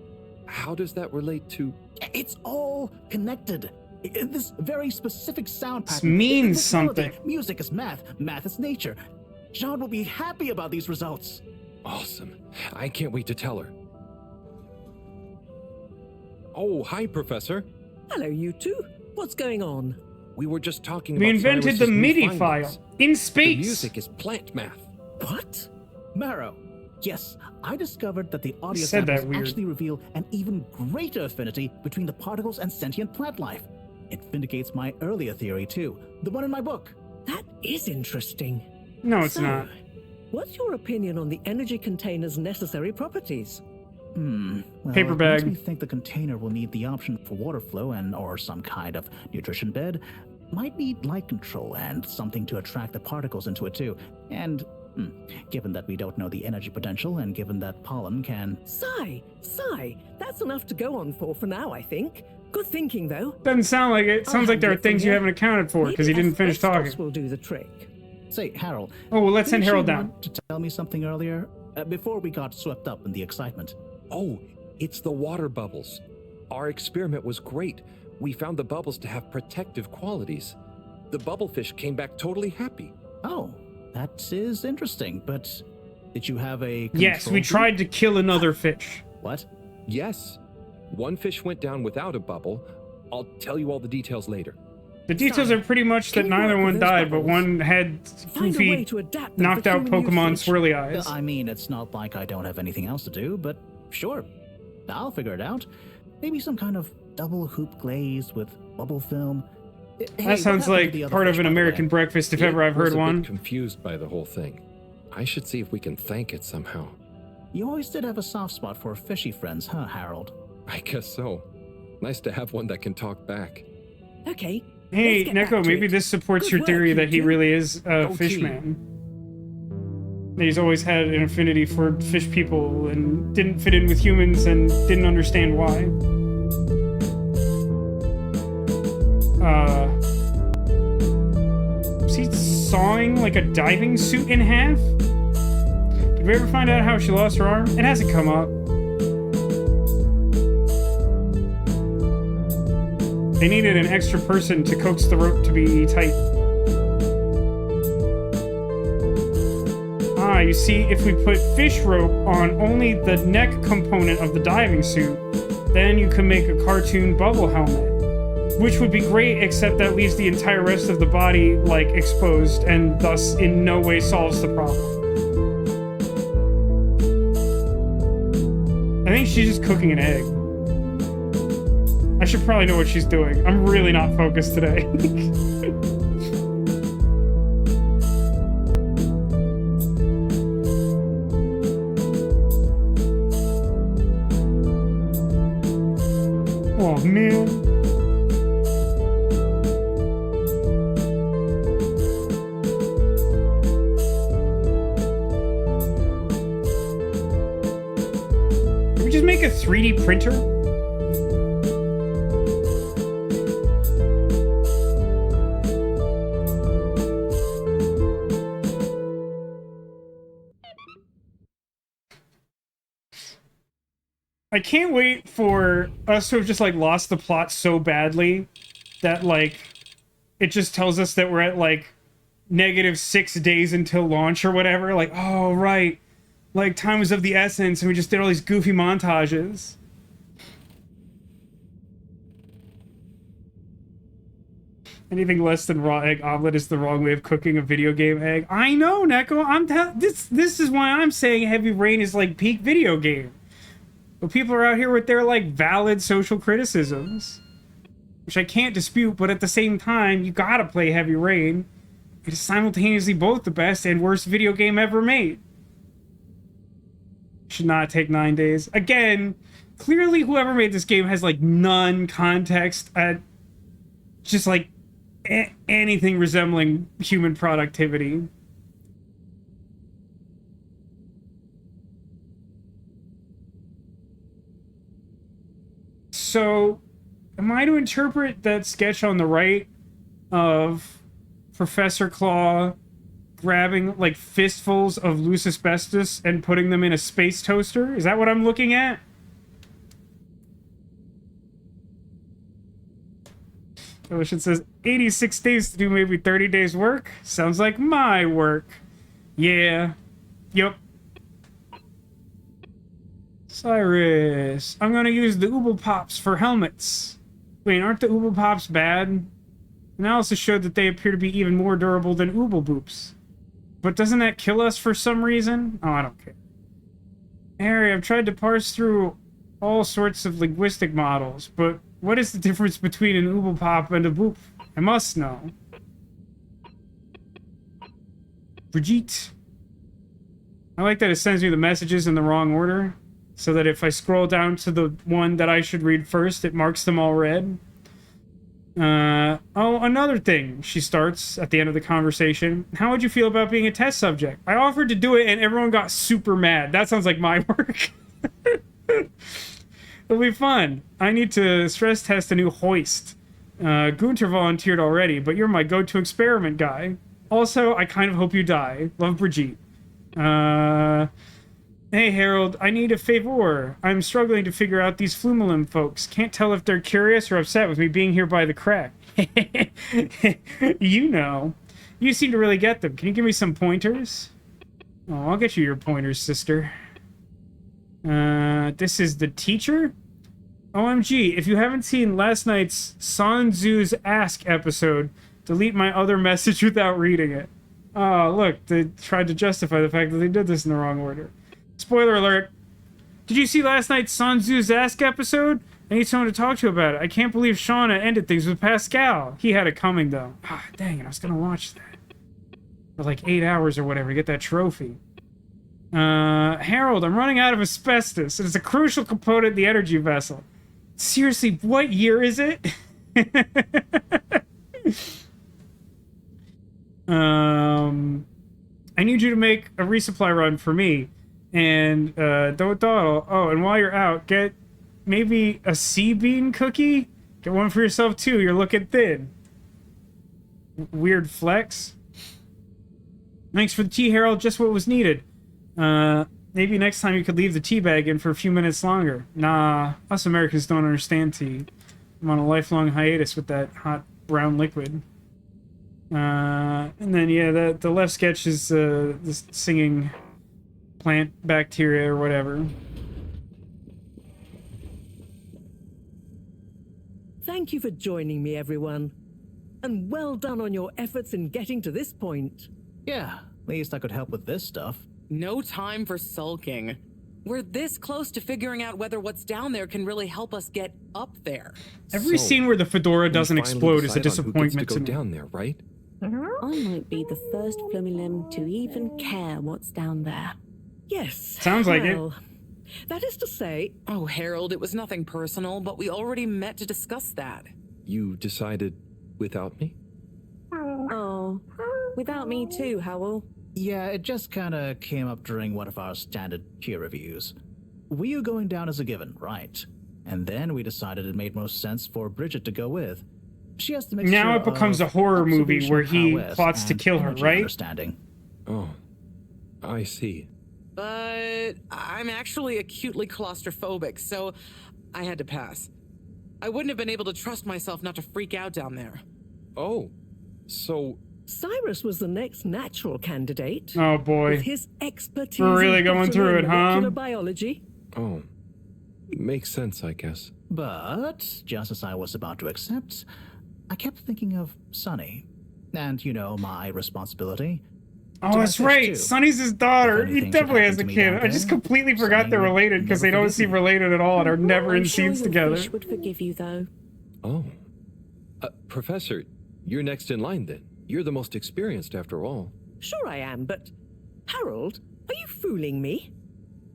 C: How does that relate to...
J: It's all connected. This very specific sound
A: This
J: pattern.
A: means
J: It's melody.
A: something.
J: Music is math. Math is nature. John will be happy about these results.
C: Awesome. I can't wait to tell her. Oh, hi, Professor.
B: Hello, you two. What's going on?
C: We were just talking
A: We
C: about
A: invented the
C: Cyrus's new
A: MIDI
C: findings.
A: file in space.
C: The music is plant math.
J: What? Marrow. Yes, I discovered that the audio
A: said that
J: samples
A: weird.
J: actually reveal an even greater affinity between the particles and sentient plant life. It vindicates my earlier theory, too. The one in my book.
B: That is interesting.
A: No, it's
B: So,
A: not.
B: What's your opinion on the energy container's necessary properties?
J: Well,
A: Paper
J: it
A: bag.
J: makes me think the container will need the option for water flow and or some kind of nutrition bed. Might need light control and something to attract the particles into it too. And given that we don't know the energy potential and given that pollen can...
B: Sigh. That's enough to go on for now, I think. Good thinking, though.
A: Doesn't sound like it.
B: I'll
A: Sounds like
B: hand
A: there are
B: it from
A: things you
B: here.
A: haven't accounted for because he
B: Maybe
A: didn't finish
B: asbestos
A: talking.
B: will do the trick.
J: Say, Harold.
A: Oh, well, let's send
J: didn't
A: Harold
J: you
A: down.
J: want to tell me something earlier? Before we got swept up in the excitement.
C: Oh, it's the water bubbles. Our experiment was great. We found the bubbles to have protective qualities. The bubblefish came back totally happy.
J: Oh, that is interesting, but did you have a
A: Yes, we
J: control
A: tried to kill another fish.
J: group? What?
C: Yes. One fish went down without a bubble. I'll tell you all the details later.
A: The details are pretty much that
B: Can you
A: neither
B: work with
A: one
B: those
A: died, but
B: bubbles?
A: one had
B: Find a way
A: goofy,
B: to adapt them
A: knocked
B: for
A: out
B: human
A: Pokemon
B: usage.
A: swirly eyes.
J: I mean, it's not like I don't have anything else to do, but sure. I'll figure it out. Maybe some kind of double hoop glaze with bubble film. Hey,
A: That
J: what
A: sounds
J: happened to
A: like
J: the other
A: part of
J: fish,
A: an
J: by the way?
A: American breakfast if
C: It
A: ever I've
C: was
A: heard
C: a bit
A: one.
C: confused by the whole thing. I should see if we can thank it somehow.
J: You always did have a soft spot for fishy friends, huh, Harold?
C: I guess so. Nice to have one that can talk back.
B: Okay.
A: Hey,
B: let's get back
A: Neko,
B: to
A: maybe
B: it.
A: this supports
B: Good
A: your
B: work,
A: theory
B: you
A: that he
B: two.
A: really is a
C: Go
A: fish
C: team.
A: man. That he's always had an affinity for fish people and didn't fit in with humans and didn't understand why. Is he sawing like a diving suit in half? Did we ever find out how she lost her arm? It hasn't come up. They needed an extra person to coax the rope to be tight. Ah, you see, if we put fish rope on only the neck component of the diving suit, then you can make a cartoon bubble helmet. Which would be great, except that leaves the entire rest of the body, like, exposed, and thus in no way solves the problem. I think she's just cooking an egg. I should probably know what she's doing. I'm really not focused today. Oh, man. Can we just make a 3D printer? I can't wait for us to have just, like, lost the plot so badly that, like, it just tells us that we're at, like, -6 days until launch or whatever. Like, oh, right. Like, time was of the essence, and we just did all these goofy montages. Anything less than raw egg omelet is the wrong way of cooking a video game egg. I know, Neko. This is why I'm saying Heavy Rain is, like, peak video game. But people are out here with their, like, valid social criticisms. Which I can't dispute, but at the same time, you gotta play Heavy Rain. It is simultaneously both the best and worst video game ever made. Should not take 9 days. Again, clearly whoever made this game has, like, none context at just, like, anything resembling human productivity. So, am I to interpret that sketch on the right of Professor Claw grabbing, like, fistfuls of loose asbestos and putting them in a space toaster? Is that what I'm looking at? Ocean says, 86 days to do maybe 30 days work? Sounds like my work. Yeah. Yep. Cyrus, I'm gonna use the Oobleboops for helmets. Wait, aren't the Oobleboops bad? Analysis showed that they appear to be even more durable than Oobleboops. But doesn't that kill us for some reason? Oh, I don't care. Harry, I've tried to parse through all sorts of linguistic models, but what is the difference between an Ooblebop and a boop? I must know. Brigitte. I like that it sends me the messages in the wrong order, so that if I scroll down to the one that I should read first, it marks them all red. Oh, another thing, she starts at the end of the conversation. How would you feel about being a test subject? I offered to do it and everyone got super mad. That sounds like my work. It'll be fun. I need to stress test a new hoist. Gunter volunteered already, but you're my go-to experiment guy. Also, I kind of hope you die. Love, Brigitte. Hey, Harold, I need a favor. I'm struggling to figure out these Flumelin folks. Can't tell if they're curious or upset with me being here by the crack. You know. You seem to really get them. Can you give me some pointers? Oh, I'll get you your pointers, sister. This is the teacher? OMG, if you haven't seen last night's Sun Tzu's Ask episode, delete my other message without reading it. Oh, look, they tried to justify the fact that they did this in the wrong order. Spoiler alert. Did you see last night's Sun Tzu's Ask episode? I need someone to talk to about it. I can't believe Shauna ended things with Pascal. He had it coming, though. Ah, dang it, I was gonna watch that. For like 8 hours or whatever to get that trophy. Harold, I'm running out of asbestos. It is a crucial component in the energy vessel. Seriously, what year is it? I need you to make a resupply run for me. And, don't dawdle. Oh, and while you're out, get maybe a sea bean cookie? Get one for yourself, too. You're looking thin. Weird flex. Thanks for the tea, Harold. Just what was needed. Maybe next time you could leave the tea bag in for a few minutes longer. Nah, us Americans don't understand tea. I'm on a lifelong hiatus with that hot brown liquid. And then, yeah, the left sketch is, the singing plant bacteria or whatever.
B: Thank you for joining me, everyone. And well done on your efforts in getting to this point.
J: Yeah, at least I could help with this stuff.
H: No time for sulking. We're this close to figuring out whether what's down there can really help us get up there.
A: Every scene where the fedora doesn't explode is a disappointment to me.
C: Down there, right?
K: I might be the first Flumilim to even care what's down there.
B: Yes.
A: Sounds like it.
B: That is to say...
H: Oh, Harold, it was nothing personal, but we already met to discuss that.
C: You decided without me?
K: Oh, without me too, Howell.
J: Yeah, it just kinda came up during one of our standard peer reviews. We are going down as a given, right? And then we decided it made most sense for Bridget to go with. She has to make
A: now it becomes a horror movie where he plots to kill her, right?
J: Understanding.
C: Oh, I see.
H: But I'm actually acutely claustrophobic, so I had to pass. I wouldn't have been able to trust myself not to freak out down there.
C: Oh, so...
B: Cyrus was the next natural candidate.
A: Oh boy.
B: With his expertise
A: We're really
B: in
A: going through it, huh?
B: molecular biology.
C: Oh, makes sense, I guess.
J: But, just as I was about to accept, I kept thinking of Sunny. And, you know, my responsibility.
A: Oh, that's right. Sunny's his daughter. He definitely has a kid. I just completely forgot they're related because they don't seem related at all and are never in scenes together.
K: Fish would forgive you, though.
C: Oh. Professor, you're next in line then. You're the most experienced after all.
B: Sure I am, but... Harold, are you fooling me?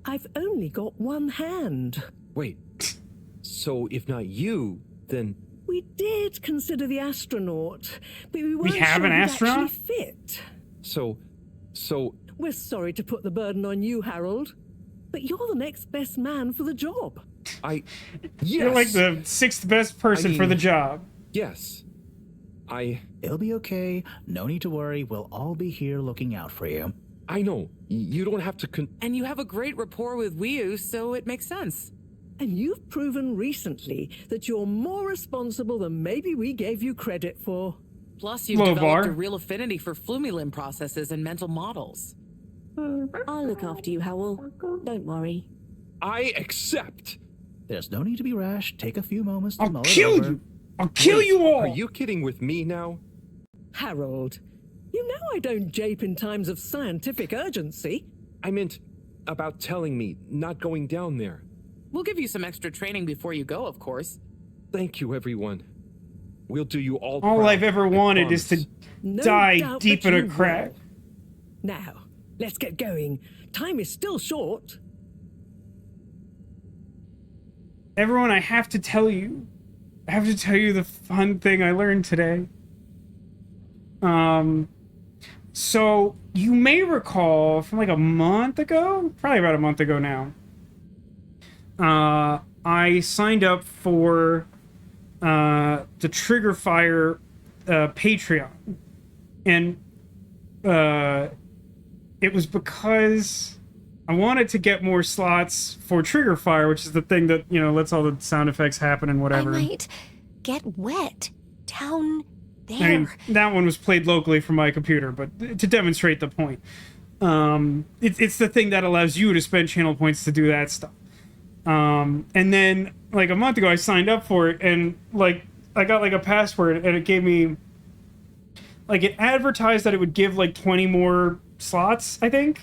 B: I've only got one hand.
C: Wait. So if not you, then...
B: We did consider the astronaut, but we weren't
A: have
B: sure
A: an
B: he'd
A: astronaut?
B: actually fit.
C: So...
B: We're sorry to put the burden on you, Harold, but you're the next best man for the job.
C: Yes!
A: You're like the 6th best person for the job.
C: Yes.
J: It'll be okay. No need to worry. We'll all be here looking out for you.
C: I know. You don't have to
H: And you have a great rapport with Wiu, so it makes sense.
B: And you've proven recently that you're more responsible than maybe we gave you credit for.
H: Plus, you've developed a real affinity for Flumilim processes and mental models.
K: I'll look after you, Howell. Don't worry.
C: I accept.
J: There's no need to be rash. Take a few moments to
A: I'll
J: mull
A: kill
J: it over.
A: you! I'll kill
C: Wait,
A: you all!
C: Are you kidding with me now?
B: Harold, you know I don't jape in times of scientific urgency.
C: I meant about telling me, not going down there.
H: We'll give you some extra training before you go, of course.
C: Thank you, everyone. We'll do you all
A: All
C: proud,
A: I've ever
C: I
A: wanted is
C: promise.
A: to
B: No
A: die
B: doubt
A: deep
B: that
A: in a
B: you
A: crack.
B: will. Now, let's get going. Time is still short.
A: Everyone, I have to tell you. I have to tell you the fun thing I learned today. So you may recall from like a month ago, probably about a month ago now, I signed up for the Triggerfire Patreon. And it was because I wanted to get more slots for Triggerfire, which is the thing that, you know, lets all the sound effects happen and whatever.
L: I might get wet down there.
A: I mean, that one was played locally from my computer, but to demonstrate the point. It's the thing that allows you to spend channel points to do that stuff. And then, like, a month ago, I signed up for it, and, like, I got, like, a password, and it gave me... Like, it advertised that it would give, like, 20 more slots, I think.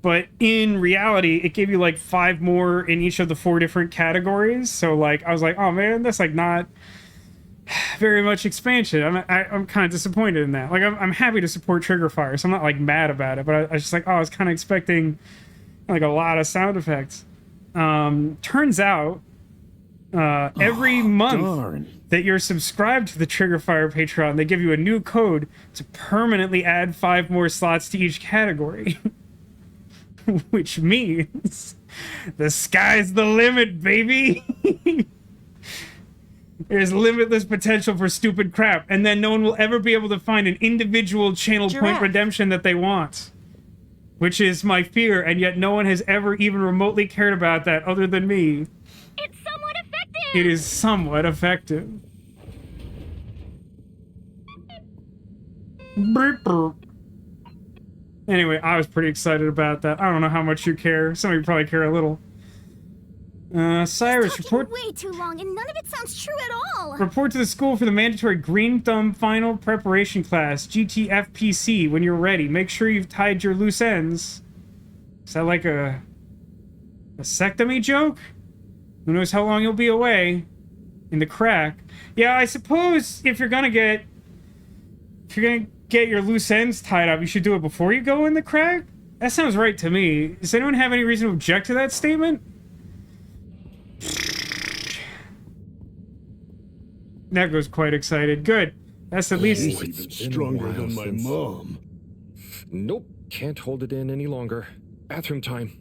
A: But in reality, it gave you, like, 5 more in each of the 4 different categories. So, like, I was like, oh, man, that's, like, not very much expansion. I'm kind of disappointed in that. Like, I'm happy to support Triggerfire, so I'm not, like, mad about it. But I was just like, oh, I was kind of expecting, like, a lot of sound effects. Turns out, every month that you're subscribed to the Triggerfire Patreon, they give you a new code to permanently add 5 more slots to each category. Which means the sky's the limit, baby. There's limitless potential for stupid crap, and then no one will ever be able to find an individual channel point redemption that they want. Which is my fear, and yet no one has ever even remotely cared about that other than me.
L: It's somewhat effective!
A: It is somewhat effective. Burp, burp. Anyway, I was pretty excited about that. I don't know how much you care. Some of you probably care a little. Cyrus, report...
L: way too long, and none of it sounds true at all!
A: Report to the school for the mandatory Green Thumb Final Preparation Class, GTFPC, when you're ready. Make sure you've tied your loose ends. Is that like a vasectomy joke? Who knows how long you'll be away in the crack. Yeah, I suppose if you're gonna get your loose ends tied up, you should do it before you go in the crack? That sounds right to me. Does anyone have any reason to object to that statement? Neko's quite excited. Good. That's at least...
M: Even stronger than my mom.
C: Nope. Can't hold it in any longer. Bathroom time.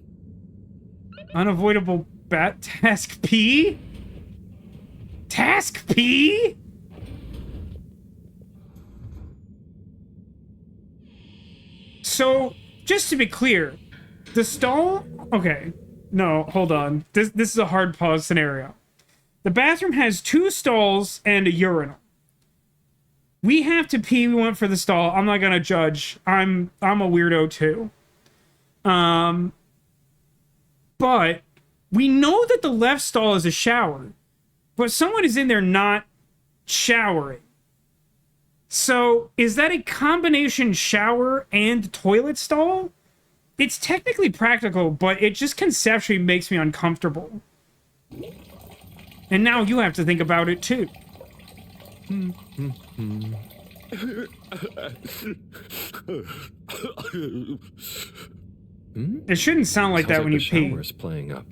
A: Unavoidable bat task P? Task P? So, just to be clear, the stall... Okay. No, hold on. This is a hard pause scenario. The bathroom has 2 stalls and a urinal. We have to pee. We went for the stall. I'm not gonna judge. I'm a weirdo too. But we know that the left stall is a shower, but someone is in there not showering. So is that a combination shower and toilet stall? It's technically practical, but it just conceptually makes me uncomfortable. And now you have to think about it too. It shouldn't sound like that when you pee.
C: Shower's playing up.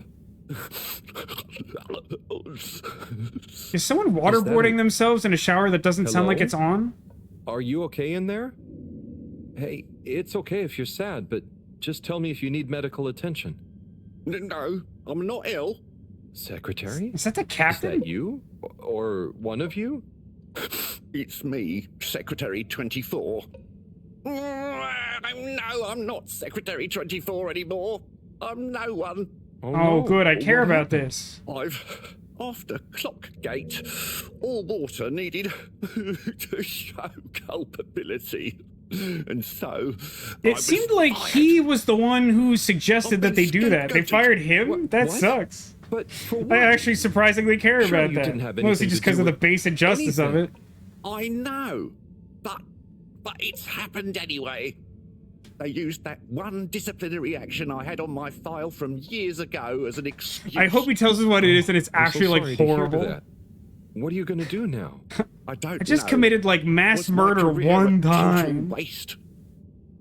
A: Is someone waterboarding themselves in a shower that doesn't sound like it's on?
C: Are you okay in there? Hey, it's okay if you're sad, but just tell me if you need medical attention.
M: No, I'm not ill.
C: Secretary?
A: Is that the captain?
C: Is that you? Or one of you?
M: It's me, Secretary 24. No, I'm not Secretary 24 anymore. I'm no one.
A: Oh,
C: no.
A: good. I care
C: What
A: about
C: happened?
A: this.
M: After Clockgate, all water needed to show culpability. And so...
A: It seemed like he was the one who suggested that they do that. They fired him? That sucks.
C: But for what?
A: I actually surprisingly care
C: Sure,
A: about
C: you
A: that.
C: didn't have
A: Mostly
C: anything
A: just
C: to do
A: because of the
C: with
A: base injustice of it.
C: anything.
M: I know, but it's happened anyway. They used that one disciplinary action I had on my file from years ago as an excuse.
A: I hope he tells us what it is and it's
C: I'm so
A: actually
C: sorry
A: like
C: to hear
A: horrible.
C: that. What are you gonna do now?
M: I don't
A: I just
M: know.
A: committed like mass
M: Was my
A: murder
M: career
A: one
M: a total
A: time.
M: waste?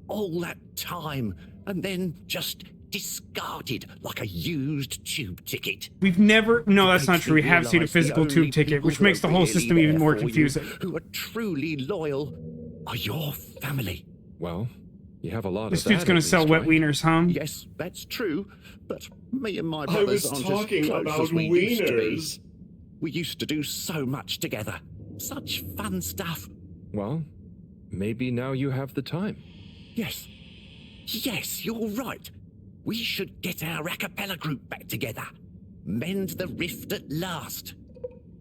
M: All that time, and then just discarded like a used tube ticket.
A: We've never... No, that's not
M: Makes
A: true.
M: me
A: We have seen a
M: realise the
A: physical
M: only
A: tube ticket,
M: people
A: which
M: who
A: makes
M: are
A: the whole
M: really
A: system even
M: there
A: more
M: for you,
A: confusing.
M: who are truly loyal, are your family.
C: Well, you have a lot
A: This
C: of
A: dude's
C: that
A: gonna
C: at
A: sell
C: least,
A: wet
C: right?
A: wieners, huh?
M: Yes, that's true, but me and my
N: I
M: brothers
N: was
M: aren't
N: talking
M: as close
N: about
M: as we used to be.
N: wieners.
M: We used to do so much together. Such fun stuff.
C: Well, maybe now you have the time.
M: Yes. Yes, you're right. We should get our a cappella group back together. Mend the rift at last.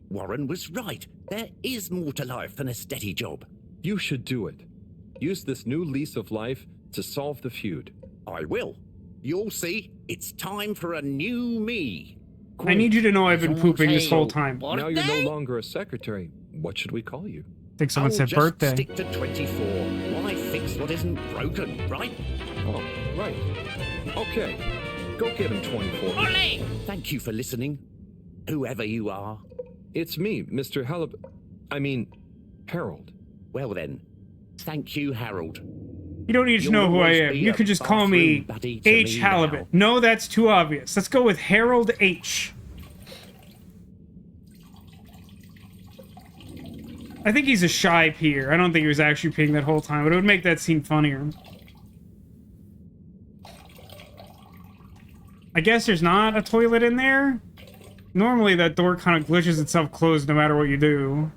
M: Warren was right. There is more to life than a steady job.
C: You should do it. Use this new lease of life to solve the feud.
M: I will. You'll see. It's time for a new me.
A: I need you to know I've been pooping this whole time.
C: Now you're no longer a secretary. What should we call you?
A: I think someone
M: I'll
A: said
M: just
A: birthday.
M: stick to 24. Why fix what isn't broken, right?
C: Oh, right. Okay. Go get him, 24.
M: Thank you for listening, whoever you are.
C: It's me, Mr. Halibut. I mean, Harold.
M: Well then, thank you, Harold.
A: You don't need to
M: You'll
A: know who I
M: always
A: am.
M: be
A: You
M: a
A: could just call me
M: bathroom buddy to
A: H.
M: me
A: Halibut.
M: now.
A: No, that's too obvious. Let's go with Harold H. I think he's a shy peer. I don't think he was actually peeing that whole time, but it would make that scene funnier. I guess there's not a toilet in there. Normally that door kind of glitches itself closed no matter what you do.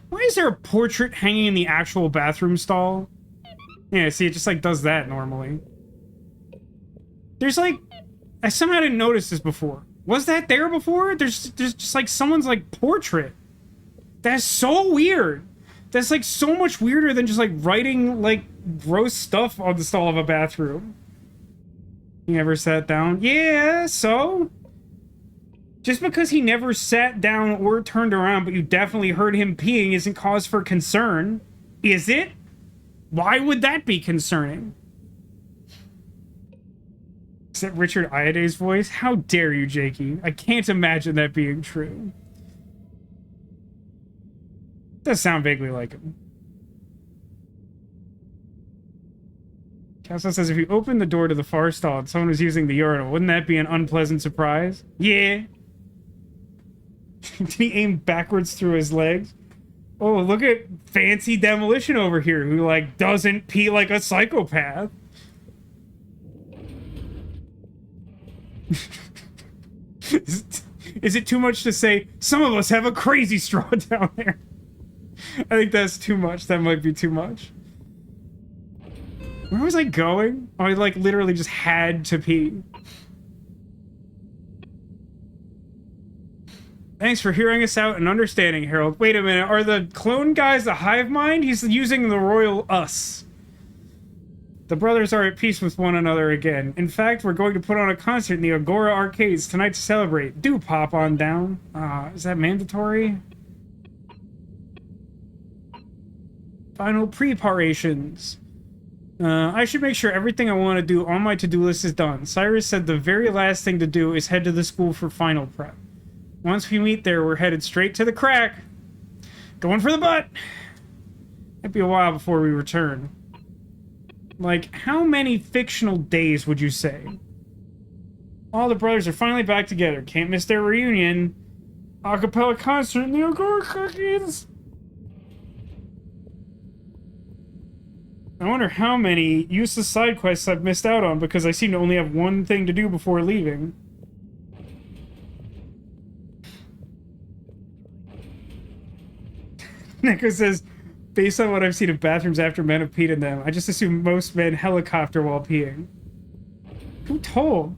A: Why is there a portrait hanging in the actual bathroom stall? Yeah, see, it just like does that normally. There's like... I somehow didn't notice this before. Was that there before? There's just like someone's like portrait. That's so weird. That's like so much weirder than just like writing like gross stuff on the stall of a bathroom. You ever sat down? Yeah, so? Just because he never sat down or turned around, but you definitely heard him peeing isn't cause for concern. Is it? Why would that be concerning? Is that Richard Ioday's voice? How dare you, Jakey? I can't imagine that being true. Does sound vaguely like him. Castle says if you open the door to the far stall and someone was using the urinal, wouldn't that be an unpleasant surprise? Yeah. Did he aim backwards through his legs? Oh, look at fancy demolition over here who, like, doesn't pee like a psychopath. Is it too much to say, some of us have a crazy straw down there? I think that's too much. That might be too much. Where was I going? Oh, I, like, literally just had to pee. Thanks for hearing us out and understanding, Harold. Wait a minute, are the clone guys the hive mind? He's using the royal us. The brothers are at peace with one another again. In fact, we're going to put on a concert in the Agora Arcades tonight to celebrate. Do pop on down. Is that mandatory? Final preparations. I should make sure everything I want to do on my to-do list is done. Cyrus said the very last thing to do is head to the school for final prep. Once we meet there, we're headed straight to the crack. Going for the butt. Might be a while before we return. Like, how many fictional days would you say? All the brothers are finally back together. Can't miss their reunion. A cappella concert in the Agora Cookies. I wonder how many useless side quests I've missed out on because I seem to only have one thing to do before leaving. Neko says, based on what I've seen of bathrooms after men have peed in them, I just assume most men helicopter while peeing. Who told?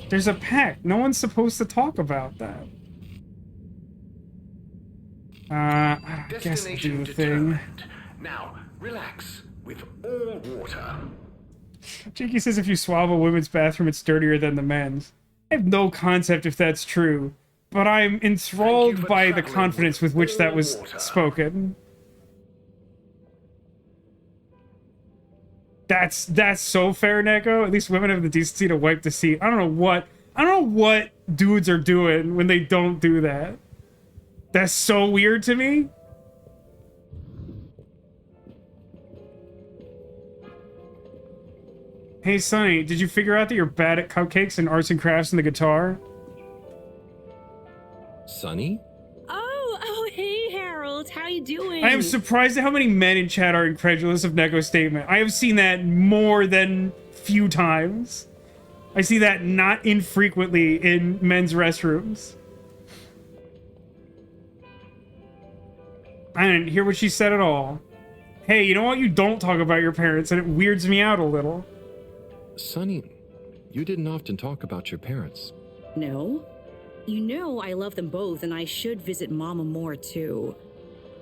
A: There's a pact. No one's supposed to talk about that. I guess I'll do the thing.
F: Now, relax with all water.
A: Jakey says if you swab a women's bathroom, it's dirtier than the men's. I have no concept if that's true, but I'm enthralled by the confidence with which that was spoken. That's so fair, Neko. At least women have the decency to wipe the seat. I don't know what dudes are doing when they don't do that. That's so weird to me. Hey, Sonny, did you figure out that you're bad at cupcakes and arts and crafts and the guitar?
C: Sonny?
N: Oh, hey, Harold. How you doing?
A: I am surprised at how many men in chat are incredulous of Neko's statement. I have seen that more than few times. I see that not infrequently in men's restrooms. I didn't hear what she said at all. Hey, you know what? You don't talk about your parents, and it weirds me out a little.
C: Sonny, you didn't often talk about your parents.
D: No. You know I love them both, and I should visit Mama more too.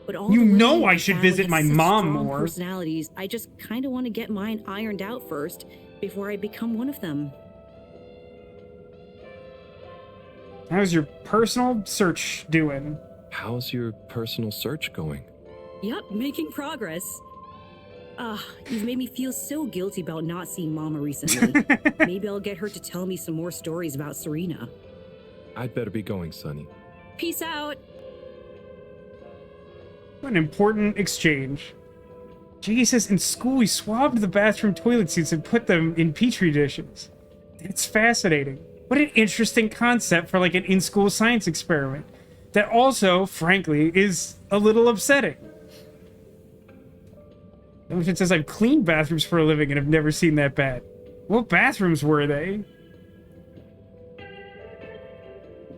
D: But all
A: you
D: the women
A: know
D: in
A: I
D: my
A: should
D: family
A: visit
D: have
A: my
D: such
A: mom
D: strong
A: more.
D: Personalities. I just kind of want to get mine ironed out first before I become one of them.
A: How's your personal search doing?
C: How's your personal search going?
D: Yep, making progress. You've made me feel so guilty about not seeing Mama recently. Maybe I'll get her to tell me some more stories about Serena.
C: I'd better be going, Sonny.
D: Peace out.
A: What an important exchange. Jiggy says, in school we swabbed the bathroom toilet seats and put them in petri dishes. It's fascinating. What an interesting concept for like an in-school science experiment. That also, frankly, is a little upsetting. It says I've cleaned bathrooms for a living and have never seen that bad. What bathrooms were they?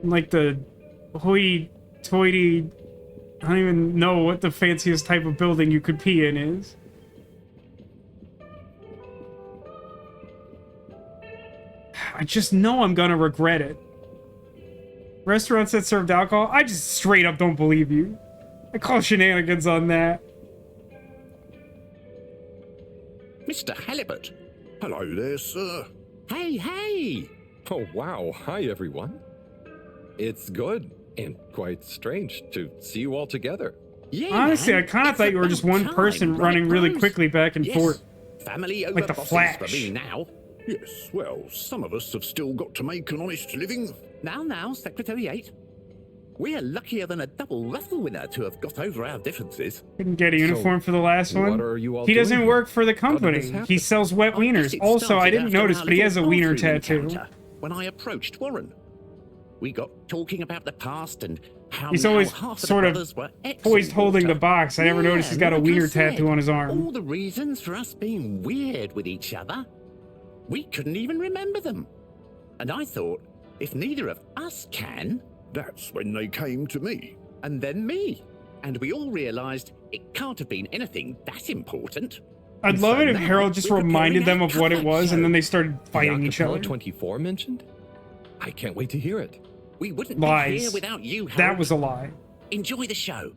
A: Like the hoity-toity... I don't even know what the fanciest type of building you could pee in is. I just know I'm gonna regret it. Restaurants that served alcohol? I just straight up don't believe you. I call shenanigans on that.
M: Mr. Halibut.
O: Hello there, sir.
M: Hey!
C: Oh, wow. Hi, everyone. It's good and quite strange to see you all together.
M: Yeah,
A: honestly,
M: man,
A: I kind of thought you were just one person running really quickly back and forth.
M: Family over
A: like the
M: bosses
A: Flash.
M: for me now.
O: Yes, well, some of us have still got to make an honest living.
M: Now, Secretary 8. We're luckier than a double raffle winner to have got over our differences.
A: Didn't get a uniform for the last one.
C: what are you all
A: He doesn't
C: doing
A: work
C: here?
A: for the
C: How did this
A: company.
C: happen?
A: He sells wet wieners.
M: It
A: Also, I
M: started
A: didn't
M: after
A: notice,
M: our
A: but he has a
M: little
A: wiener
M: bathroom
A: tattoo.
M: encounter When I approached Warren, we got talking about the past and how
A: He's
M: now
A: always
M: half of
A: sort
M: the
A: of
M: brothers were excellent
A: poised holding the
M: water.
A: box. I never noticed he's got a
M: like I
A: wiener
M: said,
A: tattoo on his arm.
M: All the reasons for us being weird with each other, we couldn't even remember them. And I thought, if neither of us can...
O: That's when they came to me.
M: And then me. And we all realised it can't have been anything that important.
A: I'd
M: And
A: love
M: so
A: it if
M: now
A: Harold just
M: we're
A: reminded them
M: preparing
A: of what
M: our
A: it was, and then they started
C: The
A: fighting each
C: Acapella
A: other.
C: 24 mentioned? I can't wait to hear it.
M: We wouldn't be
A: Lies.
M: here without you, Harold.
A: That was a lie.
M: Enjoy the show.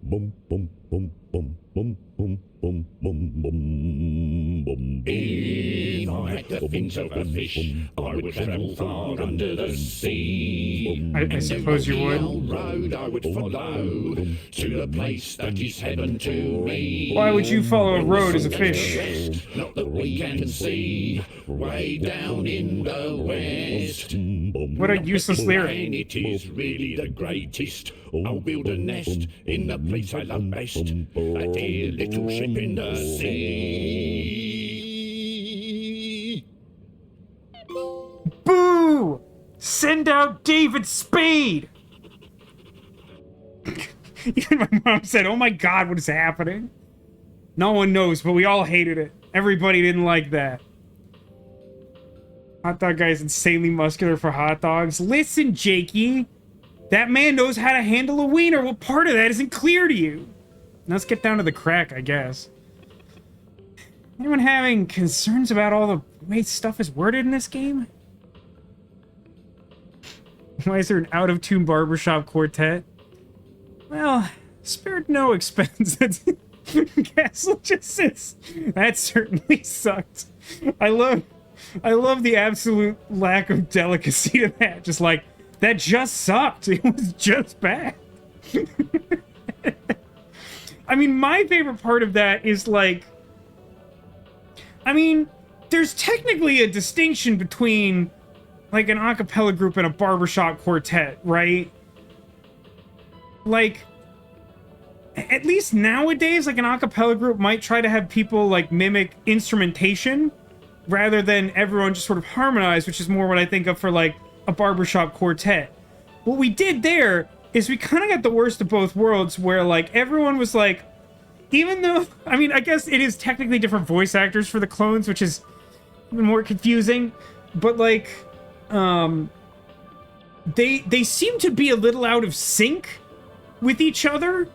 O: Bum, bum, bum, bum, bum, bum, bum, bum, bum, bum.
P: If I had the fins of a fish, I would travel far under the sea.
A: I suppose you would.
P: The road I would follow to the place that is heaven to me.
A: Why would you follow a road as a fish?
P: Not that we can see, way down in the west.
A: What a useless lyric.
P: And it is really the greatest. I'll build a nest in the place I love best, a dear little ship in the sea.
A: Boo! Send out David Spade! Even my mom said, oh my god, what is happening? No one knows, but we all hated it. Everybody didn't like that. Hot dog guy is insanely muscular for hot dogs. Listen, Jakey. That man knows how to handle a wiener. What part of that isn't clear to you? Now let's get down to the crack, I guess. Anyone having concerns about all the way stuff is worded in this game? Why is there an out-of-tune barbershop quartet? Well, spared no expense. Castle just says that certainly sucked. I love the absolute lack of delicacy to that. Just like, that just sucked. It was just bad. I mean, my favorite part of that is like, I mean, there's technically a distinction between like an a cappella group and a barbershop quartet, right? Like, at least nowadays, like an a cappella group might try to have people like mimic instrumentation rather than everyone just sort of harmonize, which is more what I think of for like a barbershop quartet. What we did there is we kind of got the worst of both worlds where like everyone was like, even though, I mean, I guess it is technically different voice actors for the clones, which is more confusing, but like, they seem to be a little out of sync with each other.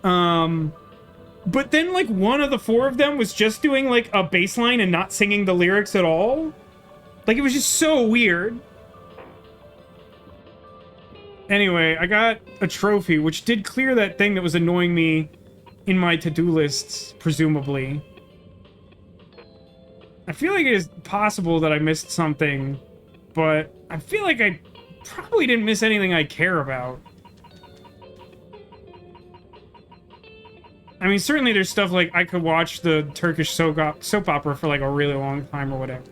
A: But then like one of the four of them was just doing like a bass line and not singing the lyrics at all. Like, it was just so weird. Anyway, I got a trophy, which did clear that thing that was annoying me in my to-do lists, presumably. I feel like it is possible that I missed something, but I feel like I probably didn't miss anything I care about. I mean, certainly there's stuff like I could watch the Turkish soap opera for like a really long time or whatever.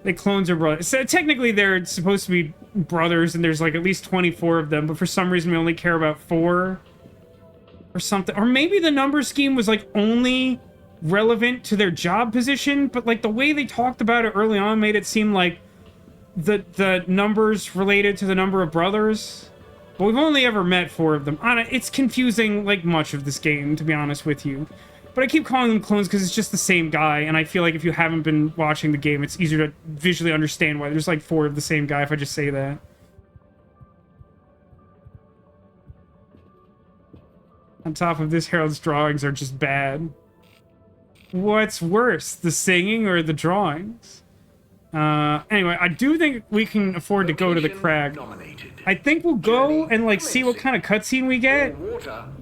A: The clones are brothers. So technically they're supposed to be brothers and there's like at least 24 of them, but for some reason we only care about 4 or something. Or maybe the number scheme was like only relevant to their job position, but like the way they talked about it early on made it seem like the numbers related to the number of brothers. But we've only ever met 4 of them. It's confusing like much of this game, to be honest with you. But I keep calling them clones because it's just the same guy, and I feel like if you haven't been watching the game, it's easier to visually understand why there's like 4 of the same guy if I just say that. On top of this, Harold's drawings are just bad. What's worse, the singing or the drawings? Anyway, I do think we can afford to go to the crag. I think we'll go and like see what kind of cutscene we get,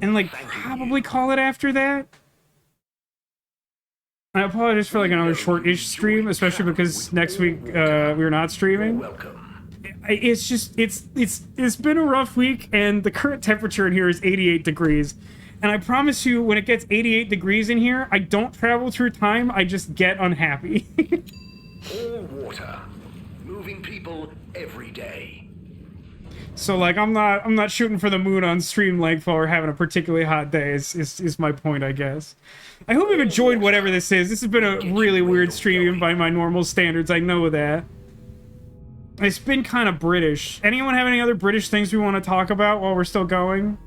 A: and like probably call it after that. I apologize for like another short-ish stream, especially because next week we're not streaming. It's just it's been a rough week, and the current temperature in here is 88 degrees. And I promise you, when it gets 88 degrees in here, I don't travel through time, I just get unhappy.
F: All water, moving people every day.
A: So like I'm not shooting for the moon on stream length while we're having a particularly hot day is my point, I guess. I hope you've enjoyed whatever this is. This has been a really weird stream even by my normal standards, I know that. It's been kind of British. Anyone have any other British things we want to talk about while we're still going?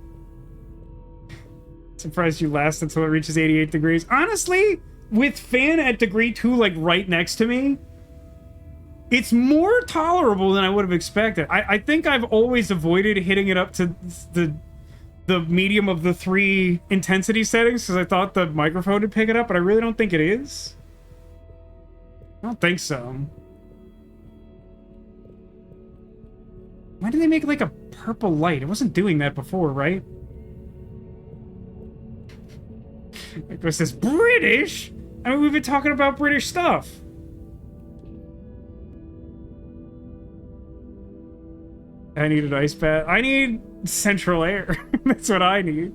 A: Surprised you last until it reaches 88 degrees. Honestly, with fan at degree 2 like right next to me, it's more tolerable than I would have expected. I think I've always avoided hitting it up to the medium of the 3 intensity settings because I thought the microphone would pick it up, but I really don't think it is. I don't think so. Why did they make like a purple light? It wasn't doing that before, right? It says British? I mean, we've been talking about British stuff. I need an ice bath. I need central air. That's what I need.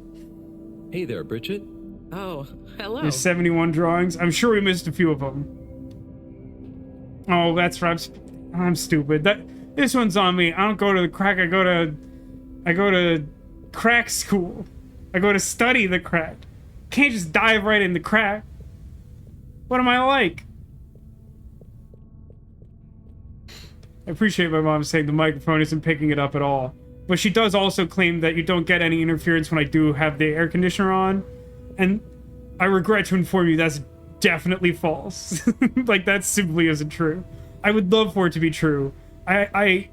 C: Hey there, Bridget.
H: Oh, hello.
A: There's 71 drawings. I'm sure we missed a few of them. Oh, that's right. I'm stupid. This one's on me. I don't go to the crack. I go to crack school. I go to study the crack. Can't just dive right in the crack. What am I like? I appreciate my mom saying the microphone isn't picking it up at all. But she does also claim that you don't get any interference when I do have the air conditioner on. And I regret to inform you that's definitely false. Like, that simply isn't true. I would love for it to be true. I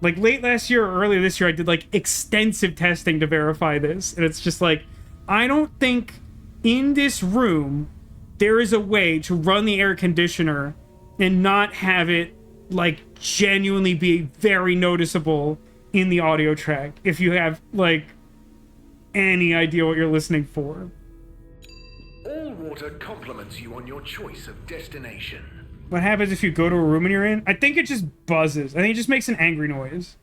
A: like, late last year or earlier this year, I did, like, extensive testing to verify this. And it's just like, I don't think in this room there is a way to run the air conditioner and not have it like genuinely be very noticeable in the audio track, if you have, like, any idea what you're listening for.
F: All water compliments you on your choice of destination.
A: What happens if you go to a room and you're in? I think it just buzzes. I think it just makes an angry noise.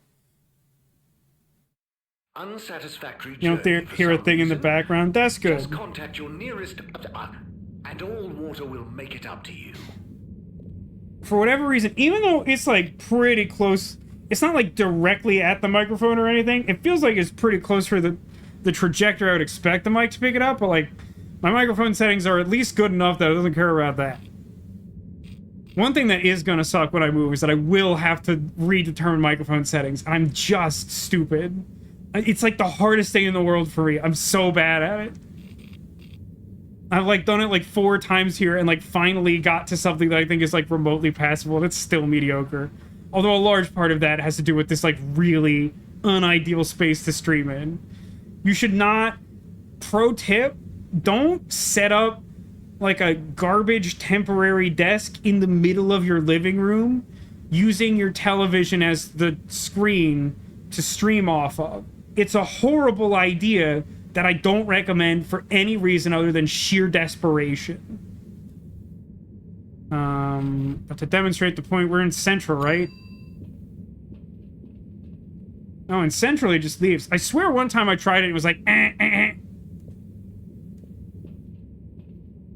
F: Unsatisfactory
A: You don't hear a thing in the background? That's good.
F: Just contact your nearest... and all water will make it up to you.
A: For whatever reason, even though it's, like, pretty close... It's not, like, directly at the microphone or anything. It feels like it's pretty close for the trajectory I would expect the mic to pick it up, but, like, my microphone settings are at least good enough that it doesn't care about that. One thing that is gonna suck when I move is that I will have to redetermine microphone settings. I'm just stupid. It's like the hardest thing in the world for me. I'm so bad at it. I've like done it like 4 times here and like finally got to something that I think is like remotely passable, and it's still mediocre. Although a large part of that has to do with this like really unideal space to stream in. You should not, pro tip, don't set up like a garbage temporary desk in the middle of your living room using your television as the screen to stream off of. It's a horrible idea that I don't recommend for any reason other than sheer desperation. But to demonstrate the point, we're in Central, right? No, in Central, it just leaves. I swear one time I tried it, it was like,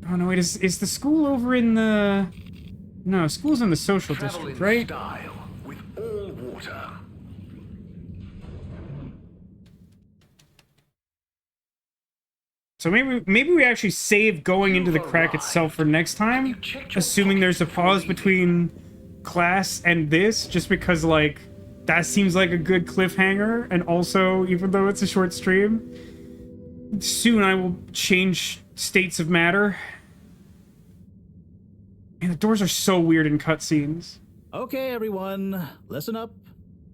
A: Oh, no, wait, is the school over in the... No, school's in the social district, right?
F: Style with all water.
A: So maybe we actually save going into the crack itself for next time, assuming there's a pause between class and this, just because, like, that seems like a good cliffhanger, and also, even though it's a short stream, soon I will change states of matter. And the doors are so weird in cutscenes.
J: Okay, everyone, listen up.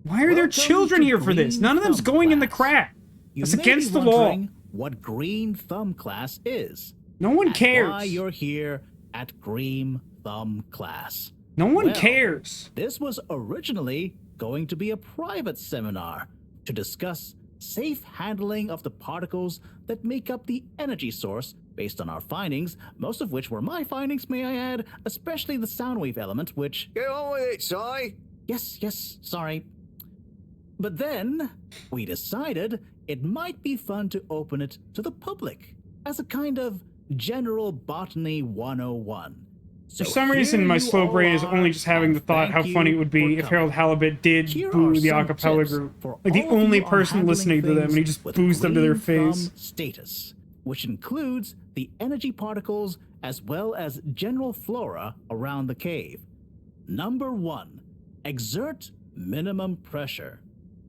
A: Why are there children here for this? None of them's going in the crack. That's against the law.
J: What Green Thumb class is.
A: No one cares.
J: Why you're here at Green Thumb class.
A: No one cares.
J: This was originally going to be a private seminar to discuss safe handling of the particles that make up the energy source based on our findings, most of which were my findings, may I add, especially the sound wave element, which...
I: Get on with it, Si.
J: Yes, sorry. But then, we decided it might be fun to open it to the public as a kind of general botany 101.
A: For some reason, my slow brain is only just having the thought how funny it would be if Harold Halibut did boo the acapella group. Like the only person listening to them, and he just boos them to their face.
J: Status, which includes the energy particles as well as general flora around the cave. Number 1, exert minimum pressure.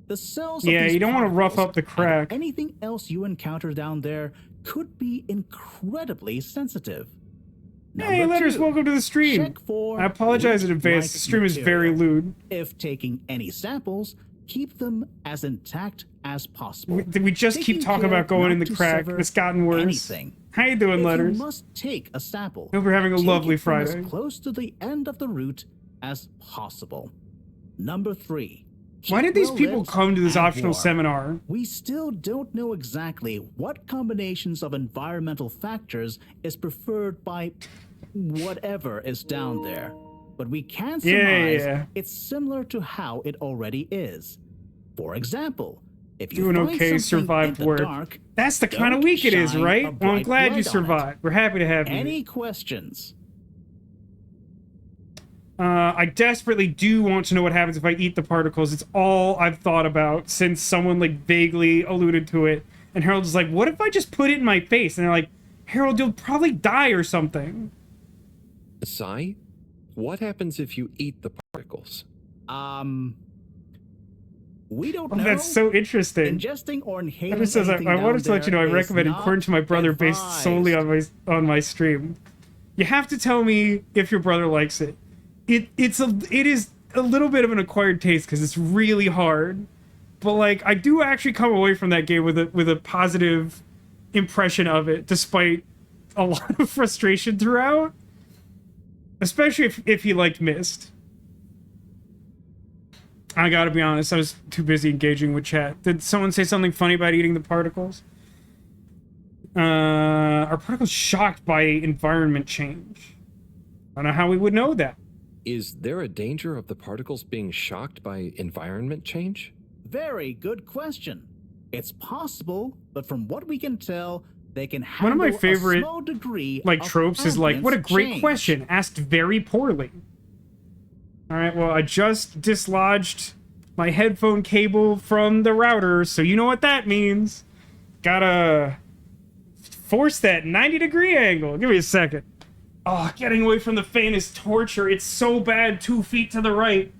J: The cells of these
A: you don't want to rough up the crack.
J: Anything else you encounter down there could be incredibly sensitive.
A: Hey, letters, welcome to the stream. I apologize in advance, the stream is very lewd.
J: If taking any samples, keep them as intact as possible.
A: We just keep talking about going in the crack. It's gotten worse.
J: Anything.
A: How you doing, letters?
J: You must take a sample.
A: Hope you're having a lovely Friday.
J: As close to the end of the route as possible. Number 3.
A: Why did these people come to this optional seminar?
J: We still don't know exactly what combinations of environmental factors is preferred by whatever is down there. But we can surmise it's similar to how it already is. For example, if you
A: doing
J: find
A: okay,
J: something
A: survived
J: in the
A: work.
J: dark,
A: That's the kind of week it is, right? Well, I'm glad you survived. We're happy to have you.
J: Any questions?
A: I desperately do want to know what happens if I eat the particles. It's all I've thought about since someone, like, vaguely alluded to it. And Harold is like, what if I just put it in my face? And they're like, Harold, you'll probably die or something.
C: Si, what happens if you eat the particles?
J: We don't know.
A: That's so interesting.
J: Ingesting or inhaling
A: It says, I wanted to let you know I recommend according to my brother based solely on my stream. You have to tell me if your brother likes it. It is a little bit of an acquired taste because it's really hard, but like I do actually come away from that game with a positive impression of it, despite a lot of frustration throughout, especially if he liked Myst. I gotta be honest, I was too busy engaging with chat. Did someone say something funny about eating the particles? Are particles shocked by environment change? I don't know how we would know that.
C: Is there a danger of the particles being shocked by environment change?
J: Very good question. It's possible, but from what we can tell, they can handle
A: One of my favorite
J: a small degree
A: like
J: of
A: tropes is like, what a great
J: change.
A: question, asked very poorly. All right, well, I just dislodged my headphone cable from the router, so you know what that means. Gotta force that 90-degree angle. Give me a second. Oh, getting away from the fan is torture. It's so bad 2 feet to the right.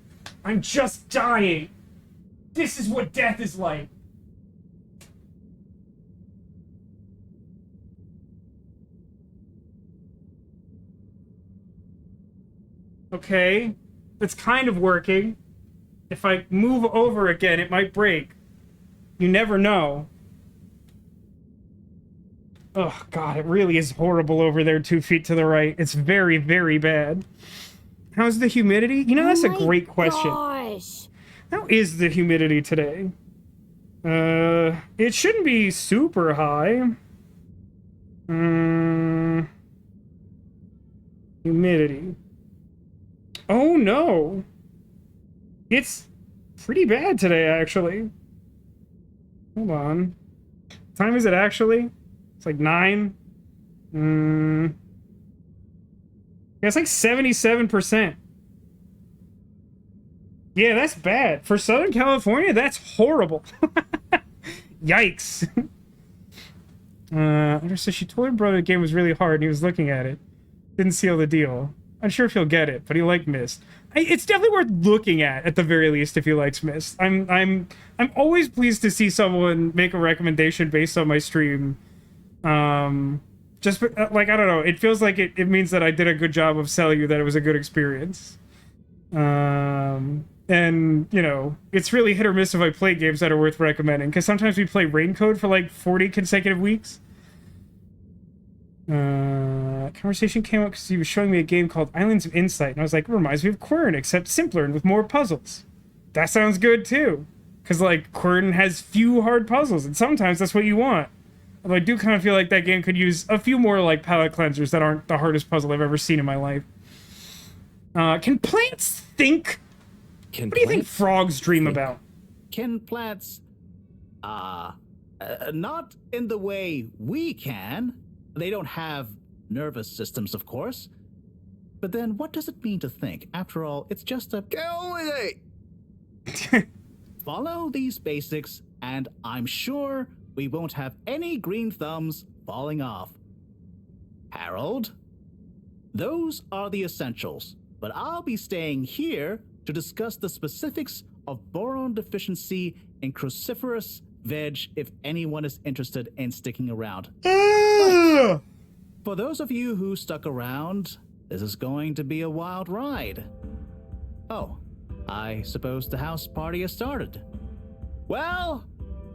A: I'm just dying. This is what death is like. Okay, that's kind of working. If I move over again, it might break. You never know. Oh, God, it really is horrible over there 2 feet to the right. It's very, very bad. How's the humidity? You know, that's a great question.
Q: Gosh.
A: How is the humidity today? It shouldn't be super high. Humidity. Oh, no. It's pretty bad today, actually. Hold on. What time is it, actually? It's like 9. Yeah, it's like 77%. Yeah, that's bad. For Southern California, that's horrible. Yikes. So she told her brother the game was really hard and he was looking at it. Didn't seal the deal. I'm sure if he'll get it, but he liked Myst. It's definitely worth looking at the very least, if he likes Myst. I'm always pleased to see someone make a recommendation based on my stream. Just like, I don't know, it feels like it means that I did a good job of selling you that it was a good experience. And, you know, it's really hit or miss if I play games that are worth recommending, because sometimes we play Raincode for like 40 consecutive weeks. Conversation came up because he was showing me a game called Islands of Insight, and I was like, it reminds me of Quern, except simpler and with more puzzles. That sounds good too, because like Quern has few hard puzzles, and sometimes that's what you want. Although I do kind of feel like that game could use a few more like palate cleansers that aren't the hardest puzzle I've ever seen in my life. Can plants think? What do you think frogs dream about?
J: Can plants, not in the way we can. They don't have nervous systems, of course. But then what does it mean to think? After all, it's just a...
I: Get on with
J: it! Follow these basics, and I'm sure we won't have any green thumbs falling off. Harold, those are the essentials, but I'll be staying here to discuss the specifics of boron deficiency in cruciferous veg if anyone is interested in sticking around. For those of you who stuck around, this is going to be a wild ride. Oh, I suppose the house party has started. Well,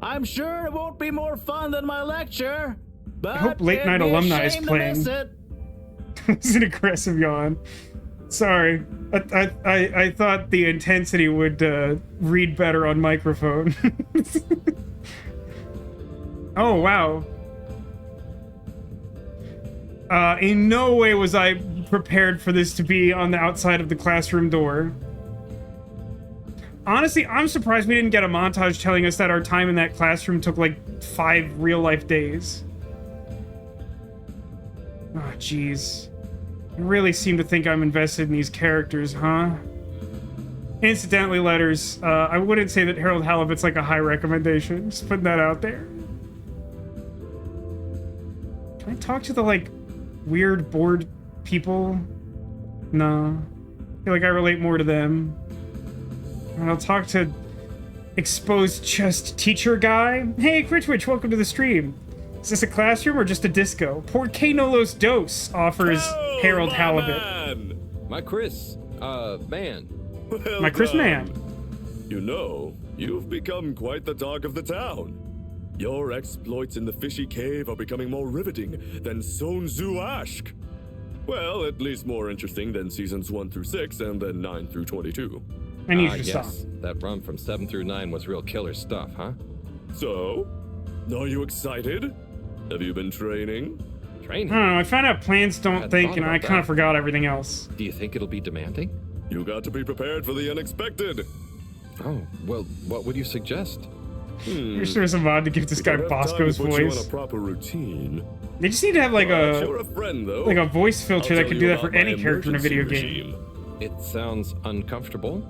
J: I'm sure it won't be more fun than my lecture, but
A: I hope Late Night Alumni is playing. It's an aggressive yawn. Sorry, I thought the intensity would read better on microphone. Oh, wow. In no way was I prepared for this to be on the outside of the classroom door. Honestly, I'm surprised we didn't get a montage telling us that our time in that classroom took like 5 real-life days. Oh, jeez. You really seem to think I'm invested in these characters, huh? Incidentally, letters, I wouldn't say that Harold Halibut's like a high recommendation. Just putting that out there. Can I talk to the, like, weird, bored people? No. I feel like I relate more to them. And I'll talk to exposed chest teacher guy. Hey, Critwitch, welcome to the stream. Is this a classroom or just a disco? Por que no los dos, offers Harold Halibut.
C: Man. My Chris, man.
P: Well
A: My Chris
P: done.
A: man.
P: You know, you've become quite the talk of the town. Your exploits in the fishy cave are becoming more riveting than Sun Tzu Ashk. Well, at least more interesting than seasons 1 through 6 and then 9 through 22.
A: I need you to stop.
C: That run from 7 through 9 was real killer stuff, huh?
P: So, are you excited? Have you been training?
C: Training?
A: I don't know, I found out plants don't think, and I kind of
C: that.
A: forgot everything else.
C: Do you think it'll be demanding?
P: You got to be prepared for the unexpected.
C: Oh, well, what would you suggest?
A: Wish there was a mod to give this guy Bosco's
P: put you on
A: voice.
P: a proper routine.
A: They just need to have like
P: You're a friend, though.
A: like a voice filter
P: I'll
A: that
P: tell
A: could
P: you
A: do that for
P: about my
A: any character in a video
P: emergency
A: game.
P: regime.
C: It sounds uncomfortable.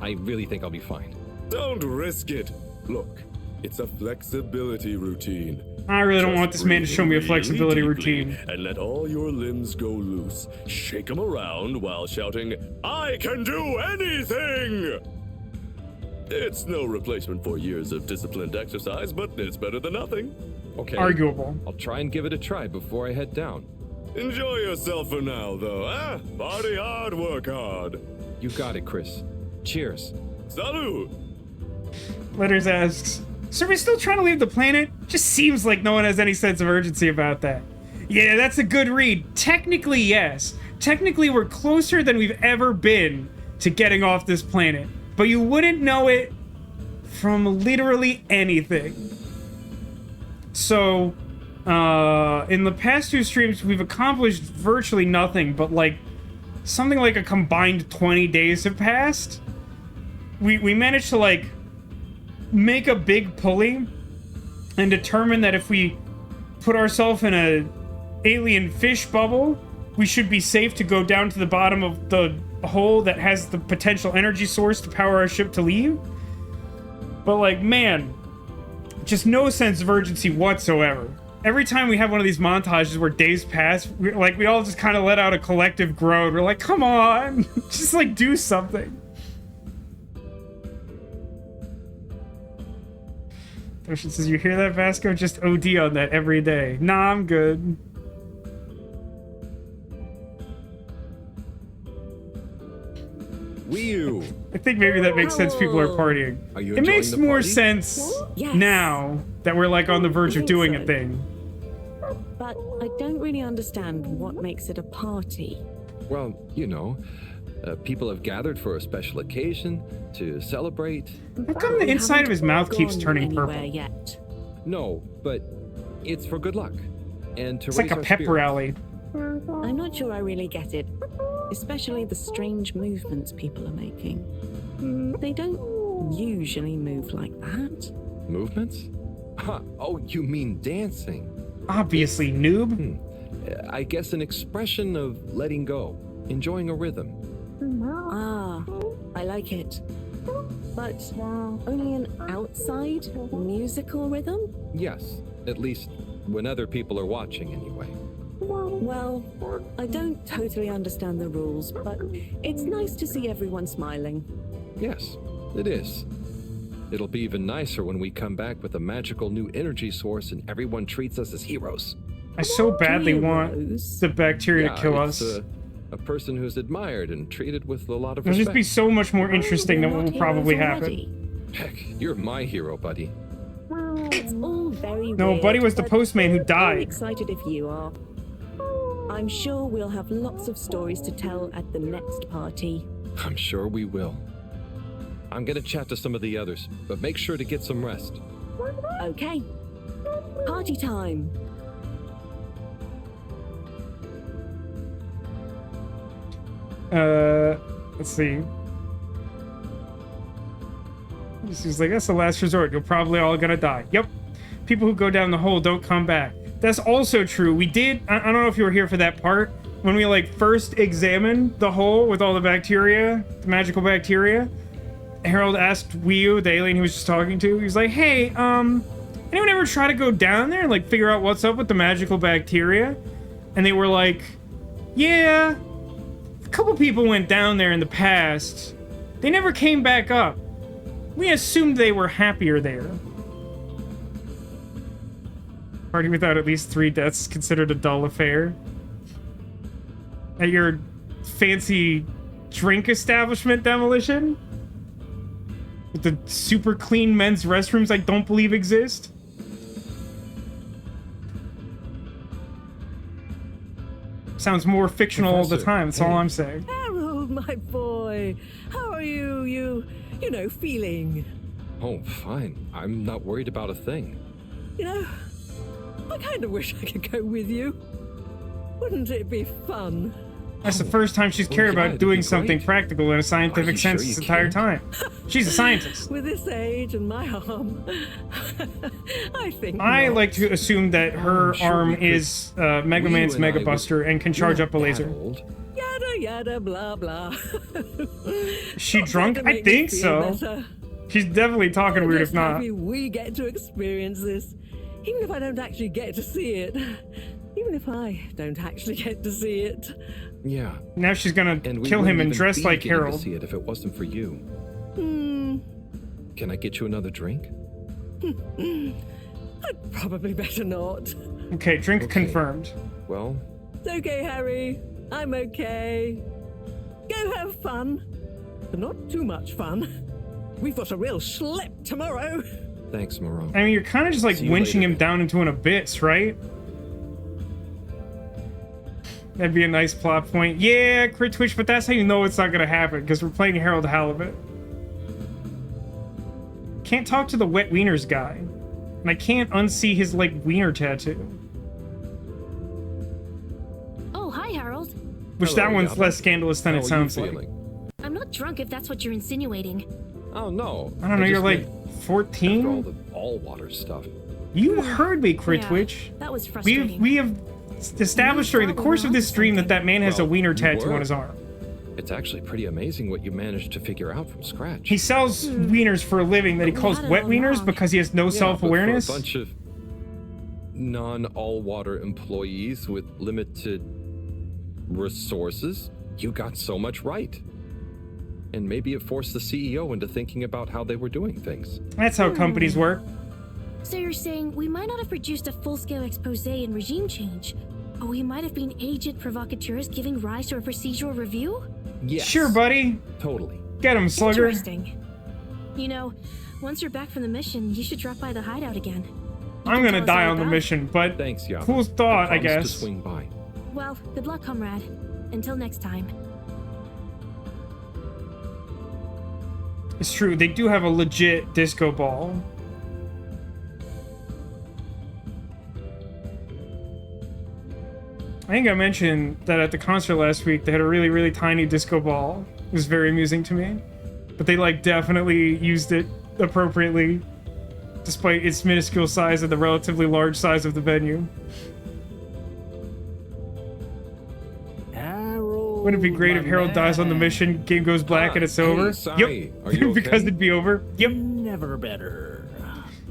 C: I really think I'll be fine.
P: Don't risk it. Look, it's a flexibility routine.
A: I really don't want this man to
P: Breathe
A: show me a
P: really
A: flexibility
P: deeply
A: routine.
P: And let all your limbs go loose. Shake them around while shouting, "I can do anything!" It's no replacement for years of disciplined exercise, but it's better than nothing.
C: Okay.
A: Arguable.
C: I'll try and give it a try before I head down.
P: Enjoy yourself for now, though, eh? Party hard, work hard.
C: You got it, Chris. Cheers.
P: Salud!
A: Letters asks, so are we still trying to leave the planet? Just seems like no one has any sense of urgency about that. Yeah, that's a good read. Technically, yes. Technically, we're closer than we've ever been to getting off this planet. But you wouldn't know it from literally anything. So, in the past 2 streams, we've accomplished virtually nothing, but like, something like a combined 20 days have passed. We managed to like, make a big pulley and determine that if we put ourselves in a alien fish bubble, we should be safe to go down to the bottom of the hole that has the potential energy source to power our ship to leave. But like, man, just no sense of urgency whatsoever. Every time we have one of these montages where days pass, we all just kind of let out a collective groan. We're like, come on, just like do something. Ocean says, you hear that, Vasco? Just OD on that every day. Nah, I'm good.
C: Wii U.
A: I think maybe that makes sense. People are partying.
C: Are you
A: It
C: enjoying
A: makes
C: the
A: more
C: party?
A: sense
K: Yes.
A: now that we're like on the verge of doing a thing.
K: But I don't really understand what makes it a party.
C: Well, you know, people have gathered for a special occasion to celebrate.
A: How come the inside of his mouth keeps
K: Gone
A: turning
K: anywhere
A: purple?
K: Yet.
C: No, but it's for good luck. And to
A: It's
C: raise
A: like a
C: our
A: pep
C: spirits.
A: rally.
K: I'm not sure I really get it. Especially the strange movements people are making. They don't usually move like that.
C: Movements? Huh. Oh, you mean dancing?
A: Obviously, noob.
C: I guess an expression of letting go, enjoying a rhythm.
K: Ah, I like it. But only an outside musical rhythm?
C: Yes, at least when other people are watching anyway.
K: Well, I don't totally understand the rules, but it's nice to see everyone smiling.
C: Yes, it is. It'll be even nicer when we come back with a magical new energy source and everyone treats us as heroes.
A: I so badly want the bacteria to kill
C: it's
A: us.
C: A person who's admired and treated with a lot of
A: It'll
C: respect.
A: just be so much more interesting than what will probably happen.
C: Heck, you're my hero, buddy.
K: It's all very
A: No,
K: weird,
A: Buddy was the
K: but
A: postman who
K: I'm
A: died.
K: excited if you are. I'm sure we'll have lots of stories to tell at the next party.
C: I'm sure we will. I'm gonna chat to some of the others, but make sure to get some rest.
K: Okay. Party time.
A: Let's see. He's like, that's the last resort. You're probably all gonna die. Yep. People who go down the hole don't come back. That's also true. We did, I don't know if you were here for that part, when we like first examined the hole with all the bacteria, the magical bacteria. Harold asked Wii U, the alien he was just talking to, he was like, hey, anyone ever try to go down there and like figure out what's up with the magical bacteria? And they were like, yeah, a couple people went down there in the past. They never came back up. We assumed they were happier there. Party without at least 3 deaths is considered a dull affair. At your fancy drink establishment demolition? With the super clean men's restrooms I don't believe exist? Sounds more fictional all the
C: Professor,
A: time, that's all I'm saying.
K: Harold, my boy.
B: boy. How are you know, feeling?
C: Oh, fine. I'm not worried about a thing.
B: You know, I kind of wish I could go with you. Wouldn't it be fun?
A: That's the first time she's cared about doing something practical in a scientific sense this entire time. She's a scientist.
B: With this age and my arm, I think
A: I
B: not.
A: like to assume that her arm is Mega Man's Mega Buster and can charge up a laser.
B: Yada yada blah blah.
A: Is she drunk? I think so. She's definitely talking weird if not.
B: Happy we get to experience this, even if I don't actually get to see it. Even if I don't actually get to see it.
C: Yeah.
A: Now she's gonna kill him and dress like Harold.
C: To see it if it wasn't for you. Can I get you another drink?
B: I'd probably better not.
A: Okay, drink confirmed.
C: Well,
B: It's okay, Harry. I'm okay. Go have fun, but not too much fun. We've got a real schlep tomorrow.
C: thanks, Moreau.
A: I mean, you're kind of just like
C: See you
A: winching
C: later.
A: him down into an abyss, right? That'd be a nice plot point. Yeah, crit twitch, but that's how you know it's not gonna happen, because we're playing Harold Halibut. Can't talk to the wet wieners guy. And I can't unsee his, like, wiener tattoo.
N: Oh, hi, Harold.
A: Which that one's less scandalous than it sounds like.
N: I'm not drunk if that's what you're insinuating.
C: Oh, no.
A: I don't know, you're like 14?
C: After all the all-water stuff.
A: You heard me, crit
N: Yeah,
A: twitch.
N: that was frustrating.
A: We have established during the course of this stream that man has a wiener tattoo on his arm.
C: It's actually pretty amazing what you managed to figure out from scratch.
A: He sells wieners for a living that he calls wet wieners because he has no self-awareness.
C: But for a bunch of non-all-water employees with limited resources, you got so much right. And maybe it forced the CEO into thinking about how they were doing things.
A: That's how companies work.
N: So you're saying we might not have produced a full-scale expose and regime change, but we might have been agent provocateurs giving rise to a procedural review?
C: Yes.
A: Sure, buddy.
C: Totally.
A: Get him, Slugger.
N: Interesting. You know, once you're back from the mission, you should drop by the hideout again.
A: I'm gonna die on the mission, but
C: thanks, Yama.
A: cool thought, I
C: promise
A: guess.
C: to swing by.
N: Well, good luck, comrade. Until next time.
A: It's true, they do have a legit disco ball. I think I mentioned that at the concert last week, they had a really, really tiny disco ball. It was very amusing to me. But they, like, definitely used it appropriately, despite its minuscule size and the relatively large size of the venue. Wouldn't it be great if Harold dies on the mission, game goes black, and it's over?
C: Sai,
A: Yep.
C: are you
A: Because
C: okay?
A: it'd be over. Yep.
J: Never better.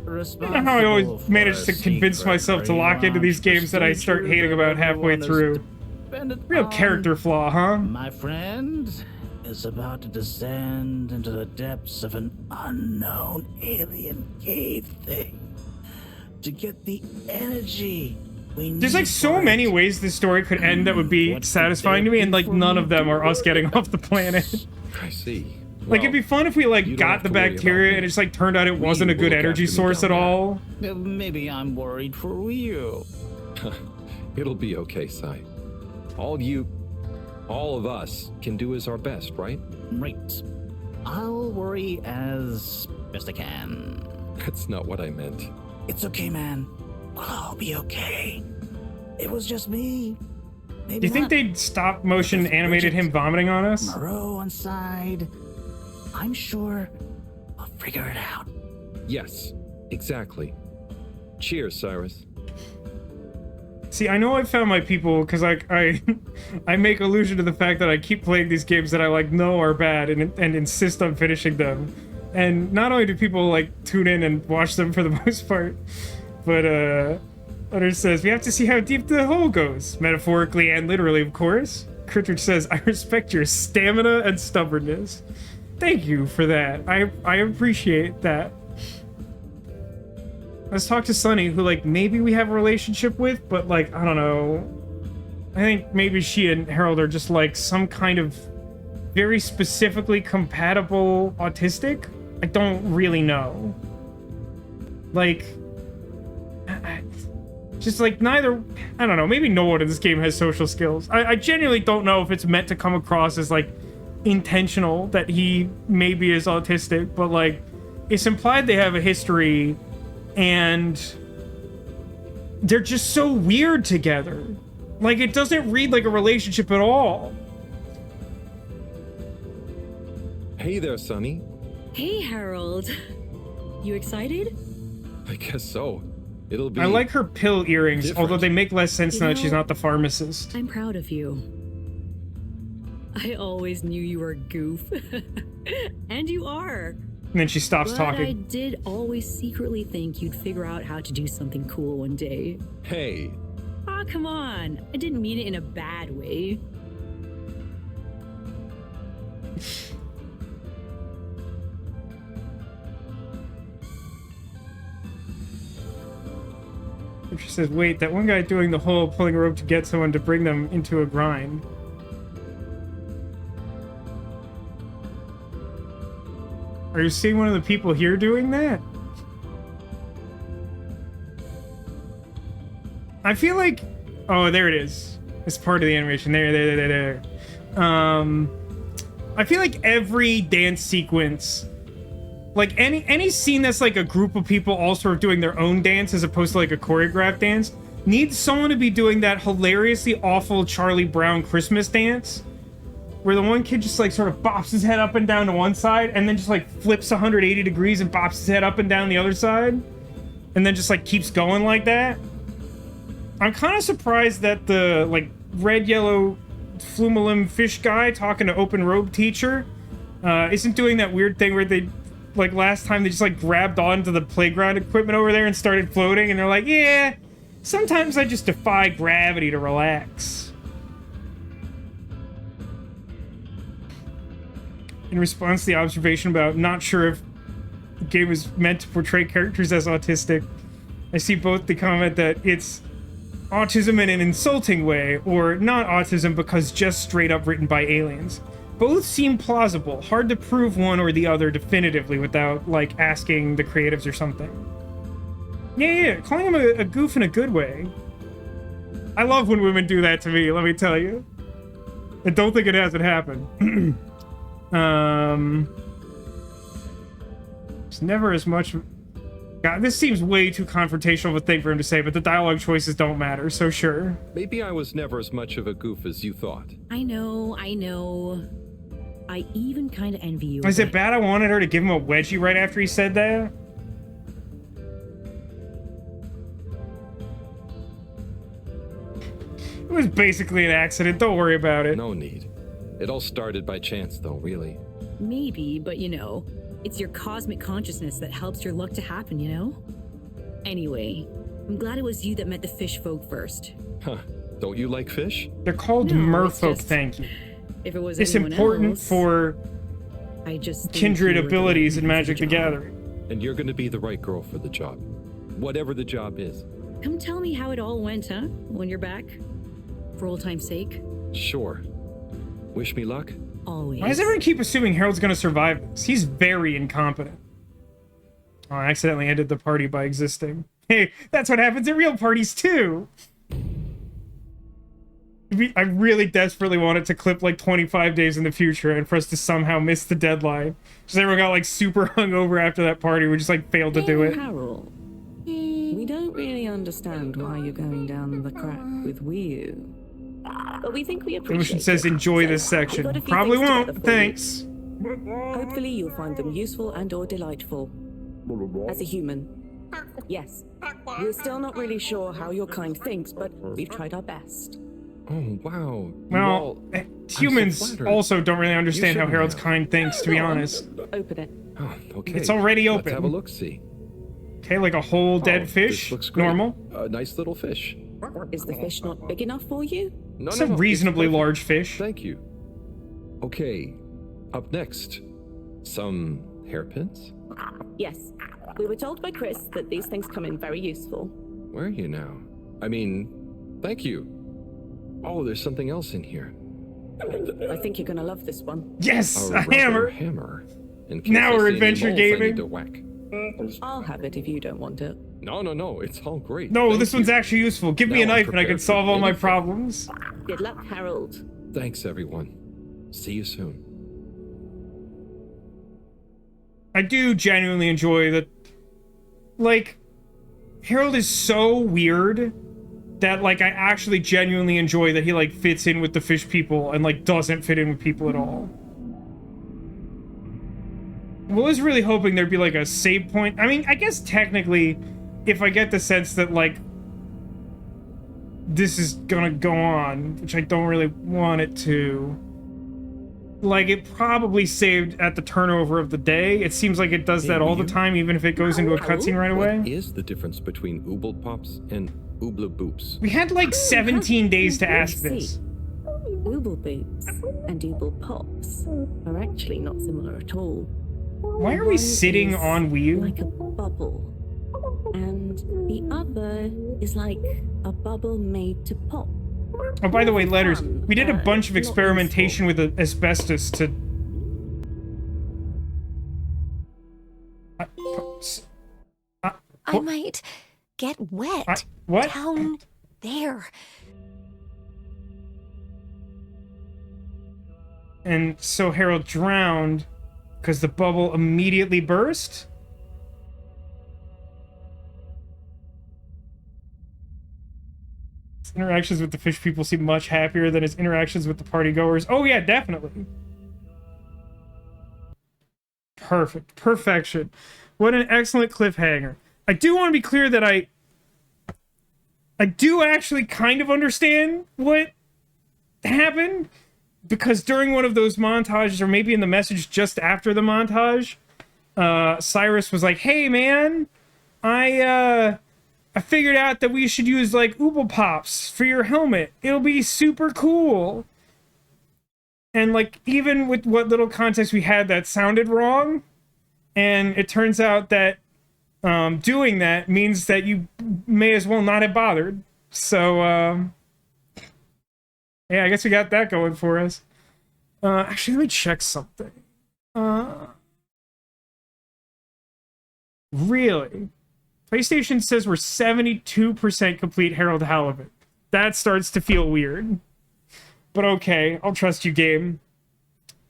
A: I don't know how I always manage to convince myself to lock into these games that I start hating about halfway through. Real character flaw, huh?
J: My friend is about to descend into the depths of an unknown alien cave thing to get the energy we need.
A: There's like so many ways this story could end that would be satisfying to me, and like none of them are us getting off the planet.
C: I see.
A: Like, it'd be fun if we, like, got the bacteria and it just, like, turned out it wasn't a good energy source at all.
J: Maybe I'm worried for you.
C: It'll be okay, Sai. All of us can do is our best, right?
J: Right. I'll worry as best I can.
C: That's not what I meant.
J: It's okay, man. We'll all be okay. It was just me. Maybe
A: Do you think
J: not.
A: they'd stop motion animated him vomiting on us?
J: Moreau on side. I'm sure I'll figure it out.
C: Yes, exactly. Cheers, Cyrus.
A: See, I know I found my people because I make allusion to the fact that I keep playing these games that I like know are bad and insist on finishing them. And not only do people like tune in and watch them for the most part, but Utter says we have to see how deep the hole goes, metaphorically and literally, of course. Crittridge says I respect your stamina and stubbornness. Thank you for that. I appreciate that. Let's talk to Sunny, who, like, maybe we have a relationship with, but, like, I don't know. I think maybe she and Harold are just, like, some kind of very specifically compatible autistic? I don't really know. Like, just, like, neither... I don't know. Maybe no one in this game has social skills. I genuinely don't know if it's meant to come across as, like, intentional that he maybe is autistic, but like it's implied they have a history and they're just so weird together. Like it doesn't read like a relationship at all.
C: Hey there, Sonny.
D: Hey, Harold. You excited?
C: I guess so. It'll be.
A: I like her pill earrings,
C: different.
A: although they make less sense
D: You
A: now that she's
D: know,
A: not the pharmacist.
D: I'm proud of you. I always knew you were a goof. And you are.
A: And then she stops
D: But
A: talking.
D: I did always secretly think you'd figure out how to do something cool one day.
C: Hey.
D: Ah, come on. I didn't mean it in a bad way.
A: And she says, wait, that one guy doing the whole pulling a rope to get someone to bring them into a grind. Are you seeing one of the people here doing that? I feel like... Oh, there it is. It's part of the animation. There. I feel like every dance sequence... Like, any scene that's like a group of people all sort of doing their own dance as opposed to like a choreographed dance needs someone to be doing that hilariously awful Charlie Brown Christmas dance where the one kid just like sort of bops his head up and down to one side and then just like flips 180 degrees and bops his head up and down the other side and then just like keeps going like that. I'm kind of surprised that the like red, yellow, flumalim fish guy talking to open robe teacher isn't doing that weird thing where they... Like, last time they just, like, grabbed onto the playground equipment over there and started floating, and they're like, yeah, sometimes I just defy gravity to relax. In response to the observation about not sure if the game was meant to portray characters as autistic, I see both the comment that it's autism in an insulting way, or not autism because just straight up written by aliens. Both seem plausible. Hard to prove one or the other definitively without, like, asking the creatives or something. Yeah, calling him a goof in a good way. I love when women do that to me, let me tell you. I don't think it hasn't happened. It's never as much... God, this seems way too confrontational of a thing for him to say, but the dialogue choices don't matter, so sure.
C: Maybe I was never as much of a goof as you thought.
D: I know. I even kind of envy you.
A: Is it bad I wanted her to give him a wedgie right after he said that? It was basically an accident, don't worry about it.
C: No need. It all started by chance, though, really.
D: Maybe, but you know, it's your cosmic consciousness that helps your luck to happen, you know? Anyway, I'm glad it was you that met the fish folk first.
C: Huh. Don't you like fish?
A: They're called merfolk, thank you.
D: If it was
A: it's
D: anyone
A: important
D: else,
A: for
D: I just
A: kindred abilities in Magic the Gathering.
C: And you're going to be the right girl for the job. Whatever the job is.
D: Come tell me how it all went, huh? When you're back? For old time's sake?
C: Sure. Wish me luck?
D: Always.
A: Why does everyone keep assuming Harold's gonna survive this? He's very incompetent. Oh, I accidentally ended the party by existing. Hey, that's what happens at real parties too! I really desperately want it to clip like 25 days in the future and for us to somehow miss the deadline. Just everyone got like super hungover after that party. We just like failed to do it.
K: Harold, we don't really understand why you're going down the crack with Wii. But we think we appreciate
A: Ocean says enjoy this section. Probably won't, thanks.
K: Hopefully you'll find them useful and or delightful. As a human. Yes. We're still not really sure how your kind thinks, but we've tried our best.
C: Oh, wow.
A: Well, humans also don't really understand how Harold's kind thinks, to be honest.
K: Open it.
C: Oh, okay.
A: It's already open.
C: Let's have a look-see.
A: Okay, like a whole dead fish.
C: Looks great.
A: Normal.
C: A nice little fish.
K: Is the fish not big enough for you?
C: No,
A: it's a reasonably large fish.
C: Thank you. Okay, up next, some hairpins?
K: Yes. We were told by Chris that these things come in very useful.
C: Where are you now? I mean, thank you. Oh, there's something else in here.
K: I think you're gonna love this one.
A: Yes, a hammer.
C: Hammer.
A: Now we're adventure gaming.
C: To whack.
K: I'll have it if you don't want it.
C: No, it's all great.
A: No,
C: Thank
A: this one's
C: you.
A: actually useful. Give me a
C: Now I'm
A: knife and I can
C: prepared for
A: solve all my
C: anything.
A: problems.
K: Good luck, Harold.
C: Thanks, everyone. See you soon.
A: I do genuinely enjoy that. Like, Harold is so weird that, like, I actually genuinely enjoy that he, like, fits in with the fish people and, like, doesn't fit in with people at all. I was really hoping there'd be, like, a save point. I mean, I guess technically, if I get the sense that, like, this is gonna go on, which I don't really want it to, like, it probably saved at the turnover of the day. It seems like it does that all the time, even if it goes into a cutscene right away.
C: What is the difference between Oobleboops and Oobleboops?
A: We had like 17 days to ask this.
K: Oobleboops and Ooblepops are actually not similar at all.
A: Why are we sitting on Wii U?
K: Like a bubble. And the other is like a bubble made to pop.
A: Oh, by the way, Letters, we did a bunch of experimentation with asbestos to...
L: I might get wet.
A: What?
L: Down there.
A: And so Harold drowned because the bubble immediately burst? His interactions with the fish people seem much happier than his interactions with the party goers. Oh yeah, definitely. Perfect. Perfection. What an excellent cliffhanger. I do want to be clear that I do actually kind of understand what happened, because during one of those montages, or maybe in the message just after the montage, Cyrus was like, hey man, I figured out that we should use like Oobleboops for your helmet. It'll be super cool. And like, even with what little context we had, that sounded wrong. And it turns out that doing that means that you may as well not have bothered. So, yeah, I guess we got that going for us. Actually, let me check something. Really? PlayStation says we're 72% complete Harold Halibut. That starts to feel weird. But okay, I'll trust you, game.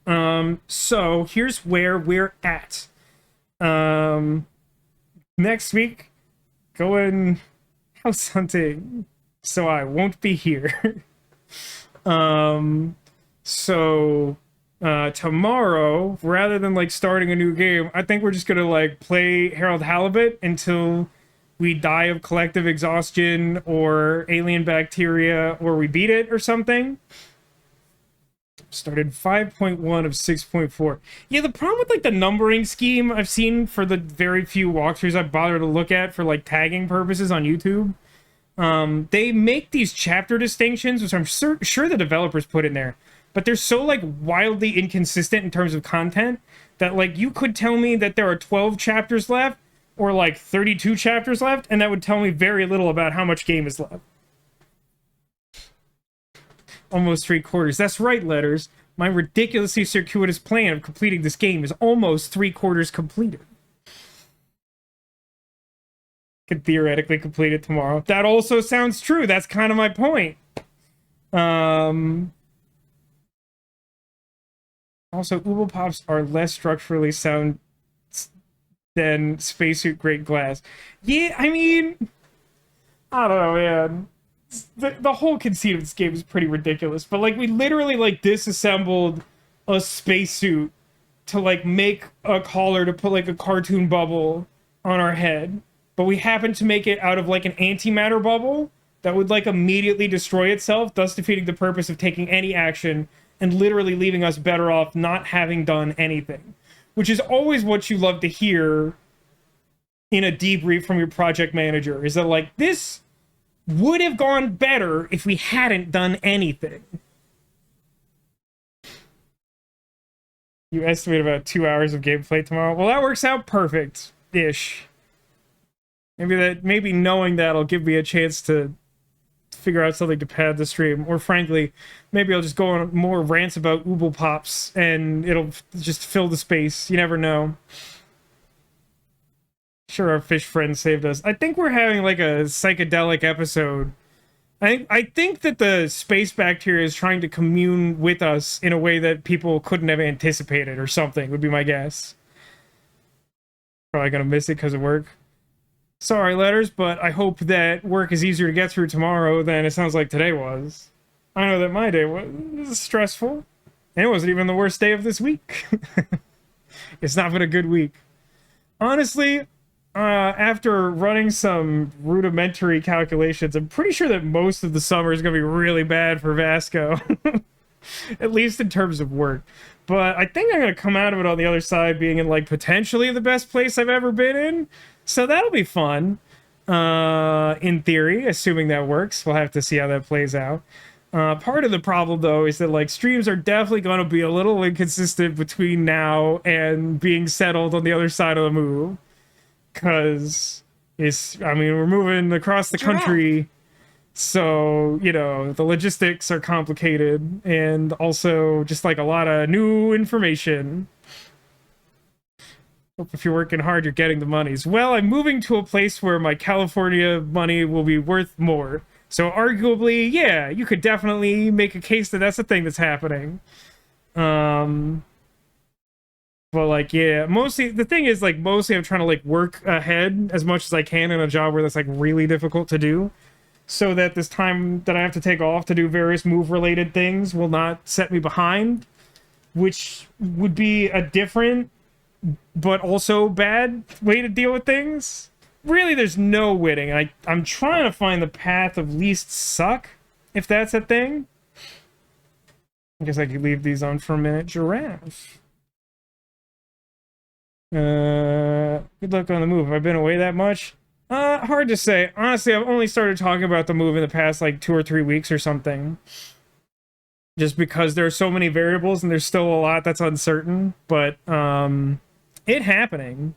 A: So, here's where we're at. Next week, going house hunting, so I won't be here. Tomorrow, rather than like starting a new game, I think we're just gonna like play Harold Halibut until we die of collective exhaustion or alien bacteria, or we beat it or something. Started 5.1 of 6.4. Yeah, the problem with like the numbering scheme I've seen for the very few walkthroughs I've bothered to look at for like tagging purposes on YouTube, they make these chapter distinctions, which I'm sure the developers put in there, but they're so like wildly inconsistent in terms of content that like you could tell me that there are 12 chapters left or like 32 chapters left, and that would tell me very little about how much game is left. Almost 3/4. That's right, Letters. My ridiculously circuitous plan of completing this game is almost 3/4 completed. Could theoretically complete it tomorrow. That also sounds true. That's kind of my point. Also, Oobleboops are less structurally sound than spacesuit grade glass. Yeah, I mean, I don't know, man. The whole conceit of this game is pretty ridiculous, but like we literally like disassembled a spacesuit to like make a collar to put like a cartoon bubble on our head, but we happened to make it out of like an antimatter bubble that would like immediately destroy itself, thus defeating the purpose of taking any action and literally leaving us better off not having done anything, which is always what you love to hear in a debrief from your project manager, is that like, this would have gone better if we hadn't done anything. You estimate about 2 hours of gameplay tomorrow. Well, that works out perfect-ish. Maybe knowing that'll give me a chance to figure out something to pad the stream. Or frankly, maybe I'll just go on more rants about Oobleboops and it'll just fill the space. You never know. Sure, our fish friend saved us. I think we're having like a psychedelic episode. I think that the space bacteria is trying to commune with us in a way that people couldn't have anticipated or something, would be my guess. Probably gonna miss it because of work. Sorry, letters, but I hope that work is easier to get through tomorrow than it sounds like today was. I know that my day was stressful, and it wasn't even the worst day of this week. It's not been a good week. Honestly, after running some rudimentary calculations, I'm pretty sure that most of the summer is going to be really bad for Vasco. At least in terms of work. But I think I'm going to come out of it on the other side being in, like, potentially the best place I've ever been in. So that'll be fun. In theory, assuming that works. We'll have to see how that plays out. Part of the problem, though, is that, like, streams are definitely going to be a little inconsistent between now and being settled on the other side of the move. Because we're moving across the country. So, you know, the logistics are complicated, and also just like a lot of new information. Hope if you're working hard, you're getting the monies. Well, I'm moving to a place where my California money will be worth more. So arguably, yeah, you could definitely make a case that that's a thing that's happening. But like, yeah, mostly the thing is, like, mostly I'm trying to like work ahead as much as I can in a job where that's like really difficult to do, so that this time that I have to take off to do various move related things will not set me behind, which would be a different but also bad way to deal with things. Really, there's no winning. I'm trying to find the path of least suck, if that's a thing. I guess I could leave these on for a minute. Giraffe. Good luck on the move. Have I been away that much? Hard to say. Honestly, I've only started talking about the move in the past, like, 2 or 3 weeks or something. Just because there are so many variables and there's still a lot that's uncertain. But, it happening.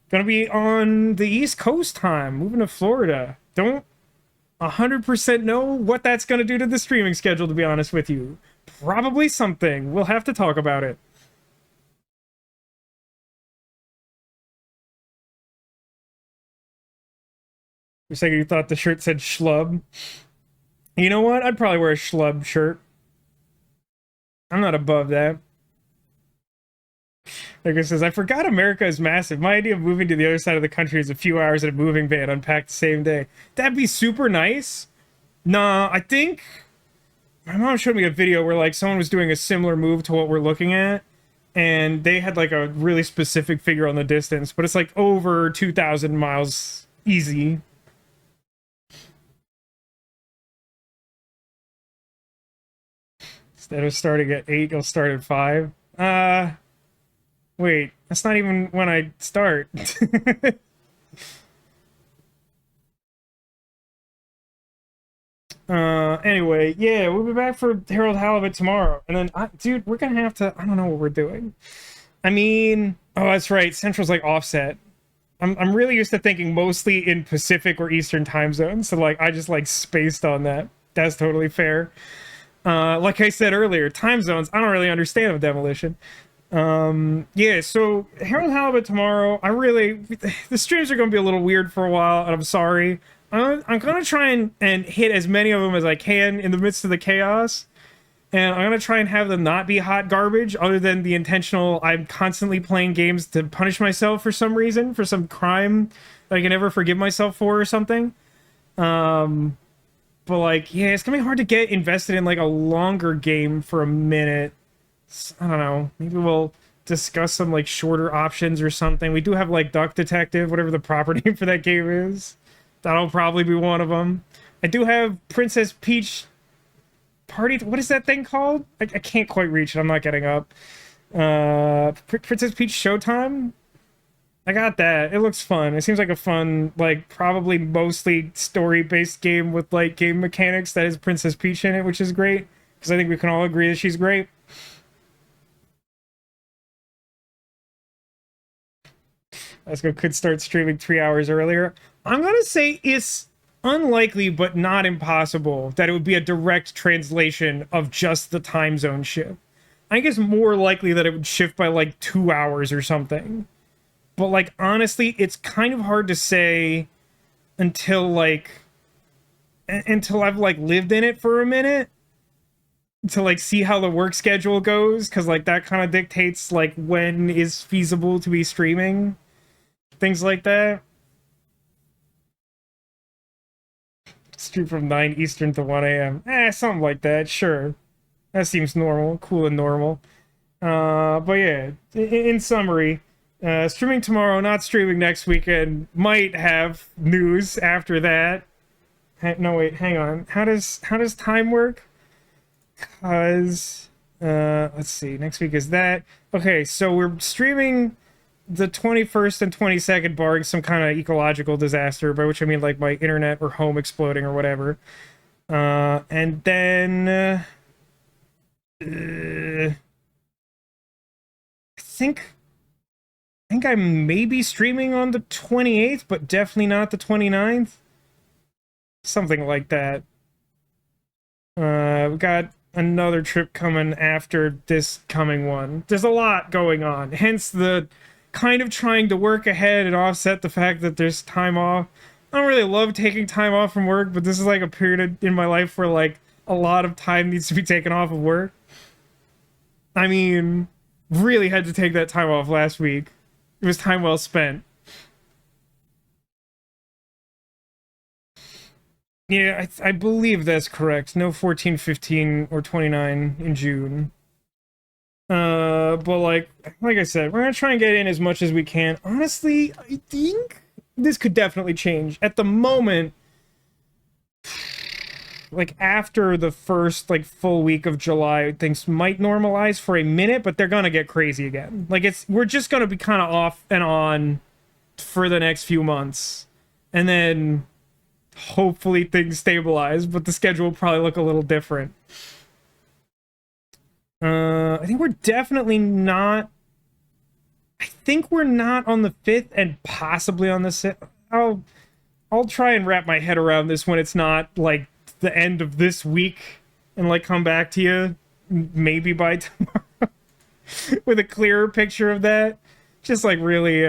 A: Gonna be on the East Coast time, moving to Florida. Don't 100% know what that's gonna do to the streaming schedule, to be honest with you. Probably something. We'll have to talk about it. For a second, you thought the shirt said schlub. You know what? I'd probably wear a schlub shirt. I'm not above that. Like it says, I forgot America is massive. My idea of moving to the other side of the country is a few hours in a moving van unpacked the same day. That'd be super nice. Nah, I think my mom showed me a video where like someone was doing a similar move to what we're looking at, and they had like a really specific figure on the distance, but it's like over 2,000 miles easy. Instead of starting at 8, you'll start at 5. Wait, that's not even when I start. Anyway, yeah, we'll be back for Harold Halibut tomorrow. And then, dude, we're gonna have to, I don't know what we're doing. I mean, oh, that's right, Central's like offset. I'm really used to thinking mostly in Pacific or Eastern time zones, so like, I just like spaced on that. That's totally fair. Like I said earlier, time zones, I don't really understand with Demolition. Yeah, so Harold Halibut tomorrow. The streams are gonna be a little weird for a while, and I'm sorry. I'm gonna try and hit as many of them as I can in the midst of the chaos, and I'm gonna try and have them not be hot garbage, other than the intentional I'm constantly playing games to punish myself for some reason, for some crime that I can never forgive myself for or something. But like, yeah, it's gonna be hard to get invested in like a longer game for a minute. I don't know, maybe we'll discuss some like shorter options or something. We do have like Duck Detective, whatever the proper name for that game is. That'll probably be one of them. I do have Princess Peach Party. What is that thing called? I can't quite reach it. I'm not getting up. Princess Peach Showtime? I got that. It looks fun. It seems like a fun, like, probably mostly story-based game with like game mechanics that has Princess Peach in it, which is great. Because I think we can all agree that she's great. Vasco could start streaming 3 hours earlier. I'm gonna say it's unlikely, but not impossible, that it would be a direct translation of just the time zone shift. I think it's more likely that it would shift by like 2 hours or something. But like, honestly, it's kind of hard to say until I've like lived in it for a minute to like see how the work schedule goes, because like that kind of dictates like when is feasible to be streaming. things like that. Stream from 9 Eastern to 1 a.m. Something like that, sure. That seems normal, cool and normal. But yeah, in summary, streaming tomorrow, not streaming next weekend. Might have news after that. No, wait, hang on. How does time work? Because, let's see, next week is that. Okay, so we're streaming the 21st and 22nd, barring some kind of ecological disaster, by which I mean like my internet or home exploding or whatever. And then I think I may be streaming on the 28th, but definitely not the 29th. Something like that. We got another trip coming after this coming one. There's a lot going on, hence the kind of trying to work ahead and offset the fact that there's time off. I don't really love taking time off from work, but this is like a period in my life where like a lot of time needs to be taken off of work. I mean, really had to take that time off last week. It was time well spent. Yeah, I believe that's correct. No 14, 15, or 29 in June. But like I said, we're gonna try and get in as much as we can. Honestly, I think this could definitely change. At the moment, like after the first like full week of July, things might normalize for a minute, but they're gonna get crazy again. Like we're just gonna be kind of off and on for the next few months, and then hopefully things stabilize, but the schedule will probably look a little different. I think we're definitely not... I think we're not on the 5th and possibly on the 6th. I'll try and wrap my head around this when it's not, like, the end of this week and, like, come back to you maybe by tomorrow with a clearer picture of that. Just, like, really,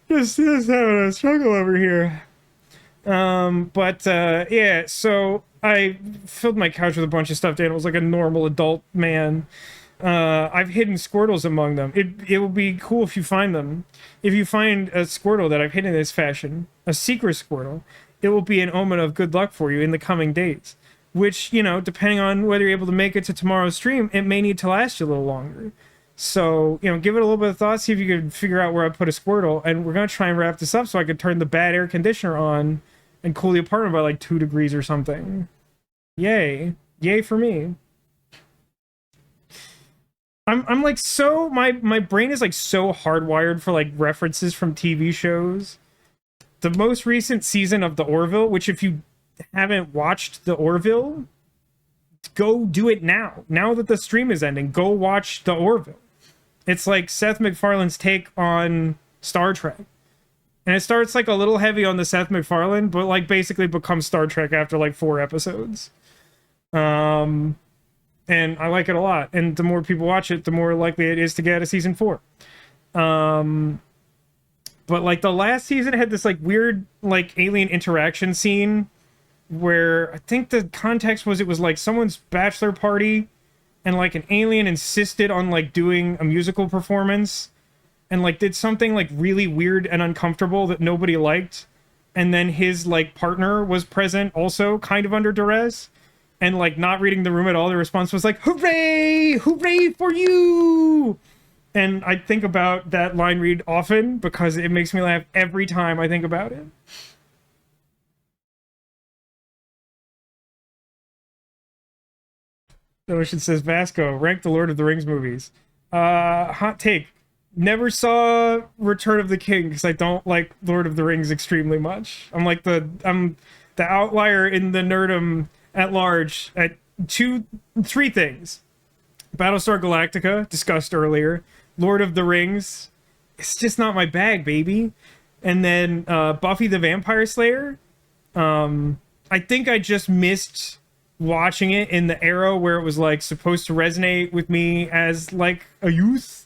A: just having a struggle over here. Yeah, so I filled my couch with a bunch of stuffed animals like a normal adult man. I've hidden Squirtles among them. It will be cool if you find them. If you find a Squirtle that I've hidden in this fashion, a secret Squirtle, it will be an omen of good luck for you in the coming days. Which, you know, depending on whether you're able to make it to tomorrow's stream, it may need to last you a little longer. So, you know, give it a little bit of thought, see if you can figure out where I put a Squirtle, and we're going to try and wrap this up so I can turn the bad air conditioner on and cool the apartment by like 2 degrees or something. Yay. Yay for me. I'm like so... My brain is like so hardwired for like references from TV shows. The most recent season of The Orville, which if you haven't watched The Orville, go do it now. Now that the stream is ending, go watch The Orville. It's like Seth MacFarlane's take on Star Trek. And it starts like a little heavy on the Seth MacFarlane, but like basically becomes Star Trek after like 4 episodes. And I like it a lot. And the more people watch it, the more likely it is to get a season 4. But like the last season had this like weird like alien interaction scene where I think the context was it was like someone's bachelor party and like an alien insisted on like doing a musical performance and like did something like really weird and uncomfortable that nobody liked, and then his like partner was present also kind of under duress and like not reading the room at all. The response was like, hooray, hooray for you. And I think about that line read often because it makes me laugh every time I think about it. Ocean says, Vasco, rank the Lord of the Rings movies. Hot take. Never saw Return of the King because I don't like Lord of the Rings extremely much. I'm the outlier in the nerdom at large at 3 things. Battlestar Galactica, discussed earlier. Lord of the Rings, it's just not my bag, baby. And then Buffy the Vampire Slayer. I think I just missed watching it in the era where it was like supposed to resonate with me as like a youth.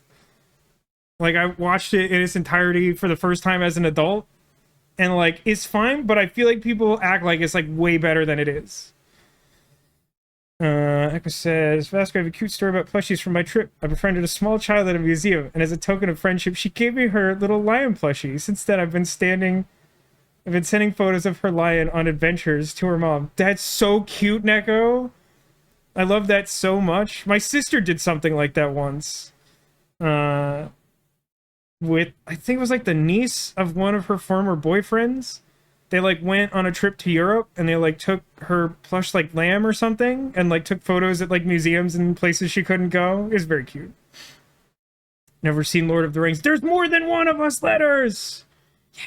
A: Like I watched it in its entirety for the first time as an adult, and like it's fine, but I feel like people act like it's like way better than it is. Echo says, Vasco, I have a cute story about plushies from my trip. I befriended a small child at a museum, and as a token of friendship, she gave me her little lion plushie. Since then, I've been sending photos of her lion on adventures to her mom. That's so cute, Neko. I love that so much. My sister did something like that once. With, I think it was like the niece of one of her former boyfriends. They like went on a trip to Europe and they like took her plush like lamb or something and like took photos at like museums and places she couldn't go. It was very cute. Never seen Lord of the Rings. There's more than one of us letters. Yeah.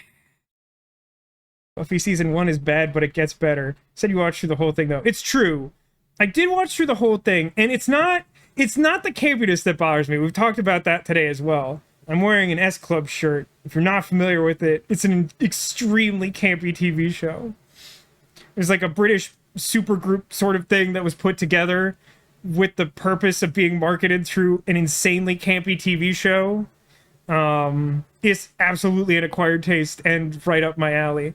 A: Buffy season 1 is bad, but it gets better. Said you watched through the whole thing though. It's true. I did watch through the whole thing, and it's not the campiness that bothers me. We've talked about that today as well. I'm wearing an S Club shirt. If you're not familiar with it, it's an extremely campy TV show. There's like a British supergroup sort of thing that was put together with the purpose of being marketed through an insanely campy TV show. It's absolutely an acquired taste and right up my alley.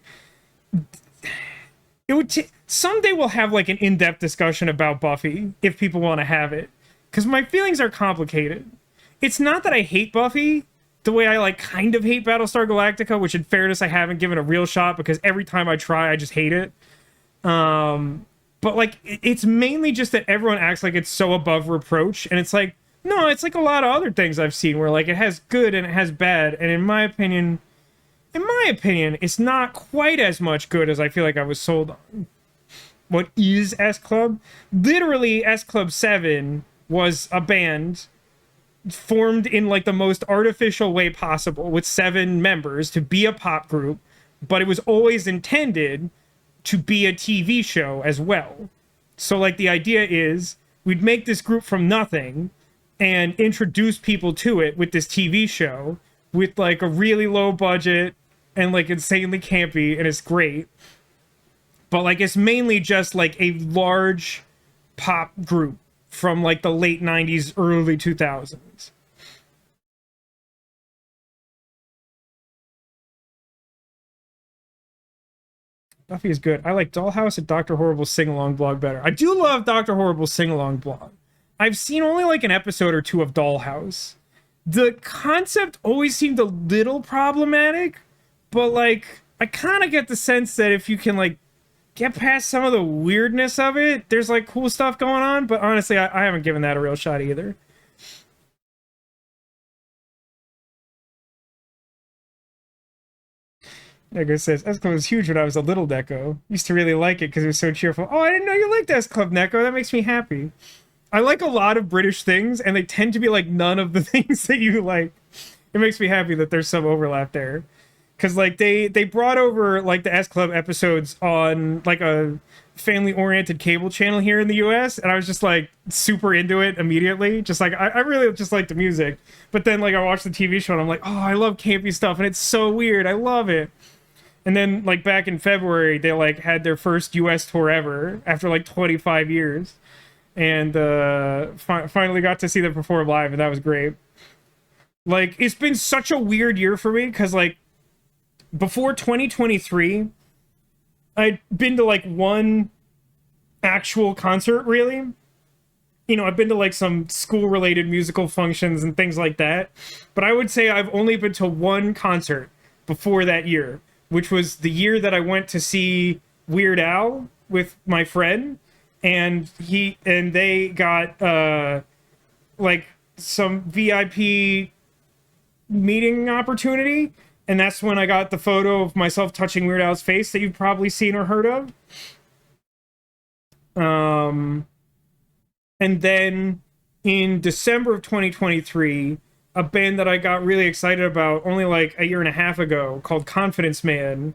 A: It would someday we'll have like an in-depth discussion about Buffy if people want to have it, because my feelings are complicated. It's not that I hate Buffy the way I like kind of hate Battlestar Galactica, which in fairness I haven't given a real shot because every time I try I just hate it. But like it's mainly just that everyone acts like it's so above reproach, and it's like, no, it's like a lot of other things I've seen where like it has good and it has bad, and in my opinion, it's not quite as much good as I feel like I was sold on. What is S Club? Literally, S Club 7 was a band formed in like the most artificial way possible with 7 members to be a pop group, but it was always intended to be a TV show as well. So like the idea is we'd make this group from nothing and introduce people to it with this TV show with like a really low budget and like insanely campy, and it's great. But like it's mainly just like a large pop group from like the late 90s, early 2000s. Buffy is good. I like Dollhouse and Dr. Horrible's sing-along blog better. I do love Dr. Horrible's sing-along blog. I've seen only like an episode or two of Dollhouse. The concept always seemed a little problematic, but like I kind of get the sense that if you can like get past some of the weirdness of it, there's like cool stuff going on. But honestly, I haven't given that a real shot either. Neko says, S Club was huge when I was a little, Neko. Used to really like it because it was so cheerful. Oh, I didn't know you liked S Club, Neko. That makes me happy. I like a lot of British things, and they tend to be like none of the things that you like. It makes me happy that there's some overlap there. Because like they brought over like the S Club episodes on like a family-oriented cable channel here in the US, and I was just like super into it immediately. Just like I really just like the music. But then like I watched the TV show and I'm like, oh, I love campy stuff, and it's so weird. I love it. And then like back in February, they like had their first US tour ever after like 25 years. And finally got to see them perform live, and that was great. Like it's been such a weird year for me because like before 2023, I'd been to like one actual concert, really. You know, I've been to like some school-related musical functions and things like that. But I would say I've only been to one concert before that year, which was the year that I went to see Weird Al with my friend. And they got like some VIP meeting opportunity. And that's when I got the photo of myself touching Weird Al's face that you've probably seen or heard of. And then in December of 2023, a band that I got really excited about only like a year and a half ago called Confidence Man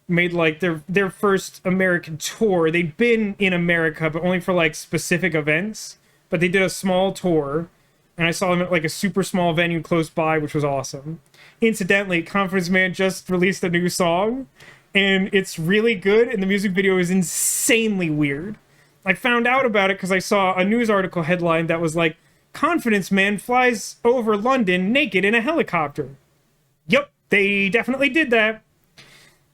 A: made like their first American tour. They'd been in America, but only for like specific events. But they did a small tour. And I saw them at like a super small venue close by, which was awesome. Incidentally, Confidence Man just released a new song, and it's really good, and the music video is insanely weird. I found out about it because I saw a news article headline that was like, Confidence Man flies over London naked in a helicopter. Yep, they definitely did that.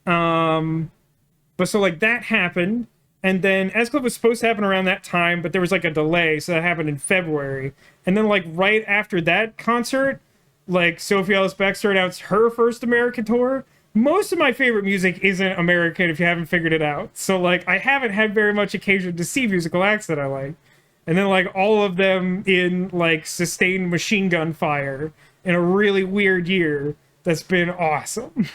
A: But so like that happened, And then S Club was supposed to happen around that time, but there was like a delay, so that happened in February. And then like right after that concert, like Sophie Ellis-Bextor announced her first American tour. Most of my favorite music isn't American if you haven't figured it out. So like I haven't had very much occasion to see musical acts that I like. And then like all of them in like sustained machine gun fire in a really weird year that's been awesome.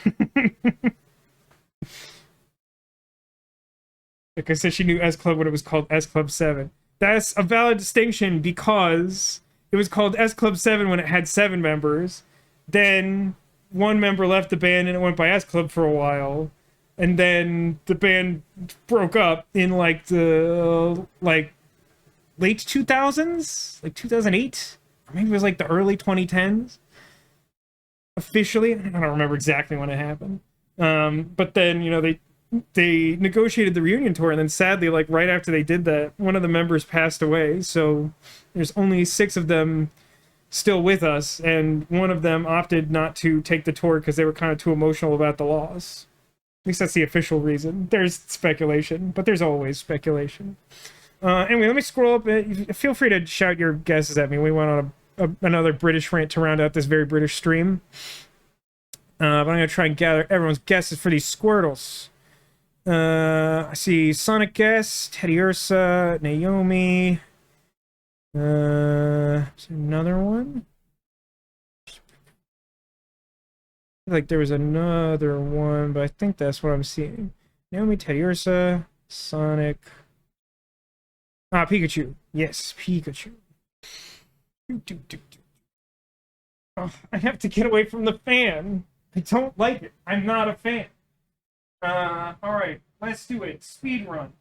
A: Like I said, she knew S Club when it was called S Club 7. That's a valid distinction because it was called S Club 7 when it had 7 members. Then one member left the band and it went by S Club for a while. And then the band broke up in like the late 2000s, like 2008, or maybe it was like the early 2010s. Officially, I don't remember exactly when it happened. But then, you know, they negotiated the reunion tour, and then sadly, like right after they did that, one of the members passed away. So there's only 6 of them still with us, and one of them opted not to take the tour because they were kind of too emotional about the loss. At least that's the official reason. There's speculation, but there's always speculation. Anyway, let me scroll up. Feel free to shout your guesses at me. We went on another British rant to round out this very British stream. But I'm going to try and gather everyone's guesses for these Squirtles. I see Sonic Guess, Teddy Ursa, Naomi. Is there another one? I feel like there was another one, but I think that's what I'm seeing. Naomi, Teddy Ursa, Sonic. Ah, Pikachu. Yes, Pikachu. Oh, I have to get away from the fan. I don't like it. I'm not a fan. Alright, let's do it. Speed run.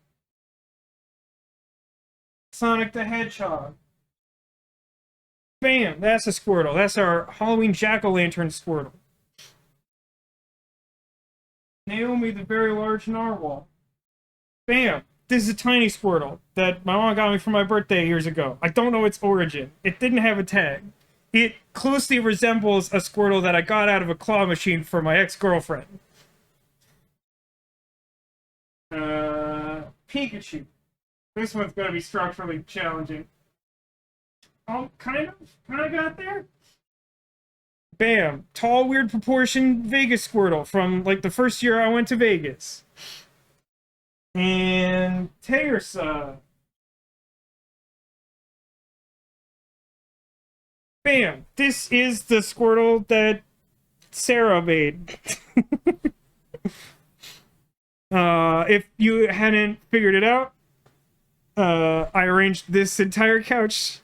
A: Sonic the Hedgehog. Bam! That's a Squirtle. That's our Halloween Jack-o'-lantern Squirtle. Naomi the Very Large Narwhal. Bam! This is a tiny Squirtle that my mom got me for my birthday years ago. I don't know its origin. It didn't have a tag. It closely resembles a Squirtle that I got out of a claw machine for my ex-girlfriend. Pikachu. This one's gonna be structurally challenging. Oh, kind of got there. Bam. Tall, weird proportion Vegas Squirtle from, like, the first year I went to Vegas. And Tearsa. Bam. This is the Squirtle that Sarah made. If you hadn't figured it out, I arranged this entire couch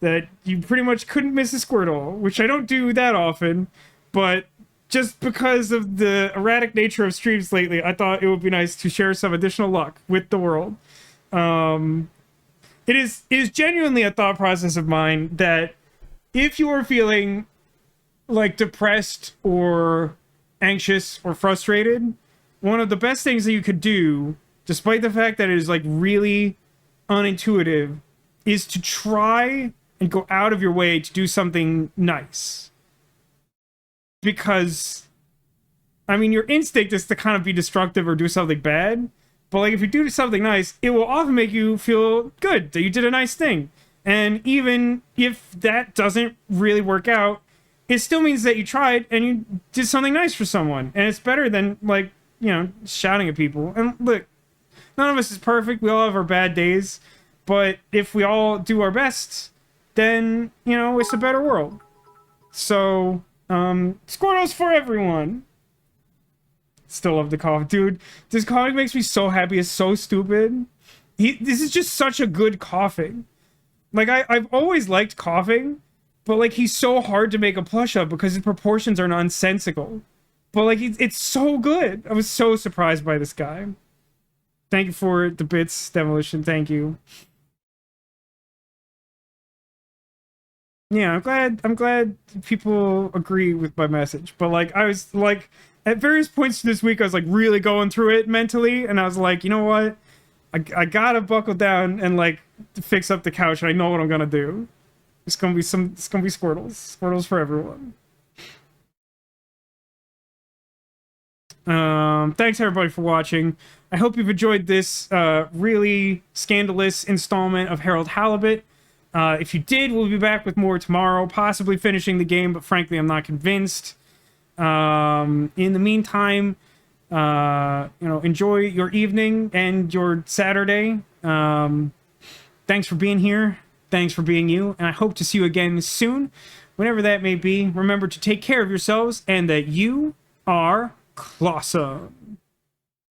A: that you pretty much couldn't miss a Squirtle, which I don't do that often, but just because of the erratic nature of streams lately, I thought it would be nice to share some additional luck with the world. It is genuinely a thought process of mine that if you are feeling like depressed or anxious or frustrated, one of the best things that you could do, despite the fact that it is like really unintuitive, is to try and go out of your way to do something nice. Because, I mean, your instinct is to kind of be destructive or do something bad, but like if you do something nice, it will often make you feel good that you did a nice thing. And even if that doesn't really work out, it still means that you tried and you did something nice for someone. And it's better than, like, you know, shouting at people. And look, none of us is perfect. We all have our bad days. But if we all do our best, then, you know, it's a better world. So, Squirtles for everyone. Still love the cough. Dude, this coughing makes me so happy. It's so stupid. This is just such a good coughing. Like, I've always liked coughing, but, like, he's so hard to make a plush of because his proportions are nonsensical. But, like, it's so good. I was so surprised by this guy. Thank you for the bits, Demolition. Thank you. Yeah, I'm glad people agree with my message. But, like, I was, like, at various points this week, I was, like, really going through it mentally. And I was like, you know what? I gotta buckle down and, like, fix up the couch. And I know what I'm gonna do. It's gonna be Squirtles. Squirtles for everyone. Thanks everybody for watching. I hope you've enjoyed this really scandalous installment of Harold Halibut. If you did, we'll be back with more tomorrow, possibly finishing the game, but frankly, I'm not convinced. In the meantime, enjoy your evening and your Saturday. Thanks for being here. Thanks for being you. And I hope to see you again soon, whenever that may be. Remember to take care of yourselves and that you are Clawsome.